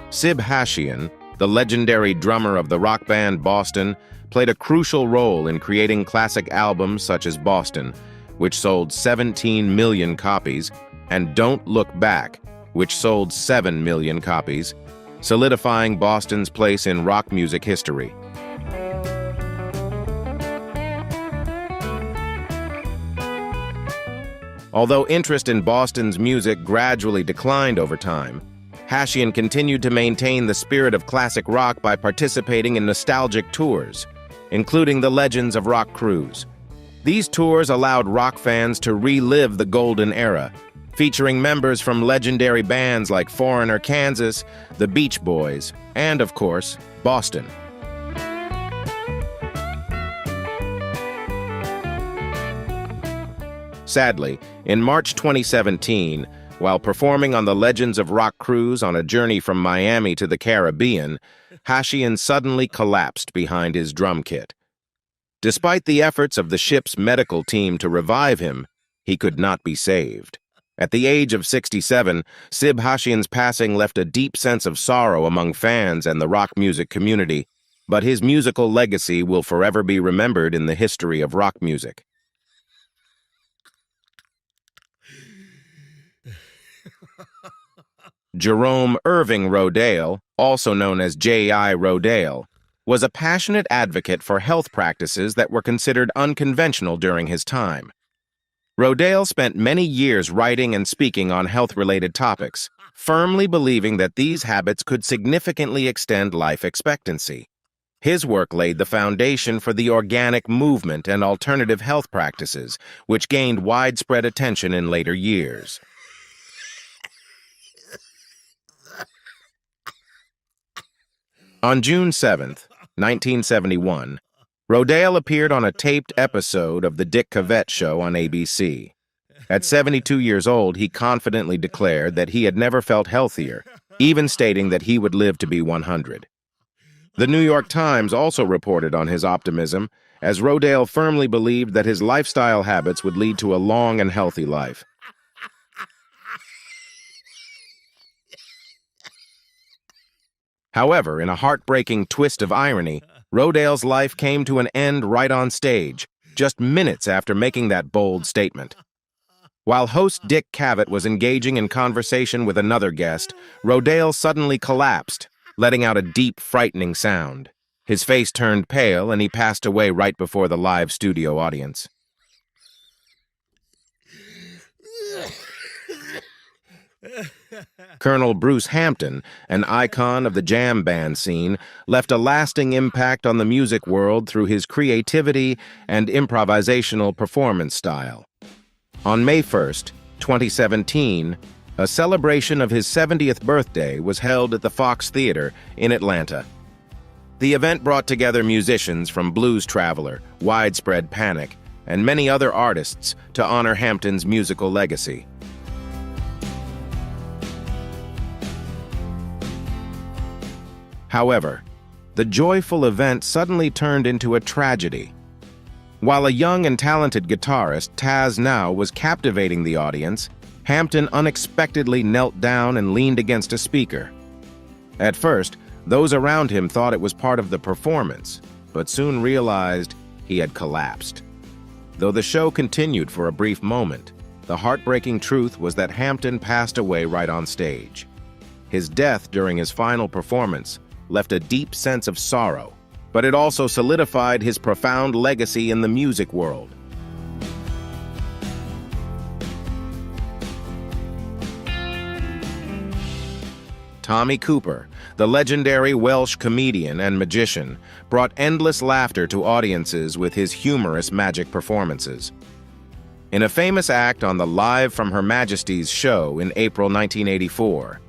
Speaker 1: Sib Hashian, the legendary drummer of the rock band Boston, played a crucial role in creating classic albums such as Boston, which sold 17 million copies, and Don't Look Back, which sold 7 million copies, solidifying Boston's place in rock music history. Although interest in Boston's music gradually declined over time, Hashian continued to maintain the spirit of classic rock by participating in nostalgic tours, including the Legends of Rock Cruise. These tours allowed rock fans to relive the golden era, featuring members from legendary bands like Foreigner Kansas, the Beach Boys, and, of course, Boston. Sadly, in March 2017, while performing on the Legends of Rock Cruise on a journey from Miami to the Caribbean, Hashian suddenly collapsed behind his drum kit. Despite the efforts of the ship's medical team to revive him, he could not be saved. At the age of 67, Sib Hashian's passing left a deep sense of sorrow among fans and the rock music community, but his musical legacy will forever be remembered in the history of rock music. Jerome Irving Rodale, also known as J.I. Rodale, was a passionate advocate for health practices that were considered unconventional during his time. Rodale spent many years writing and speaking on health-related topics, firmly believing that these habits could significantly extend life expectancy. His work laid the foundation for the organic movement and alternative health practices, which gained widespread attention in later years. On June 7, 1971, Rodale appeared on a taped episode of The Dick Cavett Show on ABC. At 72 years old, he confidently declared that he had never felt healthier, even stating that he would live to be 100. The New York Times also reported on his optimism, as Rodale firmly believed that his lifestyle habits would lead to a long and healthy life. However, in a heartbreaking twist of irony, Rodale's life came to an end right on stage, just minutes after making that bold statement. While host Dick Cavett was engaging in conversation with another guest, Rodale suddenly collapsed, letting out a deep, frightening sound. His face turned pale, and he passed away right before the live studio audience. Colonel Bruce Hampton, an icon of the jam band scene, left a lasting impact on the music world through his creativity and improvisational performance style. On May 1st, 2017, a celebration of his 70th birthday was held at the Fox Theater in Atlanta. The event brought together musicians from Blues Traveler, Widespread Panic, and many other artists to honor Hampton's musical legacy. However, the joyful event suddenly turned into a tragedy. While a young and talented guitarist, Taz Now, was captivating the audience, Hampton unexpectedly knelt down and leaned against a speaker. At first, those around him thought it was part of the performance, but soon realized he had collapsed. Though the show continued for a brief moment, the heartbreaking truth was that Hampton passed away right on stage. His death during his final performance left a deep sense of sorrow, but it also solidified his profound legacy in the music world. Tommy Cooper, the legendary Welsh comedian and magician, brought endless laughter to audiences with his humorous magic performances. In a famous act on the Live from Her Majesty's show in April 1984,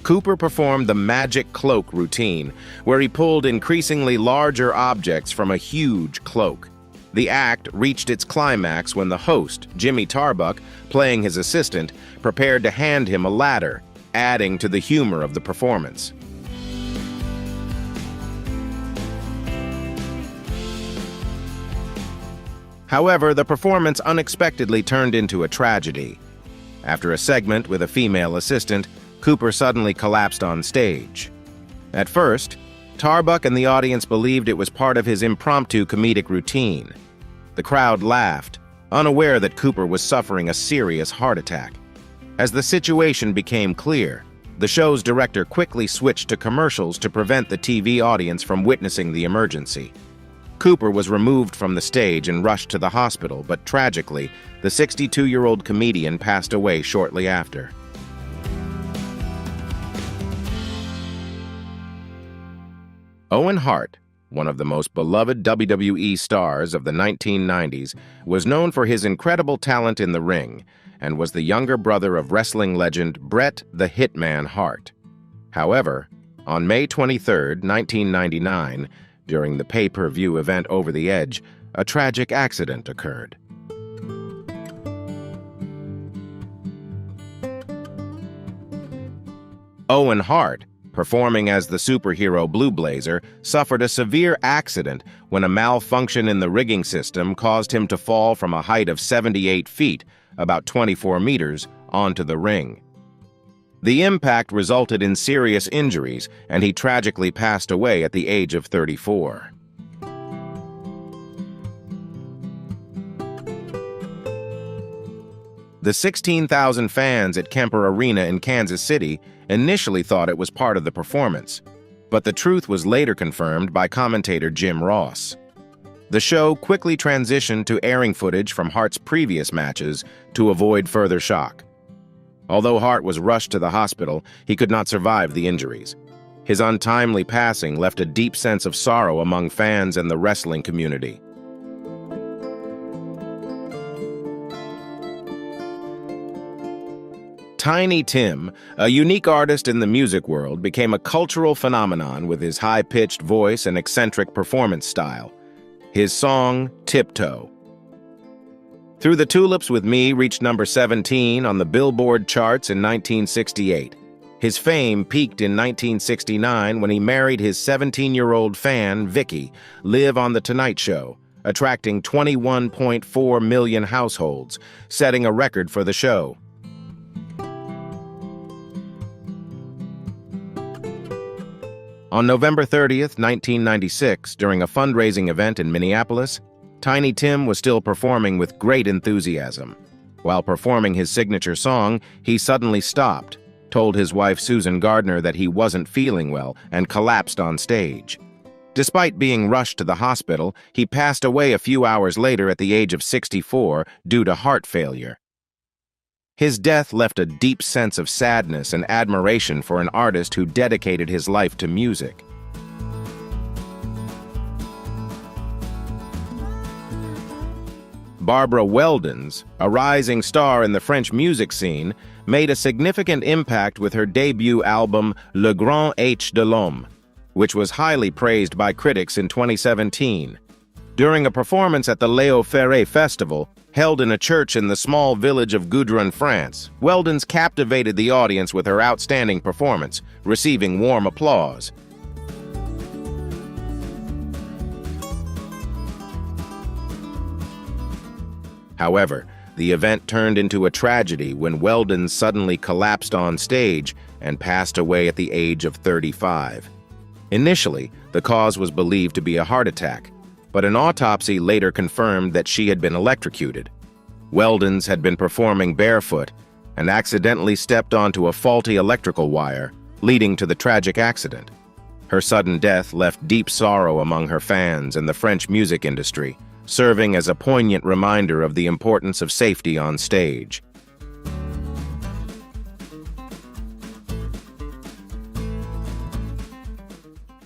Speaker 1: Cooper performed the magic cloak routine, where he pulled increasingly larger objects from a huge cloak. The act reached its climax when the host, Jimmy Tarbuck, playing his assistant, prepared to hand him a ladder, adding to the humor of the performance. However, the performance unexpectedly turned into a tragedy. After a segment with a female assistant, Cooper suddenly collapsed on stage. At first, Tarbuck and the audience believed it was part of his impromptu comedic routine. The crowd laughed, unaware that Cooper was suffering a serious heart attack. As the situation became clear, the show's director quickly switched to commercials to prevent the TV audience from witnessing the emergency. Cooper was removed from the stage and rushed to the hospital, but tragically, the 62-year-old comedian passed away shortly after. Owen Hart, one of the most beloved WWE stars of the 1990s, was known for his incredible talent in the ring and was the younger brother of wrestling legend Bret the Hitman Hart. However, on May 23, 1999, during the pay-per-view event Over the Edge, a tragic accident occurred. Owen Hart, performing as the superhero Blue Blazer, suffered a severe accident when a malfunction in the rigging system caused him to fall from a height of 78 feet, about 24 meters, onto the ring. The impact resulted in serious injuries, and he tragically passed away at the age of 34. The 16,000 fans at Kemper Arena in Kansas City initially thought it was part of the performance, but the truth was later confirmed by commentator Jim Ross. The show quickly transitioned to airing footage from Hart's previous matches to avoid further shock. Although Hart was rushed to the hospital, he could not survive the injuries. His untimely passing left a deep sense of sorrow among fans and the wrestling community. Tiny Tim, a unique artist in the music world, became a cultural phenomenon with his high-pitched voice and eccentric performance style. His song, Tiptoe. Through the Tulips with Me reached number 17 on the Billboard charts in 1968. His fame peaked in 1969 when he married his 17-year-old fan, Vicky, live on The Tonight Show, attracting 21.4 million households, setting a record for the show. On November 30th, 1996, during a fundraising event in Minneapolis, Tiny Tim was still performing with great enthusiasm. While performing his signature song, he suddenly stopped, told his wife Susan Gardner that he wasn't feeling well, and collapsed on stage. Despite being rushed to the hospital, he passed away a few hours later at the age of 64 due to heart failure. His death left a deep sense of sadness and admiration for an artist who dedicated his life to music. Barbara Weldons, a rising star in the French music scene, made a significant impact with her debut album Le Grand H de l'Homme, which was highly praised by critics in 2017. During a performance at the Léo Ferré Festival, held in a church in the small village of Goudron, France, Weldons captivated the audience with her outstanding performance, receiving warm applause. However, the event turned into a tragedy when Weldons suddenly collapsed on stage and passed away at the age of 35. Initially, the cause was believed to be a heart attack, but an autopsy later confirmed that she had been electrocuted. Weldons had been performing barefoot and accidentally stepped onto a faulty electrical wire, leading to the tragic accident. Her sudden death left deep sorrow among her fans and the French music industry, serving as a poignant reminder of the importance of safety on stage.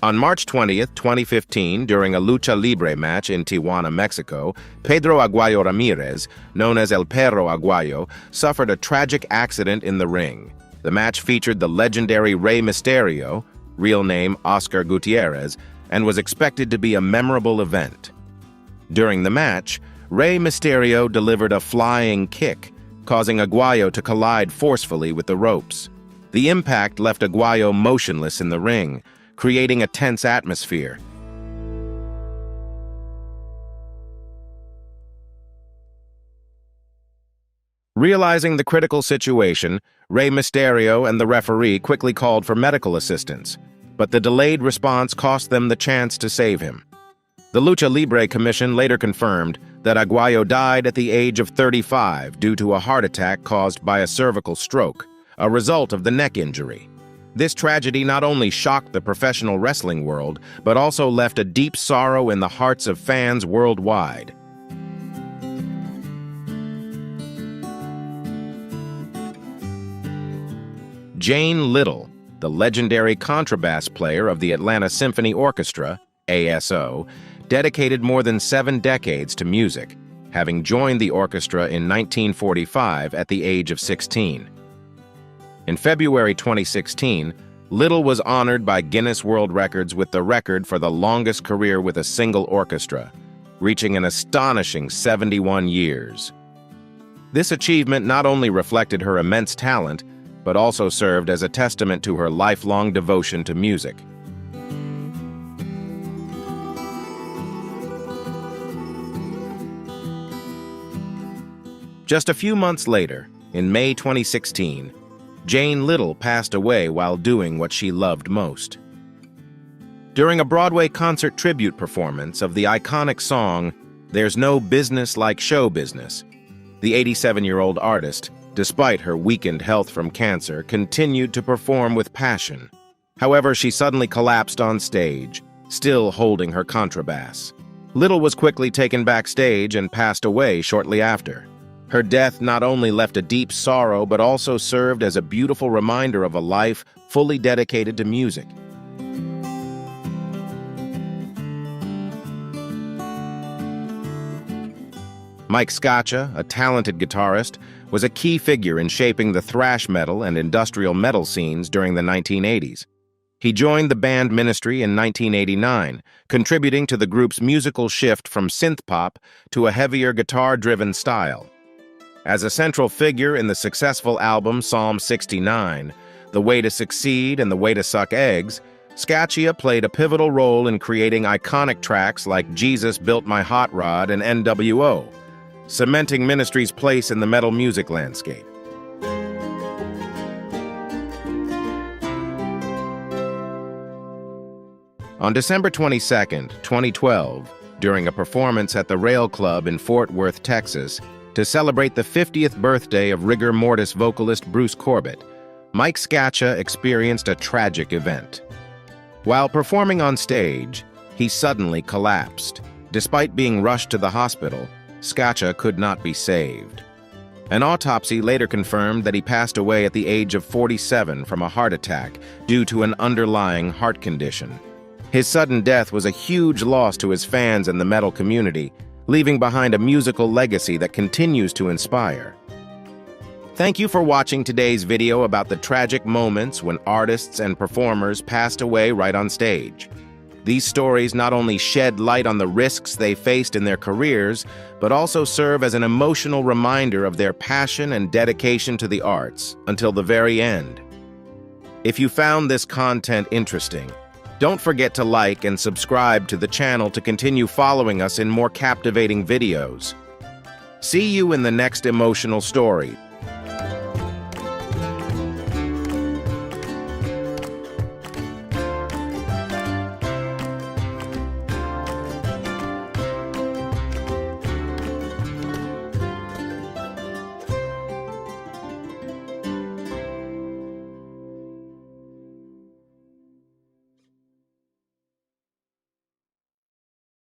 Speaker 1: On March 20, 2015, during a lucha libre match in Tijuana, Mexico, Pedro Aguayo Ramirez, known as El Perro Aguayo, suffered a tragic accident in the ring. The match featured the legendary Rey Mysterio, real name Oscar Gutierrez, and was expected to be a memorable event. During the match, Rey Mysterio delivered a flying kick, causing Aguayo to collide forcefully with the ropes. The impact left Aguayo motionless in the ring, creating a tense atmosphere. Realizing the critical situation, Rey Mysterio and the referee quickly called for medical assistance, but the delayed response cost them the chance to save him. The Lucha Libre Commission later confirmed that Aguayo died at the age of 35 due to a heart attack caused by a cervical stroke, a result of the neck injury. This tragedy not only shocked the professional wrestling world, but also left a deep sorrow in the hearts of fans worldwide. Jane Little, the legendary contrabass player of the Atlanta Symphony Orchestra, ASO, dedicated more than 7 decades to music, having joined the orchestra in 1945 at the age of 16. In February 2016, Little was honored by Guinness World Records with the record for the longest career with a single orchestra, reaching an astonishing 71 years. This achievement not only reflected her immense talent, but also served as a testament to her lifelong devotion to music. Just a few months later, in May 2016, Jane Little passed away while doing what she loved most. During a Broadway concert tribute performance of the iconic song, "There's No Business Like Show Business," the 87-year-old artist, despite her weakened health from cancer, continued to perform with passion. However, she suddenly collapsed on stage, still holding her contrabass. Little was quickly taken backstage and passed away shortly after. Her death not only left a deep sorrow, but also served as a beautiful reminder of a life fully dedicated to music. Mike Scaccia, a talented guitarist, was a key figure in shaping the thrash metal and industrial metal scenes during the 1980s. He joined the band Ministry in 1989, contributing to the group's musical shift from synth-pop to a heavier guitar-driven style. As a central figure in the successful album Psalm 69, The Way to Succeed and The Way to Suck Eggs, Scaccia played a pivotal role in creating iconic tracks like Jesus Built My Hot Rod and NWO, cementing Ministry's place in the metal music landscape. On December 22, 2012, during a performance at the Rail Club in Fort Worth, Texas, to celebrate the 50th birthday of rigor mortis vocalist Bruce Corbett, Mike Scaccia experienced a tragic event. While performing on stage, he suddenly collapsed. Despite being rushed to the hospital, Scaccia could not be saved. An autopsy later confirmed that he passed away at the age of 47 from a heart attack due to an underlying heart condition. His sudden death was a huge loss to his fans and the metal community, leaving behind a musical legacy that continues to inspire. Thank you for watching today's video about the tragic moments when artists and performers passed away right on stage. These stories not only shed light on the risks they faced in their careers, but also serve as an emotional reminder of their passion and dedication to the arts until the very end. If you found this content interesting, don't forget to like and subscribe to the channel to continue following us in more captivating videos. See you in the next emotional story.